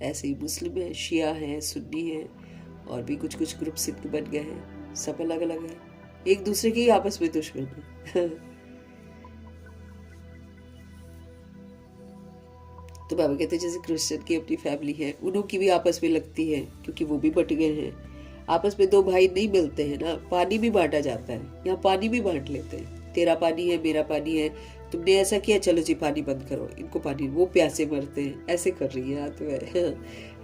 ऐसे ही मुस्लिम है, शिया है, सुन्नी है, और भी कुछ कुछ ग्रुप सिंध बन गए हैं, सब अलग अलग है, एक दूसरे के ही आपस में दुश्मन है। तो बाबा कहते हैं जैसे क्रिश्चियन की अपनी फैमिली है, उन्हों की भी आपस में लगती है, क्योंकि वो भी बट गए हैं। आपस में 2 भाई नहीं मिलते हैं ना, पानी भी बांटा जाता है, यहाँ पानी भी बांट लेते हैं। तेरा पानी है, मेरा पानी है, तुमने ऐसा किया, चलो जी पानी बंद करो, इनको पानी, वो प्यासे मरते हैं। ऐसे कर रही है आत्माएं,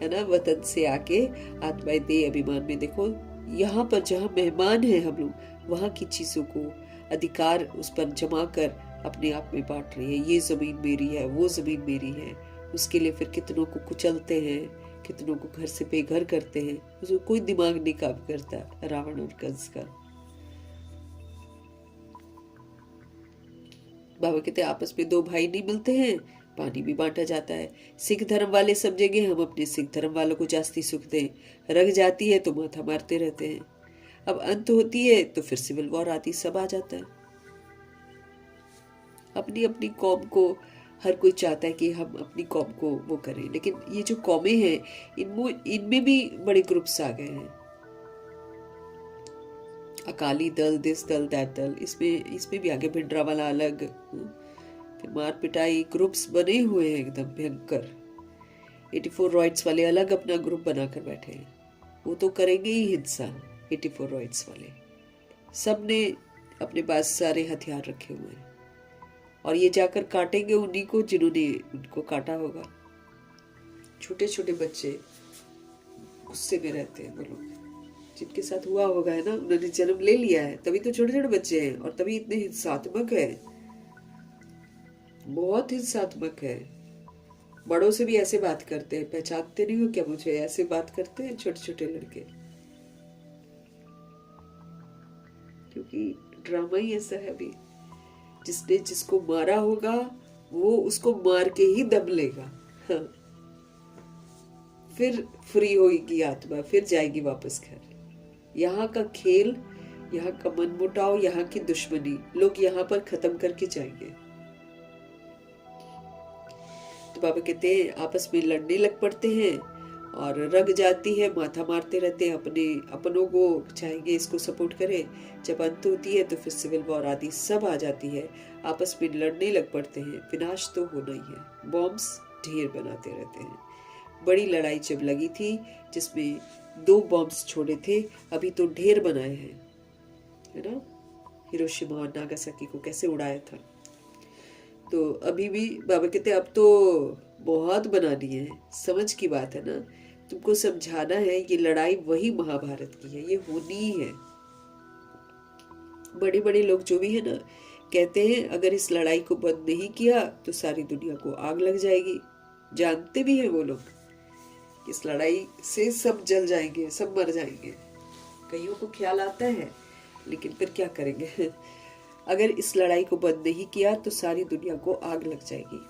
है ना। वतन से आके आत्माएं दे अभिमान में, देखो यहाँ पर जहाँ मेहमान है हम लोग, वहाँ की चीजों को अधिकार उस पर जमा कर अपने आप में बांट रही है। ये जमीन मेरी है, वो जमीन मेरी है। उसके लिए फिर कितनों को कुचलते हैं, कितनों को घर से बेघर करते हैं, उसको कोई दिमाग नहीं काम करता। रावण और कंस का। बाबा कहते आपस में 2 भाई नहीं मिलते हैं, पानी भी बांटा जाता है। सिख धर्म वाले समझेंगे हम अपने सिख धर्म वालों को जास्ती सुख दें, रग जाती है तो माथा मारते रहते हैं। अब अंत होती है तो फिर सिविल वॉर आती, सब आ जाता है। अपनी अपनी कौम को हर कोई चाहता है कि हम अपनी कौम को वो करें, लेकिन ये जो कौमें हैं इनमें भी बड़े ग्रुप्स आ गए हैं। अकाली दल, दिस दल, दैट दल, इसमें भी आगे भिंडरा वाला अलग, फिर मार पिटाई, ग्रुप्स बने हुए हैं एकदम भयंकर। 84 रॉइट्स वाले अलग अपना ग्रुप बनाकर बैठे हैं, वो तो करेंगे ही हिंसा। 84 रॉइट्स वाले सब ने अपने पास सारे हथियार रखे हुए हैं, और ये जाकर काटेंगे उन्हीं को जिन्होंने उनको काटा होगा। छोटे छोटे बच्चे गुस्से में रहते हैं, वो लोग जिनके साथ हुआ होगा, है ना, उन्होंने जन्म ले लिया है, तभी तो छोटे छोटे बच्चे हैं, और तभी इतने हिंसात्मक है, बहुत हिंसात्मक है। बड़ों से भी ऐसे बात करते हैं, पहचानते नहीं हो क्या मुझे, ऐसे बात करते हैं छोटे छोटे लड़के, क्योंकि ड्रामा ही ऐसा है। अभी जिसने जिसको मारा होगा वो उसको मार के ही दम लेगा। हाँ। फिर फ्री होगी आत्मा, फिर जाएगी वापस घर। यहाँ का खेल, यहाँ का मनमुटाव, यहाँ की दुश्मनी लोग यहाँ पर खत्म करके जाएंगे। तो बाबा कहते हैं आपस में लड़ने लग पड़ते हैं, और रग जाती है, माथा मारते रहते हैं, अपनों को चाहेंगे इसको सपोर्ट करें। जब अंत होती है तो फिर सिविल वॉर आदि सब आ जाती है, आपस में लड़ने लग पड़ते हैं। विनाश तो होना ही है, बॉम्ब्स ढेर बनाते रहते हैं। बड़ी लड़ाई जब लगी थी जिसमें 2 बॉम्ब्स छोड़े थे, अभी तो ढेर बनाए हैं, है ना। हिरोशिमा और नागासाकी को कैसे उड़ाया था। तो अभी भी बाबा कहते अब तो बहुत बनानी है, समझ की बात है ना। तुमको समझाना है ये लड़ाई वही महाभारत की है, ये होनी ही है। बड़े बड़े लोग जो भी है ना, कहते हैं अगर इस लड़ाई को बंद नहीं किया तो सारी दुनिया को आग लग जाएगी। जानते भी हैं वो लोग, इस लड़ाई से सब जल जाएंगे, सब मर जाएंगे। कईयों को ख्याल आता है, लेकिन फिर क्या करेंगे। अगर इस लड़ाई को बंद नहीं किया तो सारी दुनिया को आग लग जाएगी।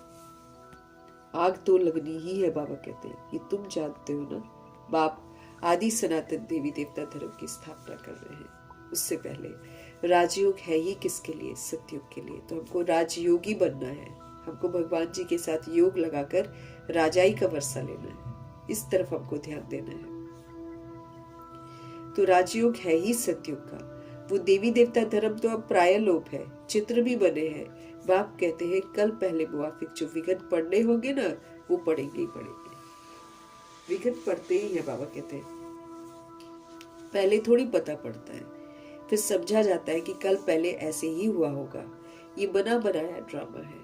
आग तो लगनी ही है, बाबा कहते हैं, ये तुम जानते हो ना। बाप आदि सनातन देवी देवता धर्म की स्थापना कर रहे हैं, उससे पहले राजयोग है ही किसके लिए? सतयुग के लिए। तो हमको राजयोगी बनना है, हमको भगवान जी के साथ योग लगाकर राजाई का वर्षा लेना है, इस तरफ हमको ध्यान देना है। तो राजयोग है ही सतयुग का। वो देवी देवता धर्म तो अब प्राय लोप है, चित्र भी बने हैं। बाप कहते हैं कल पहले मुआफिक जो विघट पढ़ने होंगे ना, वो पढ़ेंगे ही पढ़ेंगे। विघट पढ़ते ही है, बाबा कहते हैं। पहले थोड़ी पता पड़ता है, फिर समझा जाता है कि कल पहले ऐसे ही हुआ होगा। ये बना बनाया ड्रामा है,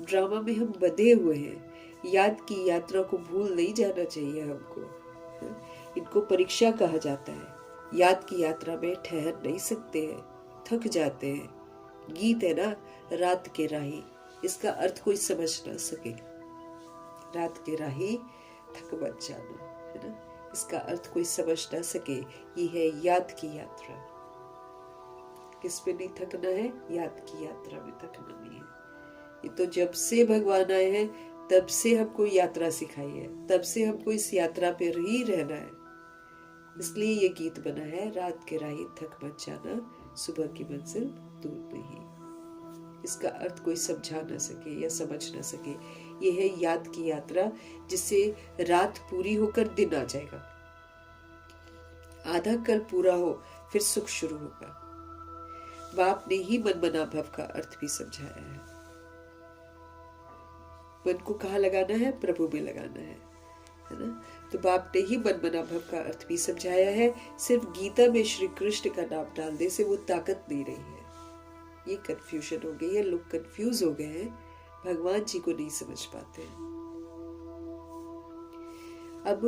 ड्रामा में हम बंधे हुए हैं। याद की यात्रा को भूल नहीं जाना चाहिए हमको। इनको परीक्षा कहा जाता है। याद की यात्रा में ठहर नहीं सकते हैं, थक जाते हैं। गीत है ना, रात के राही, इसका अर्थ कोई समझ ना सके। रात के राही थक मत जाना, है ना, इसका अर्थ कोई समझ ना सके। ये है याद की यात्रा। किस पे नहीं थकना है? याद की यात्रा में थकना नहीं है। ये तो जब से भगवान आए हैं तब से हमको यात्रा सिखाई है, तब से हमको इस यात्रा पे ही रहना है। इसलिए ये गीत बना है, रात के राही थक मत जाना, सुबह की मंजिल दूर नहीं। इसका अर्थ कोई समझा ना सके या समझ ना सके। ये है याद की यात्रा, जिससे रात पूरी होकर दिन आ जाएगा। आधा कल पूरा हो, फिर सुख शुरू होगा। बाप ने ही मन मना भव का अर्थ भी समझाया है। मन को कहाँ लगाना है? प्रभु में लगाना है ना। तो बाप ने ही मन मना भव का अर्थ भी समझाया है। सिर्फ गीता में श्री कृष्ण का नाम डालने से वो ताकत नहीं रही है। ये कंफ्यूजन हो गई है, लोग कंफ्यूज हो गए हैं, भगवान जी को नहीं समझ पाते हैं। अब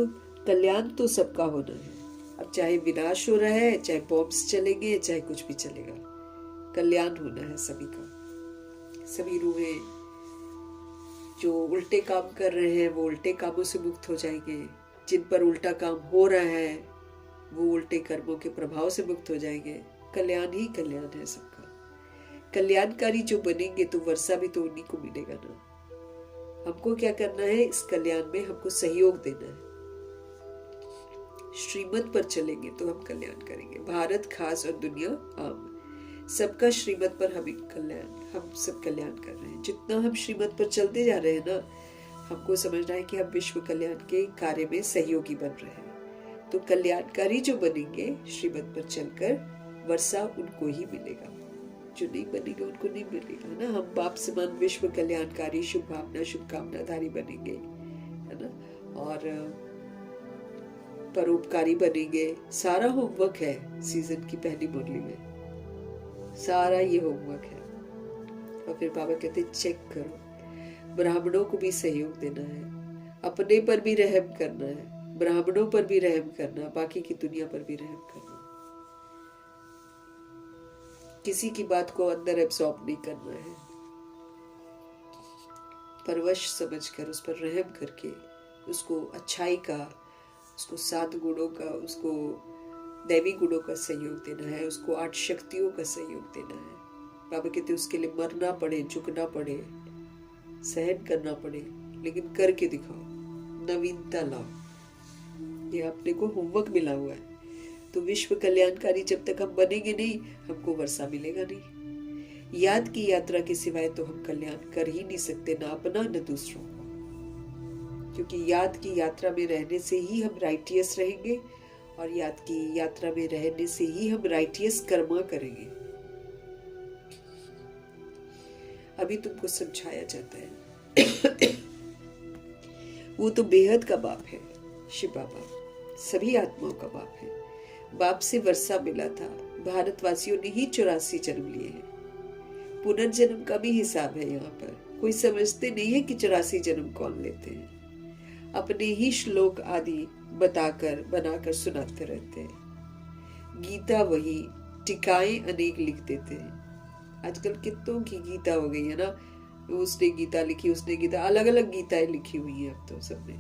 कल्याण तो सबका होना है। अब चाहे विनाश हो रहा है, चाहे बॉम्ब्स चलेंगे, चाहे कुछ भी चलेगा, कल्याण होना है सभी का। सभी रूहें जो उल्टे काम कर रहे हैं वो उल्टे कामों से मुक्त हो जाएंगे। जिन पर उल्टा काम हो रहा है वो उल्टे कर्मों के प्रभाव से मुक्त हो जाएंगे। कल्याण ही कल्याण है सबका। कल्याणकारी जो बनेंगे तो वर्षा भी तो उन्हीं को मिलेगा ना। हमको क्या करना है? इस कल्याण में हमको सहयोग देना है। श्रीमत पर चलेंगे तो हम कल्याण करेंगे। भारत खास और दुनिया आम, सबका श्रीमत पर हम सब कल्याण कर रहे हैं। जितना हम श्रीमत पर चलते जा रहे हैं ना, हमको समझना है कि हम विश्व कल्याण के कार्य में सहयोगी बन रहे हैं। तो कल्याणकारी जो बनेंगे श्रीमत पर चलकर, वर्षा उनको ही मिलेगा। जो नहीं बनेगा उनको नहीं मिलेगा ना। हम बाप समान विश्व कल्याणकारी, शुभ भावना, शुभकामनाधारी बनेंगे, है ना, और परोपकारी बनेंगे। सारा होमवर्क है सीजन की पहली मुरली में, सारा ये होमवर्क है। और फिर बाबा कहते चेक करो। ब्राह्मणों को भी सहयोग देना है, अपने पर भी रहम करना है, ब्राह्मणों पर भी रहम करना, बाकी की दुनिया पर भी रहम करना। किसी की बात को अंदर एब्सॉर्ब नहीं करना है, परवश समझकर उस पर रहम करके उसको अच्छाई का, उसको 7 गुणों का, उसको दैवी गुणों का सहयोग देना है, उसको 8 शक्तियों का सहयोग देना है। बाबा कहते उसके लिए मरना पड़े, झुकना पड़े, सहन करना पड़े, लेकिन करके दिखाओ, नवीनता लाओ। ये अपने को होमवर्क मिला हुआ है। तो विश्व कल्याणकारी जब तक हम बनेंगे नहीं, हमको वर्षा मिलेगा नहीं। याद की यात्रा के सिवाय तो हम कल्याण कर ही नहीं सकते, ना अपना न दूसरों का। क्योंकि याद की यात्रा में रहने से ही हम राइटियस रहेंगे, और याद की यात्रा में रहने से ही हम राइटियस कर्म करेंगे। अभी तुमको समझाया जाता है। वो तो बेहद का बाप है, शिव बाबा सभी आत्माओं का बाप है। बाप से वर्षा मिला था। भारतवासियों ने ही 84 जन्म लिए हैं। पुनर्जन्म का भी हिसाब है यहाँ पर। कोई समझते नहीं है कि 84 जन्म कौन लेते हैं। अपने ही श्लोक आदि बताकर बनाकर सुनाते रहते हैं। गीता वही, टीकाएं अनेक लिख देते हैं। आजकल कितनों की गीता हो गई है ना, उसने गीता लिखी, उसने गीता, अलग अलग गीताएं लिखी हुई हैं अब तो सबने।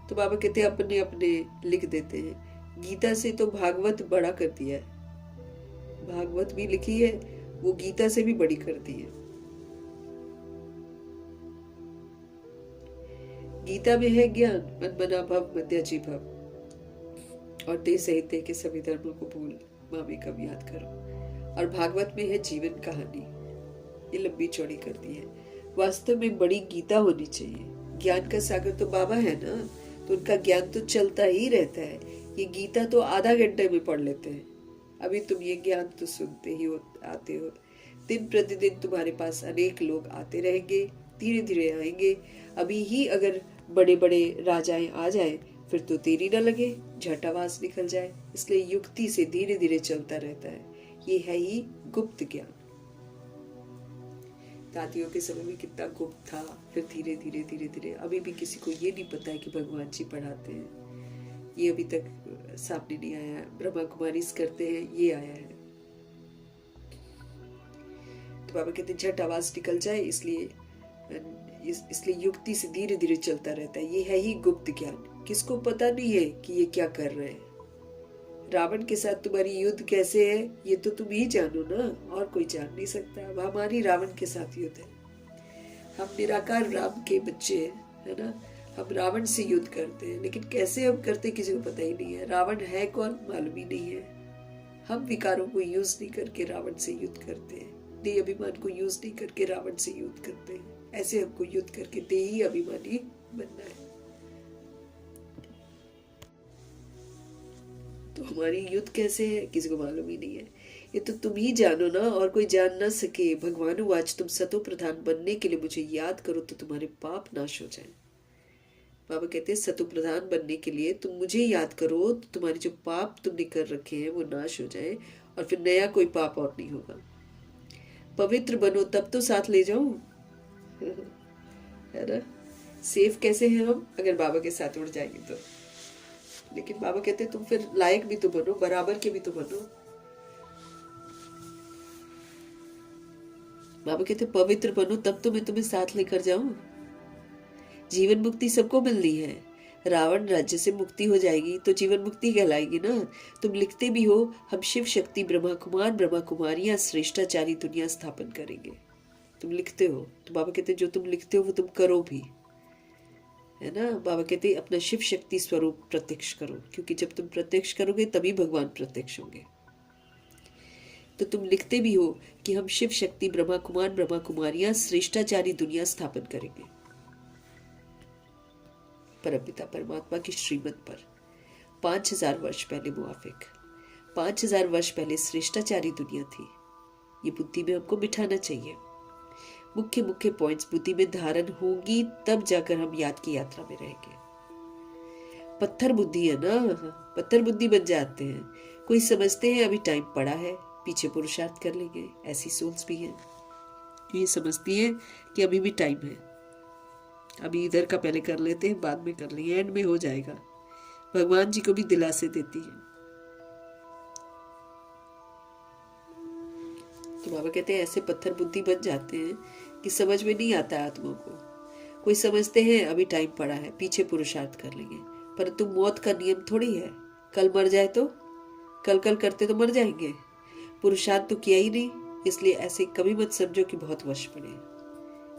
तो बाबा कहते हैं अपने अपने लिख देते हैं। गीता से तो भागवत बड़ा कर दिया है। भागवत भी लिखी है, वो गीता से भी बड़ी कर दी है। गीता में है ज्ञान, मन मना भव मध्याजी भव, और दे सहित के सभी धर्मों को भूल। मामी कब याद करो। और भागवत में है जीवन कहानी, ये लंबी चौड़ी कर दी है। वास्तव में बड़ी गीता होनी चाहिए। ज्ञान का सागर तो बाबा है ना, तो उनका ज्ञान तो चलता ही रहता है। ये गीता तो आधा घंटे में पढ़ लेते हैं। अभी तुम ये ज्ञान तो सुनते ही आते हो। दिन प्रतिदिन तुम्हारे पास अनेक लोग आते रहेंगे, धीरे धीरे आएंगे। अभी ही अगर बड़े बड़े राजाएं आ जाए फिर तो देरी न लगे, झट आवाज निकल जाए। इसलिए युक्ति से धीरे धीरे चलता रहता है। ये है ही गुप्त ज्ञान। दादियों के समय में कितना गुप्त था, फिर धीरे धीरे धीरे धीरे। अभी भी किसी को ये नहीं पता है कि भगवान जी पढ़ाते हैं, ये अभी तक सामने नहीं आया है। ब्रह्मा कुमारी करते हैं, ये आया है। तो बाबा कहते झट आवाज निकल जाए, इसलिए युक्ति से धीरे धीरे चलता रहता है। ये है ही गुप्त ज्ञान। किसको पता नहीं है कि ये क्या कर रहे हैं। रावण के साथ तुम्हारी युद्ध कैसे है ये तो तुम ही जानो ना, और कोई जान नहीं सकता। अब हमारी रावण के साथ युद्ध है। हम निराकार राम के बच्चे हैं, है ना। हम रावण से युद्ध करते हैं, लेकिन कैसे हम करते किसी को पता ही नहीं है। रावण है कौन मालूम ही नहीं है। हम विकारों को यूज नहीं करके रावण से युद्ध करते हैं। देह अभिमान को यूज नहीं करके रावण से युद्ध करते हैं। ऐसे हमको युद्ध करके देही अभिमानी बनना है। तो हमारी युद्ध कैसे है किसी को मालूम ही नहीं है। ये तो तुम ही जानो ना, और कोई जान ना सके। भगवान आज तुम सतो प्रधान बनने के लिए मुझे याद करो तो तुम्हारे पाप नाश हो जाए। बाबा कहते हैं सतो प्रधान बनने के लिए तुम मुझे याद करो तो तुम्हारे जो पाप तुमने कर रखे हैं वो नाश हो जाए, और फिर नया कोई पाप और नहीं होगा। पवित्र बनो तब तो साथ ले जाऊं, है ना। सेफ कैसे हैं हम, अगर बाबा के साथ उड़ जाएंगे तो। लेकिन बाबा कहते तुम फिर लायक भी तो बनो, बराबर के भी तो बनो। बाबा कहते पवित्र बनो तब तो मैं तुम्हें साथ लेकर जाऊं। जीवन मुक्ति सबको मिलनी है। रावण राज्य से मुक्ति हो जाएगी तो जीवन मुक्ति कहलाएगी ना। तुम लिखते भी हो हम शिव शक्ति ब्रह्मा कुमार ब्रह्मा कुमारियां श्रेष्ठाचारी दुनिया स्थापन करेंगे। तुम लिखते हो तो बाबा कहते जो तुम लिखते हो वो तुम करो भी, है ना। बाबा कहते अपना शिव शक्ति स्वरूप प्रत्यक्ष करो, क्योंकि जब तुम प्रत्यक्ष करोगे तभी भगवान प्रत्यक्ष होंगे। तो तुम लिखते भी हो कि हम शिव शक्ति ब्रह्मा कुमार ब्रह्मा कुमारियां श्रेष्ठाचारी दुनिया स्थापन करेंगे। परमपिता परमात्मा की श्रीमत पर 5000 वर्ष पहले मुआफिक 5000 वर्ष पहले श्रेष्ठाचारी दुनिया थी। ये बुद्धि में हमको बिठाना चाहिए। मुख्य मुख्य पॉइंट्स बुद्धि में धारण होंगी तब जाकर हम याद की यात्रा में रहेंगे। पत्थर बुद्धि है ना, पत्थर बुद्धि बन जाते हैं। कोई समझते हैं अभी टाइम पड़ा है, पीछे पुरुषार्थ कर लेंगे। ऐसी सोल्स भी हैं ये समझती है कि अभी भी टाइम है, अभी इधर का पहले कर लेते हैं, बाद में कर लेंगे, एंड में हो जाएगा। भगवान जी को भी दिलासे देती है। तो बाबा कहते हैं ऐसे पत्थर बुद्धि बन जाते हैं कि समझ में नहीं आता आत्मा को। कोई समझते हैं अभी टाइम पड़ा है, पीछे पुरुषार्थ कर लेंगे, परंतु मौत का नियम थोड़ी है। कल मर जाए तो, कल करते तो मर जाएंगे। पुरुषार्थ तो किया ही नहीं, इसलिए ऐसे कभी मत समझो कि बहुत वश पड़े।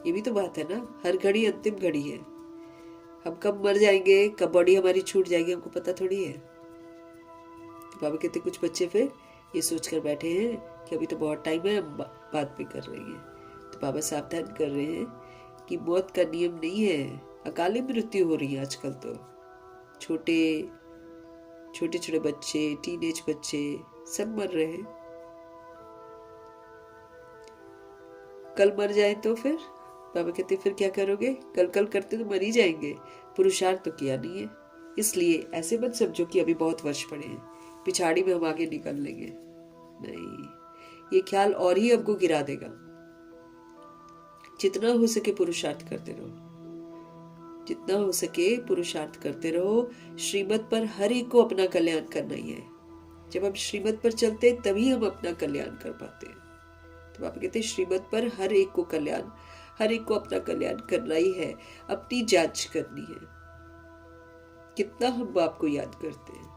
ये भी तो बात है ना, हर घड़ी अंतिम घड़ी है। हम कब मर जाएंगे, कब बॉडी हमारी छूट जाएगी, हमको पता थोड़ी है। तो बाबा कहते कुछ बच्चे फिर ये सोचकर बैठे हैं कि अभी तो बहुत टाइम है, हम बाद में कर लेंगे। तो बाबा सावधान कर रहे हैं कि मौत का नियम नहीं है। अकाली मृत्यु हो रही है आजकल तो। छोटे छोटे बच्चे, टीनेज बच्चे सब मर रहे हैं। कल मर जाए तो फिर बाबा कहते फिर क्या करोगे, कल करते तो मर ही जाएंगे। पुरुषार्थ तो किया नहीं है, इसलिए ऐसे मत समझो कि अभी बहुत वर्ष पड़े हैं, पिछाड़ी में हम आगे निकल लेंगे। नहीं, ये ख्याल और ही हमको गिरा देगा। जितना हो सके पुरुषार्थ करते रहो, जितना हो सके पुरुषार्थ करते रहो। श्रीमत पर हर एक को अपना कल्याण करना ही है। जब हम श्रीमत पर चलते हैं तभी हम अपना कल्याण कर पाते हैं। तो आप कहते हैं श्रीमत पर हर एक को अपना कल्याण करना ही है। अपनी जांच करनी है, कितना हम बाप को याद करते हैं,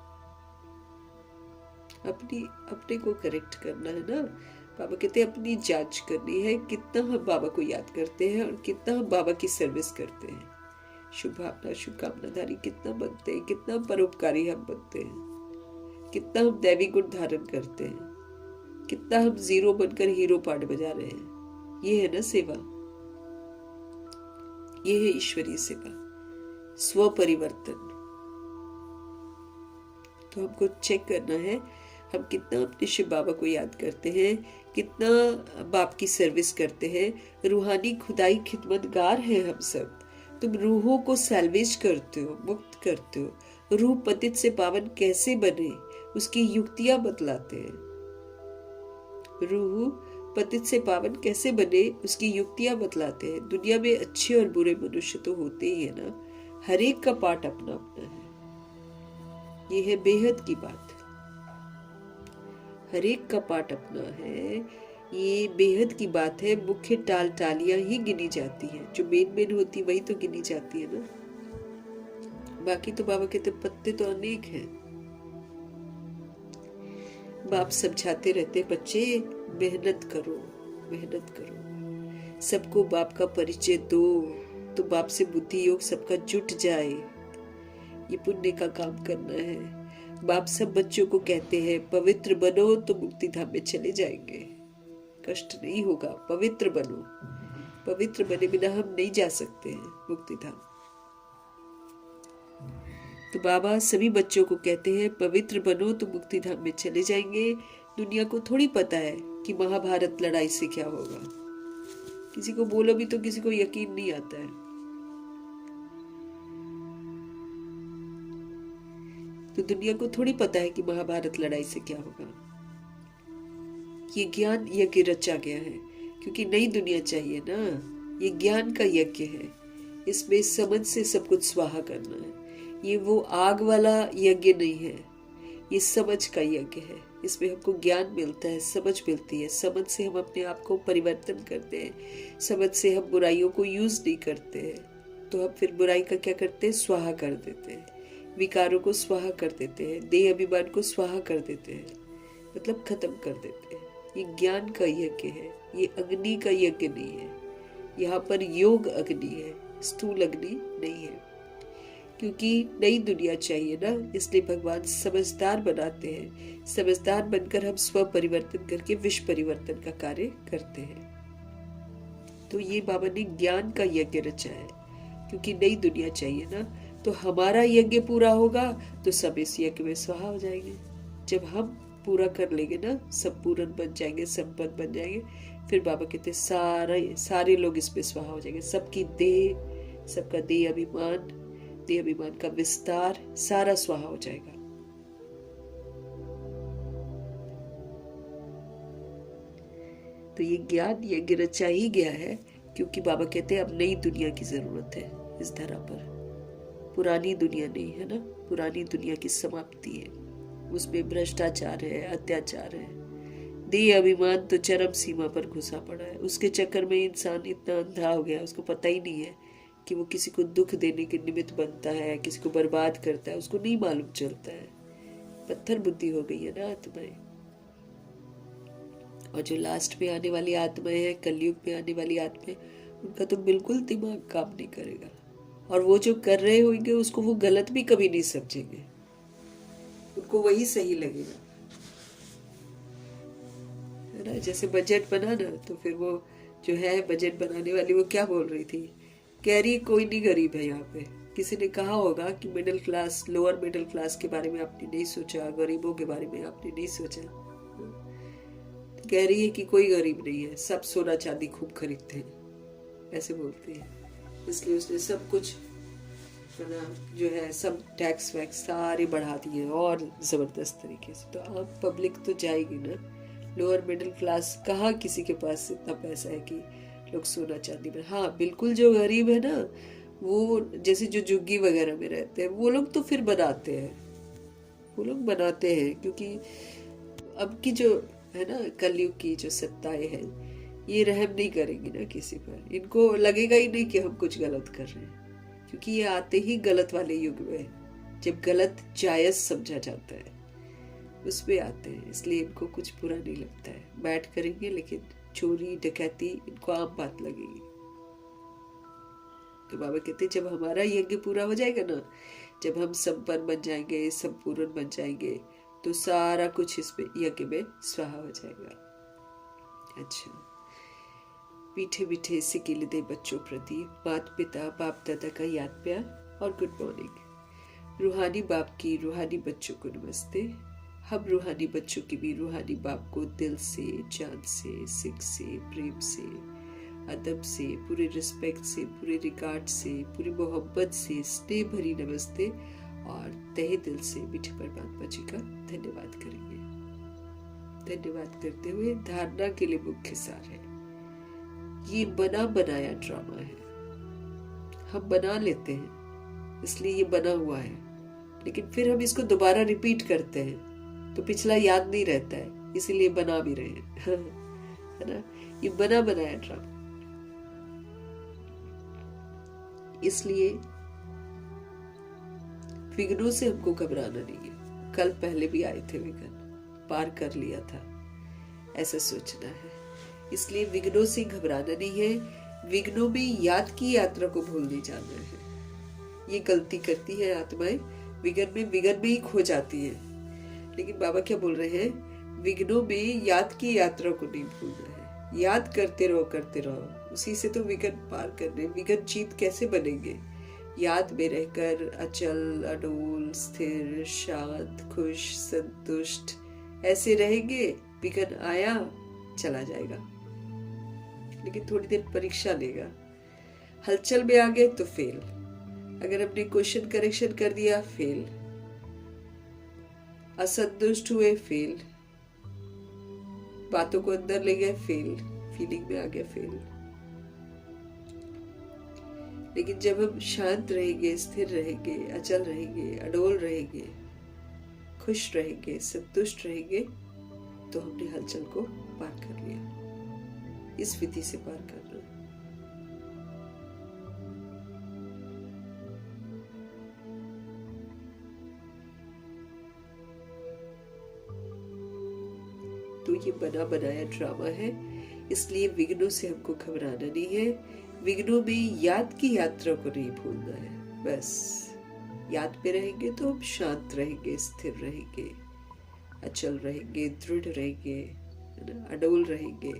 अपने को करेक्ट करना है ना। बाबा कहते हैं अपनी जांच करनी है, कितना हम बाबा को याद करते हैं और कितना हम बाबा की सर्विस करते हैं। शुभ भावना शुभकामनाधारी कितना बनते हैं, कितना परोपकारी हम बनते हैं। कितना हम दैवी गुण धारण करते हैं, कितना हम जीरो बनकर हीरो पार्ट बजा रहे हैं। ये है ना सेवा, ये है ईश्वरीय सेवा, स्व परिवर्तन। तो हमको चेक करना है हम कितना अपने शिव बाबा को याद करते हैं, कितना बाप की सर्विस करते हैं। रूहानी खुदाई खिदमतगार हैं हम सब। तुम रूहों को सैल्वेज करते हो, मुक्त करते हो। रूह पतित से पावन कैसे बने उसकी युक्तियां बतलाते हैं। रूह पतित से पावन कैसे बने उसकी युक्तियां बतलाते हैं। दुनिया में अच्छे और बुरे मनुष्य तो होते ही है ना, हर एक का पार्ट अपना अपना है। ये है बेहद की बात, हर एक का पार्ट अपना है। ये बेहद की बात है। मुख्य टालियां ही गिनी जाती हैं, जो मेन होती वही तो गिनी जाती है ना। बाकी तो बाबा कहते पत्ते तो अनेक हैं। बाप समझाते रहते बच्चे मेहनत करो, मेहनत करो, सबको बाप का परिचय दो, तो बाप से बुद्धि योग सबका जुट जाए। ये पुण्य का काम करना है। बाप सब बच्चों को कहते हैं पवित्र बनो तो मुक्ति धाम में चले जाएंगे, कष्ट नहीं होगा। पवित्र बनो, पवित्र बने बिना हम नहीं जा सकते हैं मुक्ति धाम। तो बाबा सभी बच्चों को कहते हैं पवित्र बनो तो मुक्ति धाम में चले जाएंगे। दुनिया को थोड़ी पता है कि महाभारत लड़ाई से क्या होगा। किसी को बोलो भी तो किसी को यकीन नहीं आता है। तो दुनिया को थोड़ी पता है कि महाभारत लड़ाई से क्या होगा। ये ज्ञान यज्ञ रचा गया है, क्योंकि नई दुनिया चाहिए ना। ये ज्ञान का यज्ञ है, इसमें समझ से सब कुछ स्वाहा करना है। ये वो आग वाला यज्ञ नहीं है, ये समझ का यज्ञ है। इसमें हमको ज्ञान मिलता है, समझ मिलती है। समझ से हम अपने आप को परिवर्तन करते हैं। समझ से हम बुराइयों को यूज नहीं करते हैं। तो हम फिर बुराई का क्या करते हैं, स्वाहा कर देते हैं। विकारों को स्वाहा कर देते हैं, देह अभिमान को स्वाहा कर देते हैं, मतलब खत्म कर देते हैं। ये ज्ञान का यज्ञ है, ये अग्नि का यज्ञ नहीं है। यहाँ पर योग अग्नि है, स्थूल अग्नि नहीं है। क्योंकि नई दुनिया चाहिए ना, इसलिए भगवान समझदार बनाते हैं। समझदार बनकर हम स्व परिवर्तन करके विश्व परिवर्तन का कार्य करते हैं। तो ये बाबा ने ज्ञान का यज्ञ रचा है, क्योंकि नई दुनिया चाहिए ना। तो हमारा यज्ञ पूरा होगा तो सब इस यज्ञ में स्वाहा हो जाएंगे। जब हम पूरा कर लेंगे ना, सब पूर्ण बन जाएंगे, संपन्न बन जाएंगे, फिर बाबा कहते सारे लोग इसमें स्वाहा हो जाएंगे। सबकी देह, सबका देह अभिमान का विस्तार सारा स्वाहा हो जाएगा। तो ये ज्ञान यज्ञ रचा ही गया है, क्योंकि बाबा कहते हैं अब नई दुनिया की जरूरत है इस धरा पर। पुरानी दुनिया नहीं है ना, पुरानी दुनिया की समाप्ति है। उसमें भ्रष्टाचार है, अत्याचार है, देह अभिमान तो चरम सीमा पर घुसा पड़ा है। उसके चक्कर में इंसान इतना अंधा हो गया, उसको पता ही नहीं है कि वो किसी को दुख देने के निमित्त बनता है, किसी को बर्बाद करता है, उसको नहीं मालूम चलता है। पत्थर बुद्धि हो गई है ना आत्माएं। और जो लास्ट में आने वाली आत्माएं हैं, कलयुग में आने वाली आत्माएं, उनका तो बिल्कुल दिमाग काम नहीं करेगा। और वो जो कर रहे होंगे उसको वो गलत भी कभी नहीं समझेंगे, उनको वही सही लगेगा, है ना। जैसे बजट बना ना, तो फिर वो जो है बजट बनाने वाली वो क्या बोल रही थी, कह रही कोई नहीं गरीब है यहाँ पे। किसी ने कहा होगा कि middle class, lower middle class के बारे में आपने नहीं सोचा, गरीबों के बारे में आपने नहीं सोचा। कह रही है कि कोई गरीब नहीं है, सब सोना चांदी खूब खरीदते हैं, ऐसे बोलती है। इसलिए उसने सब कुछ जो है सब टैक्स वैक्स सारे बढ़ा दिए और जबरदस्त तरीके से। तो अब पब्लिक तो जाएगी ना। लोअर मिडिल क्लास कहाँ किसी के पास इतना पैसा है कि लोग सोना चांदी में। हाँ बिल्कुल, जो गरीब है ना, वो जैसे जो झुग्गी वगैरह में रहते हैं, वो लोग तो फिर बनाते हैं, वो लोग बनाते हैं। क्योंकि अब की जो है ना कलयुग की जो सत्ताएं हैं, ये रहम नहीं करेंगी ना किसी पर। इनको लगेगा ही नहीं कि हम कुछ गलत कर रहे हैं, क्योंकि ये आते ही गलत वाले युग में, जब गलत जायज समझा जाता है उसमें आते हैं। इसलिए इनको कुछ बुरा नहीं लगता है, बैठ करेंगे, लेकिन चोरी डकैती इनको आम बात लगेगी। तो बाबा कहते जब हमारा यज्ञ पूरा हो जाएगा ना, जब हम संपन्न बन जाएंगे, संपूर्ण बन जाएंगे, तो सारा कुछ इस पे यज्ञ में स्वाहा हो जाएगा। अच्छा, मीठे मीठे सिकीलिदे बच्चों प्रति माता पिता बाप दादा का याद प्यार और गुड मॉर्निंग। रूहानी बाप की रूहानी बच्चों को नमस्ते। हम रूहानी बच्चों की भी रूहानी बाप को दिल से, जान से, सिक से, प्रेम से, अदब से, पूरे रिस्पेक्ट से, पूरे रिगार्ड से, पूरी मोहब्बत से स्नेह भरी नमस्ते और तहे दिल से मीठे परमात्मा जी का धन्यवाद करेंगे। धन्यवाद करते हुए धारणा के लिए मुख्य सार है, ये बना बनाया ड्रामा है। हम बना लेते हैं इसलिए ये बना हुआ है, लेकिन फिर हम इसको दोबारा रिपीट करते हैं तो पिछला याद नहीं रहता है, इसीलिए बना भी रहे हैं है ना। ये बना बनाया ड्रामा, इसलिए विघ्नों से हमको घबराना नहीं है। कल पहले भी आए थे विघ्न, पार कर लिया था, ऐसा सोचना है। इसलिए विघ्नों से घबराना नहीं है। विघ्नों में याद की यात्रा को भूल नहीं जाना है। ये गलती करती है आत्माएं, विघ्न में ही खो जाती है। लेकिन बाबा क्या बोल रहे हैं, विघ्नों में याद की यात्रा को नहीं भूलना है। याद करते रहो, उसी से तो विघ्न पार करने। विघ्न जीत कैसे बनेंगे? याद में रहकर अचल, अडोल, स्थिर, शांत, खुश, संतुष्ट ऐसे रहेंगे। विघ्न आया चला जाएगा, लेकिन थोड़ी देर परीक्षा लेगा। हलचल में आ गए तो फेल, अगर हमने क्वेश्चन करेक्शन कर दिया फेल, असंतुष्ट हुए फेल, बातों को अंदर ले गए फेल, फीलिंग में आ गया फेल। लेकिन जब हम शांत रहेंगे, स्थिर रहेंगे, अचल रहेंगे, अडोल रहेंगे, खुश रहेंगे, संतुष्ट रहेंगे, तो हमने हलचल को पार कर लिया। इस विधि से पार करना। तो ये बना बनाया ड्रामा है, इसलिए विघ्नों से हमको घबराना नहीं है। विघ्नों में याद की यात्रा को नहीं भूलना है। बस याद पे रहेंगे तो हम शांत रहेंगे, स्थिर रहेंगे, अचल रहेंगे, दृढ़ रहेंगे, अडोल रहेंगे,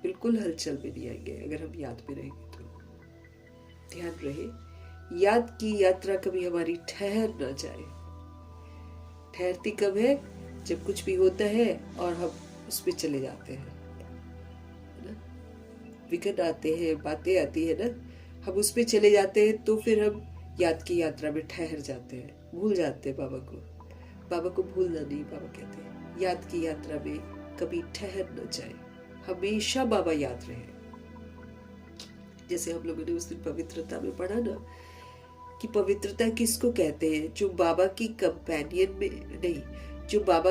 बिल्कुल हलचल में नहीं आएंगे। अगर हम याद में रहेंगे तो ध्यान रहे, याद की यात्रा कभी हमारी ठहर ना जाए। ठहरती कब है? जब कुछ भी होता है और हम उस पे चले जाते हैं, विघ्न आते हैं, बातें आती है ना, हम उस पे चले जाते हैं तो फिर हम याद की यात्रा में ठहर जाते हैं, भूल जाते हैं बाबा को। बाबा को भूलना नहीं, बाबा कहते हैं याद की यात्रा में कभी ठहर न जाए, हमेशा बाबा याद रहे। जैसे हम लोगों ने उस दिन पवित्रता में पढ़ा ना कि पवित्रता किसको कहते हैं? जो बाबा की कंपेनियन में नहीं, जो बाबा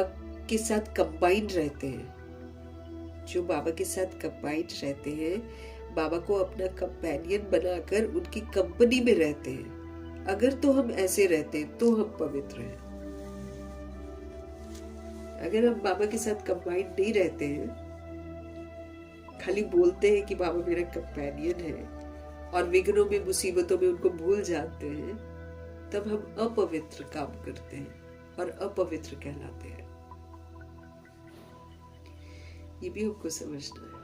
के साथ कंबाइंड रहते हैं, जो बाबा के साथ कंबाइंड रहते हैं, बाबा को अपना कंपेनियन बनाकर उनकी कंपनी में रहते हैं। अगर तो हम ऐसे रहते हैं तो हम पवित्र हैं। अगर हम बाबा के साथ कंबाइंड नहीं रहते हैं, खाली बोलते हैं कि बाबा मेरा कंपेनियन है और विघ्नों में, मुसीबतों में उनको भूल जाते हैं, तब हम अपवित्र काम करते हैं और अपवित्र कहलाते हैं। ये भी हमको समझना है।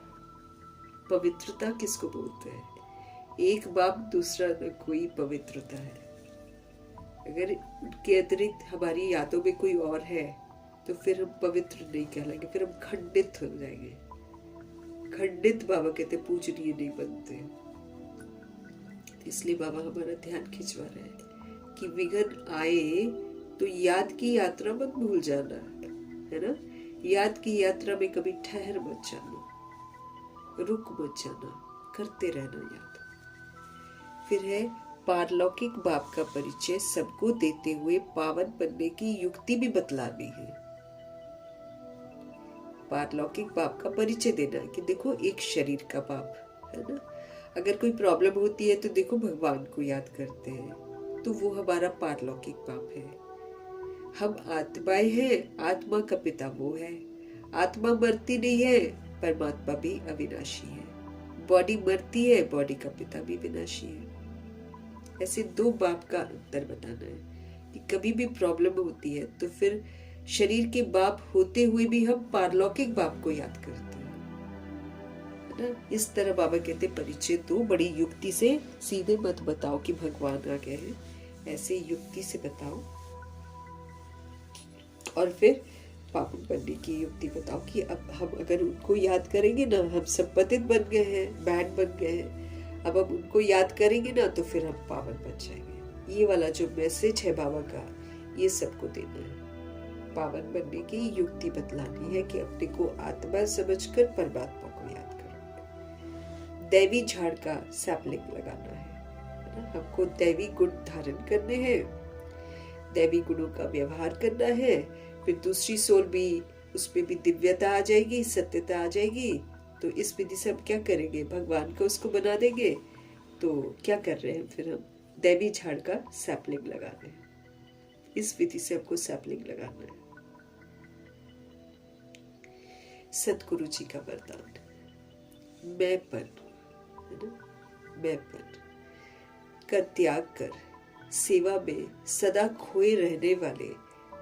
पवित्रता किसको बोलते हैं? एक बाप दूसरा न कोई पवित्रता है। अगर उनके अतिरिक्त हमारी यादों में कोई और है तो फिर हम पवित्र नहीं कहलाएंगे, फिर हम खंडित हो जाएंगे। खंडित बाबा कहते पूजनीय नहीं बनते। इसलिए बाबा हमारा ध्यान खिंचवा रहे हैं कि विघ्न आए तो याद की यात्रा मत भूल जाना, है ना। याद की यात्रा में कभी ठहर मत जाना, रुक मत जाना, करते रहना याद। फिर है पारलौकिक बाप का परिचय सबको देते हुए पावन बनने की युक्ति भी बतलानी है। पारलौकिक बाप का परिचय देना है कि देखो एक शरीर का बाप है ना। अगर कोई प्रॉब्लम होती है तो देखो भगवान को याद करते हैं, तो वो हमारा पारलौकिक बाप है। हम आत्माएं हैं, आत्मा का पिता वो है। आत्मा मरती नहीं है, परमात्मा भी अविनाशी है। बॉडी मरती है, बॉडी का पिता भी विनाशी है। ऐसे दो बाप का अंतर बताना है कि कभी भी प्रॉब्लम होती है तो फिर शरीर के बाप होते हुए भी हम पारलौकिक बाप को याद करते हैं, है ना। इस तरह बाबा कहते परिचय दो, बड़ी युक्ति से, सीधे मत बताओ कि भगवान आ गए हैं, ऐसे युक्ति से बताओ। और फिर पावन बनने की युक्ति बताओ कि अब हम अगर उनको याद करेंगे ना, हम सब पतित बन गए हैं, बैंड बन गए हैं, अब हम उनको याद करेंगे ना तो फिर हम पावन बन जाएंगे। ये वाला जो मैसेज है बाबा का, ये सबको देना है। पावन बनने की युक्ति बतलानी है कि अपने को आत्मा समझकर परमात्मा को याद करो। दैवी झाड़ का सैपलिंग लगाना है ना। हमको दैवी गुण धारण करने हैं, दैवी गुणों का व्यवहार करना है, फिर दूसरी सोल भी, उसमें भी दिव्यता आ जाएगी, सत्यता आ जाएगी। तो इस विधि से हम क्या करेंगे, भगवान को उसको बना देंगे। तो क्या कर रहे हैं फिर हम, दैवी झाड़ का सैपलिंग लगा रहे हैं। इस विधि से हमको सैपलिंग लगाना है। सतगुरु जी का वरदान, मैंपन, है ना, मैंपन का त्याग कर सेवा में सदा खोए रहने वाले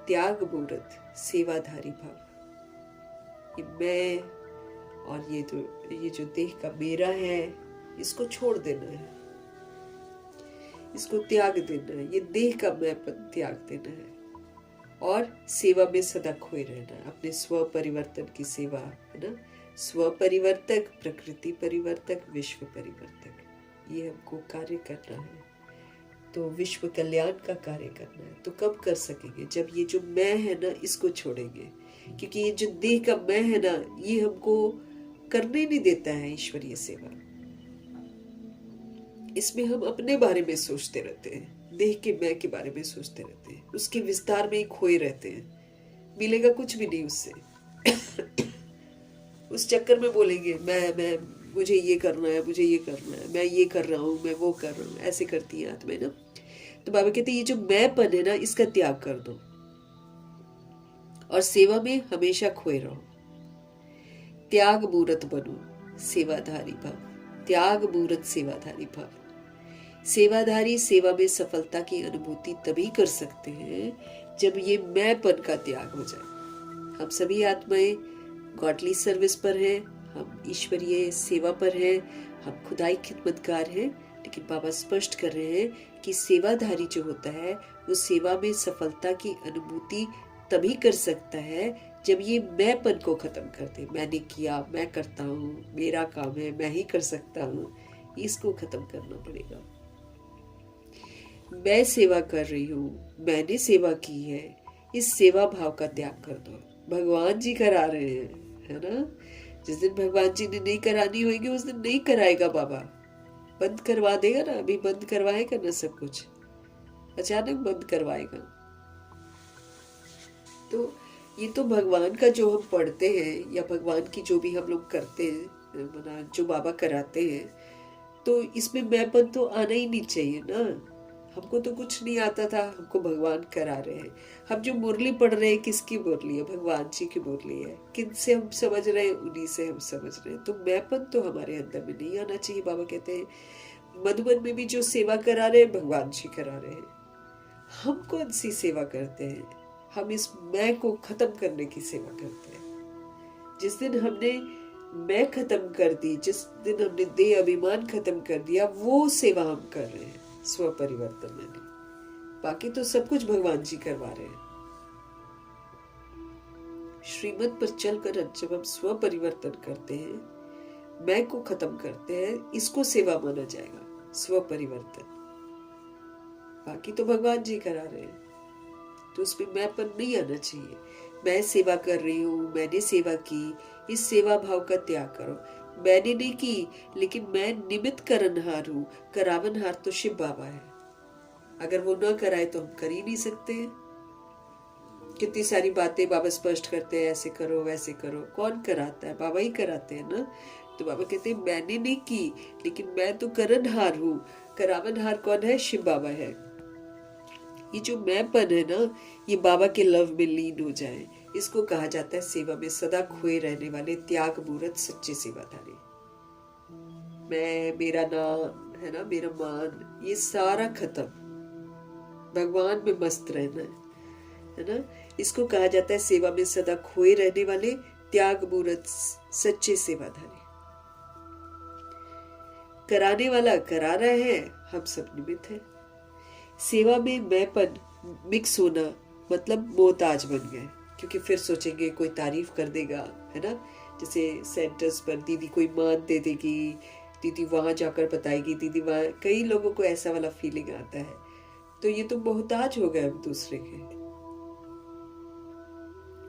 त्याग मूर्त सेवाधारी भाव। ये मैं और ये जो देह का मेरा है, इसको छोड़ देना है, इसको त्याग देना है। ये देह का मैंपन त्याग देना है और सेवा में सदा खोए रहना है। अपने स्व परिवर्तन की सेवा, है ना। स्व परिवर्तक, प्रकृति परिवर्तक, विश्व परिवर्तक, ये हमको कार्य करना है। तो विश्व कल्याण का कार्य करना है। तो कब कर सकेंगे, जब ये जो मैं है ना, इसको छोड़ेंगे। क्योंकि ये जो देह का मैं है ना, ये हमको करने नहीं देता है ईश्वरीय सेवा। इसमें हम अपने बारे में सोचते रहते हैं, देह के मैं के बारे में सोचते रहते हैं, उसके विस्तार में ही खोए रहते हैं। मिलेगा कुछ भी नहीं उससे। उस चक्कर में बोलेंगे मैं मुझे ये करना है, मुझे ये करना है, मैं ये कर रहा हूँ, मैं वो कर रहा हूँ, ऐसे करती है आत्मा ना। तो बाबा कहते हैं ये जो मैंपन है ना, इसका त्याग कर दो और सेवा में हमेशा खोए रहो। त्याग मूर्त बनो सेवाधारी भाव, त्याग मूर्त सेवाधारी भाव। सेवाधारी सेवा में सफलता की अनुभूति तभी कर सकते हैं जब ये मैंपन का त्याग हो जाए। हम सभी आत्माएं गॉडली सर्विस पर हैं, हम ईश्वरीय सेवा पर हैं, हम खुदाई खिदमतगार हैं। लेकिन बाबा स्पष्ट कर रहे हैं कि सेवाधारी जो होता है वो सेवा में सफलता की अनुभूति तभी कर सकता है जब ये मैंपन को खत्म कर दे। मैंने किया, मैं करता हूँ, मेरा काम है, मैं ही कर सकता हूँ, इसको खत्म करना पड़ेगा। मैं सेवा कर रही हूँ, मैंने सेवा की है, इस सेवा भाव का त्याग कर दो। भगवान जी करा रहे हैं, है ना। जिस दिन भगवान जी ने नहीं करानी होगी उस दिन नहीं कराएगा बाबा, बंद करवा देगा ना। अभी बंद करवाएगा ना, सब कुछ अचानक बंद करवाएगा। तो ये तो भगवान का जो हम पढ़ते हैं या भगवान की जो भी हम लोग करते हैं, जो बाबा कराते हैं, तो इसमें मैंपन तो आना ही नहीं चाहिए ना। हमको तो कुछ नहीं आता था, हमको भगवान करा रहे हैं। हम जो मुरली पढ़ रहे हैं, किसकी मुरली है, भगवान जी की मुरली है। किन से हम समझ रहे हैं, उन्हीं से हम समझ रहे हैं। तो मैंपन तो हमारे अंदर में नहीं आना चाहिए। बाबा कहते हैं मधुबन में भी जो सेवा करा रहे हैं, भगवान जी करा रहे हैं। हम कौन सी सेवा करते हैं, हम इस मैं को खत्म करने की सेवा करते हैं। जिस दिन हमने मैं खत्म कर दी, जिस दिन हमने देह अभिमान खत्म कर दिया, वो सेवा हम कर रहे हैं स्व परिवर्तन में भी। बाकी तो सब कुछ भगवान जी करवा रहे हैं। श्रीमत पर चलकर जब हम स्व परिवर्तन करते हैं, मैं को खत्म करते हैं, इसको सेवा माना जाएगा, स्व परिवर्तन। बाकी तो भगवान जी करा रहे हैं, तो उसमें मैंपन नहीं आना चाहिए। मैं सेवा कर रही हूँ, मैंने सेवा की, इस सेवा भाव का त्याग करो। मैंने नहीं की, लेकिन मैं निमित्त करनहार हूँ। करावनहार तो शिव बाबा है। अगर वो न कराए तो हम कर ही नहीं सकते हैं। कितनी सारी बातें बाबा स्पष्ट करते हैं, ऐसे करो वैसे करो। कौन कराता है, बाबा ही कराते हैं ना। तो बाबा कहते हैं मैंने नहीं की, लेकिन मैं तो करनहार हूँ। करावनहार कौन है, शिव बाबा है। ये जो मैंपन है ना, ये बाबा के लव में लीन हो जाए, इसको कहा जाता है सेवा में सदा खोए रहने वाले त्याग मूर्त सच्चे सेवाधारी। मैं, मेरा नाम है ना, मेरा मान, ये सारा खत्म। भगवान में मस्त रहना है ना। इसको कहा जाता है सेवा में सदा खोए रहने वाले, त्याग मूर्त सच्चे सेवाधारी। कराने वाला करा रहा है, हम सब निमित्त हैं। सेवा में मैंपन मिक्स होना मतलब मोहताज बन गए, क्योंकि फिर सोचेंगे कोई तारीफ कर देगा, है ना। जैसे सेंटर्स पर दीदी कोई मान दे देगी, दीदी वहां जाकर बताएगी, दीदी वहां, कई लोगों को ऐसा वाला फीलिंग आता है। तो ये तो मोहताज हो गए हम दूसरे के।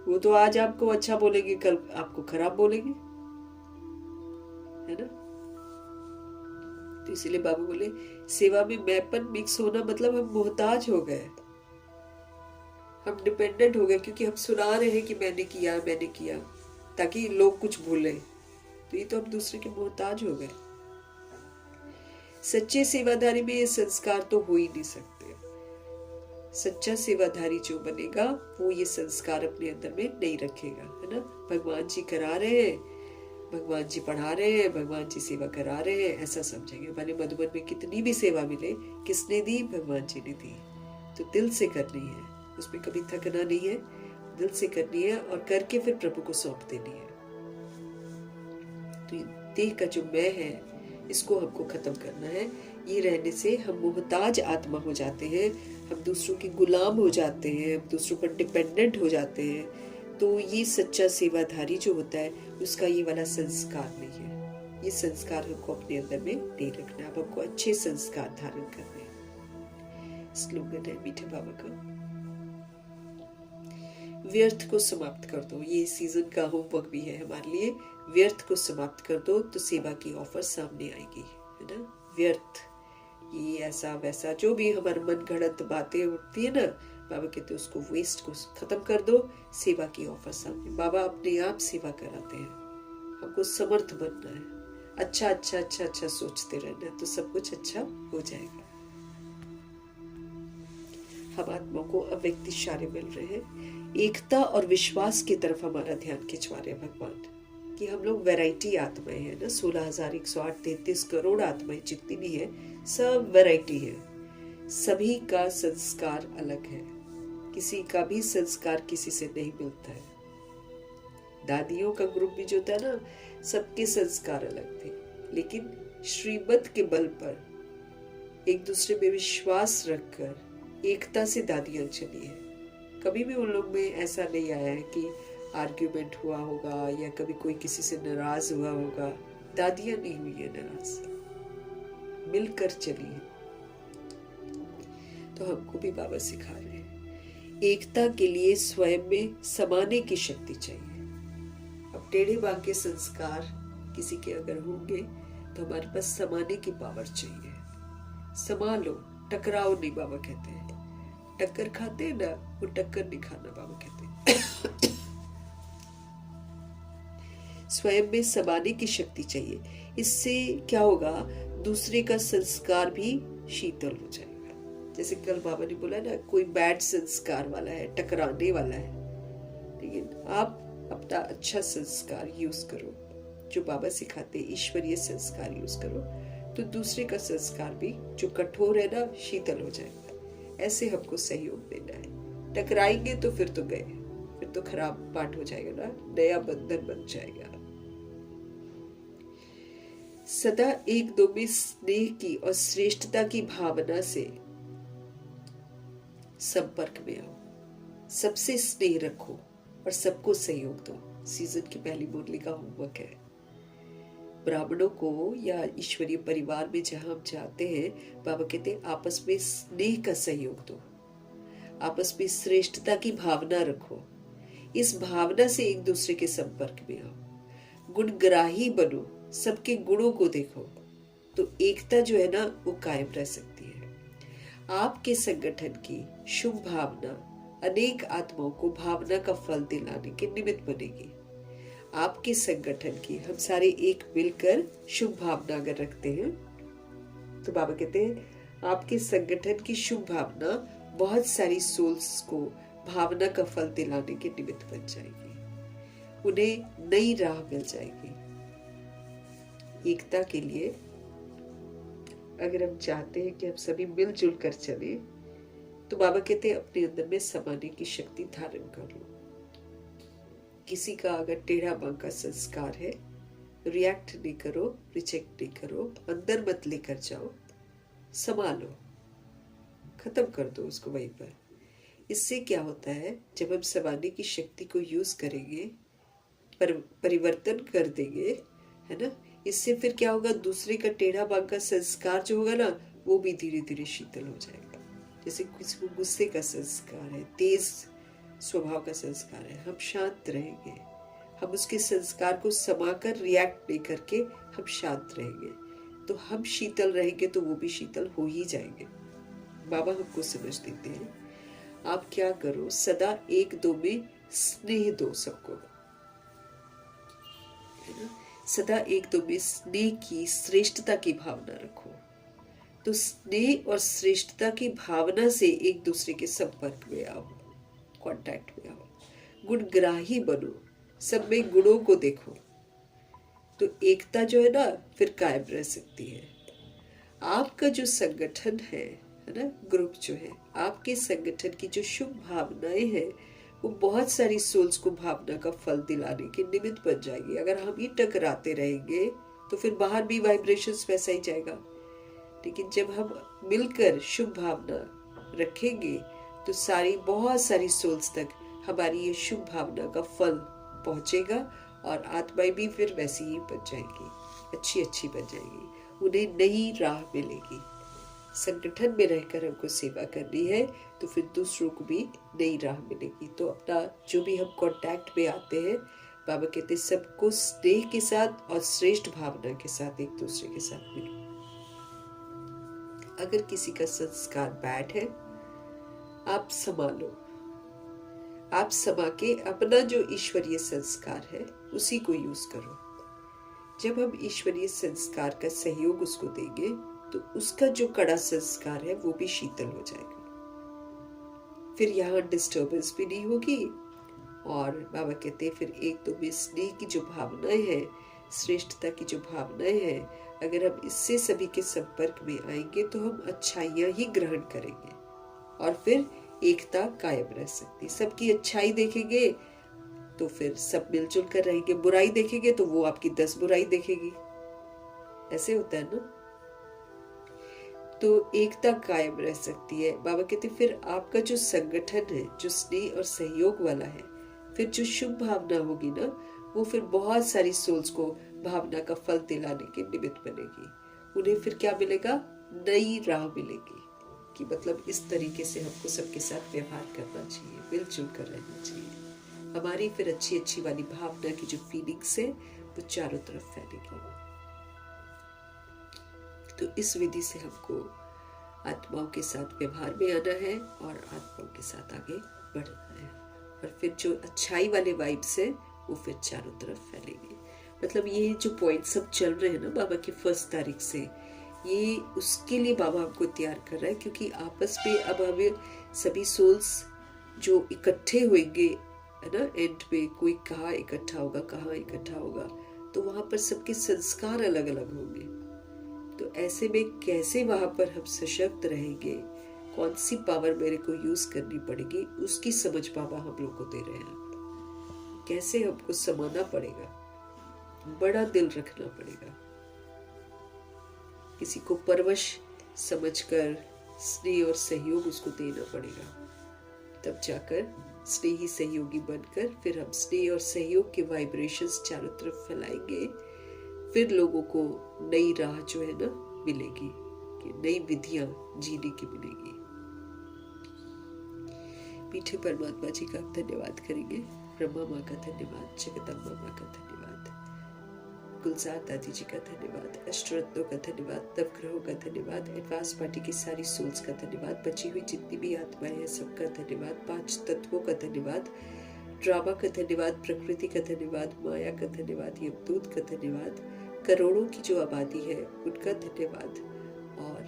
वो तो आज आपको अच्छा बोलेंगे, कल आपको खराब बोलेंगे, है ना। तो इसीलिए बाबा बोले सेवा में मैंपन मिक्स होना मतलब हम मोहताज हो गए, हम डिपेंडेंट हो गए, क्योंकि हम सुना रहे हैं कि मैंने किया ताकि लोग कुछ भूले। तो ये तो हम दूसरे के मोहताज हो गए। सच्चे सेवाधारी में ये संस्कार तो हो ही नहीं सकते। सच्चा सेवाधारी जो बनेगा वो ये संस्कार अपने अंदर में नहीं रखेगा, है ना। भगवान जी करा रहे हैं, भगवान जी पढ़ा रहे हैं, भगवान जी सेवा करा रहे हैं, ऐसा समझेंगे। मैंने मधुबन में कितनी भी सेवा मिले, किसने दी? भगवान जी ने दी। तो दिल से करनी है, उसमें कभी थकना नहीं है, दिल से करनी है और करके फिर प्रभु को सौंप देनी है। तो देह का जो मैं है इसको हमको खत्म करना है। ये रहने से हम मोहताज आत्मा हो जाते हैं, हम दूसरों के गुलाम हो जाते हैं, हम दूसरों पर डिपेंडेंट हो जाते हैं। तो ये सच्चा सेवाधारी जो होता है उसका ये वाला संस्कार नहीं है। ये संस्कार हमको अपने अंदर में नहीं रखना, अब हमको अच्छे संस्कार धारण करने हैं। स्लोगन है मीठे बाबा का, व्यर्थ को समाप्त कर दो। ये सीजन का होमवर्क भी है हमारे लिए। व्यर्थ को समाप्त कर दो तो सेवा की ऑफर सामने आएगी, है ना। व्यर्थ, ये ऐसा वैसा जो भी हमारे मन घड़त बातें उठती है ना, बाबा कहते हैं उसको वेस्ट को खत्म कर दो, सेवा की ऑफर सामने। बाबा अपने आप सेवा कराते हैं, हमको समर्थ बनना है, अच्छा अच्छा अच्छा अच्छा सोचते रहना है, तो सब कुछ अच्छा हो जाएगा। हम आत्मा को अव्यक्त इशारे मिल रहे हैं, एकता और विश्वास की तरफ हमारा ध्यान खिंचवा रहे हैं भगवान, कि हम लोग वैरायटी आत्माएं हैं ना। 16,108 33 करोड़ आत्माएं जितनी भी है, सब वैरायटी है। सभी का संस्कार अलग है, किसी का भी संस्कार किसी से नहीं मिलता है। दादियों का ग्रुप भी जो था ना, सबके संस्कार अलग थे, लेकिन श्रीमत के बल पर एक दूसरे में विश्वास रखकर एकता से दादियां चली है। कभी भी उन लोग में ऐसा नहीं आया है कि आर्ग्यूमेंट हुआ होगा या कभी कोई किसी से नाराज हुआ होगा। दादियां नहीं हुई है नाराज, मिलकर चली है। तो हमको भी बाबा सिखा रहे हैं, एकता के लिए स्वयं में समाने की शक्ति चाहिए। अब टेढ़े बांके संस्कार किसी के अगर होंगे तो हमारे पास समाने की पावर चाहिए। समा लो, टकराओ नहीं, बाबा कहते हैं। टक्कर खाते हैं ना, वो टक्कर नहीं खाना, बाबा कहते हैं। स्वयं में समाने की शक्ति चाहिए। इससे क्या होगा, दूसरे का संस्कार भी शीतल हो जाएगा। जैसे कल बाबा ने बोला ना, कोई बैड संस्कार वाला है, टकराने वाला है, लेकिन आप अपना अच्छा संस्कार यूज करो, जो बाबा सिखाते ईश्वरीय संस्कार यूज करो, तो दूसरे का संस्कार भी जो कठोर है ना, शीतल हो जाएगा। ऐसे हमको सहयोग देना है। टकराएंगे तो फिर तो गए, फिर तो खराब पार्ट हो जाएगा ना, नया बंधन बन जाएगा। सदा एक दो में स्नेह की और श्रेष्ठता की भावना से संपर्क में आओ, सबसे स्नेह रखो और सबको सहयोग दो। सीजन की पहली मुरली का होमवर्क है। ब्राह्मणों को या ईश्वरीय परिवार में जहां हम जाते हैं, बाबा कहते हैं आपस में स्नेह का सहयोग दो, आपस में श्रेष्ठता की भावना रखो। इस भावना से एक दूसरे के संपर्क में आओ, गुणग्राही बनो, सबके गुणों को देखो, तो एकता जो है ना वो कायम रह सकती है। आपके संगठन की शुभ भावना अनेक आत्माओं को भावना का फल दिलाने के निमित्त बनेगी। आपके संगठन की हम सारे एक मिलकर शुभ भावना अगर रखते हैं, तो बाबा कहते हैं आपके संगठन की शुभ भावना बहुत सारी सोल्स को भावना का फल दिलाने के निमित्त बन जाएगी, उन्हें नई राह मिल जाएगी। एकता के लिए अगर हम चाहते हैं कि हम सभी मिलजुल कर चले, तो बाबा कहते हैं अपने अंदर में समाने की शक्ति धारण कर लो। किसी का अगर टेढ़ा बांका संस्कार है, रिएक्ट नहीं करो, रिजेक्ट नहीं करो, अंदर मत लेकर जाओ, संभालो, खत्म कर दो उसको वहीं पर। इससे क्या होता है, जब हम समाने की शक्ति को यूज करेंगे, परिवर्तन कर देंगे, है ना, इससे फिर क्या होगा, दूसरे का टेढ़ा बांका संस्कार जो होगा ना, वो भी धीरे धीरे शीतल हो जाएगा। जैसे किसी को गुस्से का संस्कार है, तेज स्वभाव का संस्कार है, हम शांत रहेंगे, हम उसके संस्कार को समाकर रिएक्ट नहीं करके हम शांत रहेंगे, तो हम शीतल रहेंगे तो वो भी शीतल हो ही जाएंगे। बाबा हमको समझ देते हैं। आप क्या करो, सदा एक दो में स्नेह दो सबको, है ना, सदा एक दो में स्नेह की, श्रेष्ठता की भावना रखो। तो स्नेह और श्रेष्ठता की भावना से एक दूसरे के संपर्क में आओ, कांटेक्ट में आओ, गुणग्राही बनो, सब में गुणों को देखो, तो एकता जो है ना फिर कायम रह सकती है। आपका जो संगठन है ना, ग्रुप जो है, आपके संगठन की जो शुभ भावनाएं हैं, वो बहुत सारी सोल्स को भावना का फल दिलाने के निमित्त बन जाएगी। अगर हम ही टकराते रहेंगे तो फिर बाहर भी वाइब्रेशंस वैसा ही जाएगा। लेकिन जब हम मिलकर शुभ भावना रखेंगे तो बहुत सारी सोल्स तक हमारी ये शुभ भावना का फल पहुंचेगा और आत्माएं भी फिर वैसी ही बन जाएंगी, अच्छी बन जाएंगी, उन्हें नई राह मिलेगी। संगठन में रहकर हमको सेवा करनी है तो फिर दूसरों को भी नई राह मिलेगी। तो अपना जो भी हम कांटेक्ट में आते हैं, बाबा कहते हैं सबको स्नेह के साथ और श्रेष्ठ भावना के साथ एक दूसरे के साथ मिलो। अगर किसी का संस्कार बैड है, आप संभालो, आप समा के अपना जो ईश्वरीय संस्कार है उसी को यूज करो। जब हम ईश्वरीय संस्कार का सहयोग उसको देंगे तो उसका जो कड़ा संस्कार है वो भी शीतल हो जाएगा, फिर यहाँ डिस्टर्बेंस भी नहीं होगी। और बाबा कहते हैं फिर एक तो में स्नेह की जो भावनाएं हैं, श्रेष्ठता की जो भावनाएं हैं, अगर हम इससे सभी के संपर्क में आएंगे तो हम अच्छाइयां ही ग्रहण करेंगे और फिर एकता कायम रह सकती। सबकी अच्छाई देखेंगे तो फिर सब मिलजुल कर रहेंगे, बुराई देखेंगे तो वो आपकी 10 बुराई देखेगी, ऐसे होता है ना। तो एकता कायम रह सकती है। बाबा कहते फिर आपका जो संगठन है, जो स्नेह और सहयोग वाला है, फिर जो शुभ भावना होगी ना, वो फिर बहुत सारी सोल्स को भावना का फल दिलाने के निमित्त बनेगी। उन्हें फिर क्या मिलेगा, नई राह मिलेगी कि मतलब इस तरीके से हमको सबके साथ व्यवहार करना चाहिए, मिलजुल कर रहना चाहिए। हमारी फिर अच्छी वाली भावना की जो फीलिंग्स है वो चारों तरफ फैलेगी। तो इस विधि से हमको आत्माओं के साथ व्यवहार में आना है और आत्माओं के साथ आगे बढ़ना है, और फिर जो अच्छाई वाले वाइब्स है वो फिर चारों तरफ फैलेंगे। मतलब ये जो पॉइंट सब चल रहे हैं ना बाबा की 1 तारीख से, ये उसके लिए बाबा हमको तैयार कर रहा है, क्योंकि आपस में अब हमें सभी सोल्स जो इकट्ठे होंगे, है ना, एंड में कोई कहाँ इकट्ठा होगा, कहाँ इकट्ठा होगा, तो वहां पर सबके संस्कार अलग अलग होंगे। तो ऐसे में कैसे वहां पर हम सशक्त रहेंगे, कौन सी पावर मेरे को यूज करनी पड़ेगी, उसकी समझ बाबा हम लोग को दे रहे हैं। कैसे हमको समाना पड़ेगा, बड़ा दिल रखना पड़ेगा, किसी को परवश समझकर स्नेह और सहयोग उसको देना पड़ेगा, तब जाकर स्नेही सहयोगी बनकर फिर हम स्नेह और सहयोग के वाइब्रेशंस चारों तरफ फैलाएंगे। फिर लोगों को नई राह जो है ना मिलेगी, कि नई विधियां जीने की मिलेगी। मीठे परमात्मा जी का धन्यवाद करेंगे, ब्रह्मा माँ का धन्यवाद, जगदम्बा माँ का धन्यवाद, गुलजार दादी जी का धन्यवाद, अष्टरत्नों का धन्यवाद, नवग्रहों का धन्यवाद, एडवांस पार्टी की सारी सोल्स का धन्यवाद, बची हुई जितनी भी आत्माएं हैं सबका धन्यवाद, 5 तत्वों का धन्यवाद, ड्रामा का धन्यवाद, प्रकृति का धन्यवाद, माया का धन्यवाद, यमदूत का धन्यवाद, करोड़ों की जो आबादी है उनका धन्यवाद, और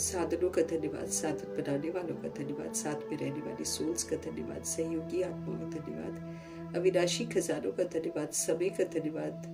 साधनों का धन्यवाद, साधन बनाने वालों का धन्यवाद, साथ में रहने वाली सोल्स का धन्यवाद, सहयोगी आत्माओं का धन्यवाद, अविनाशी खजानों का धन्यवाद, समय का धन्यवाद,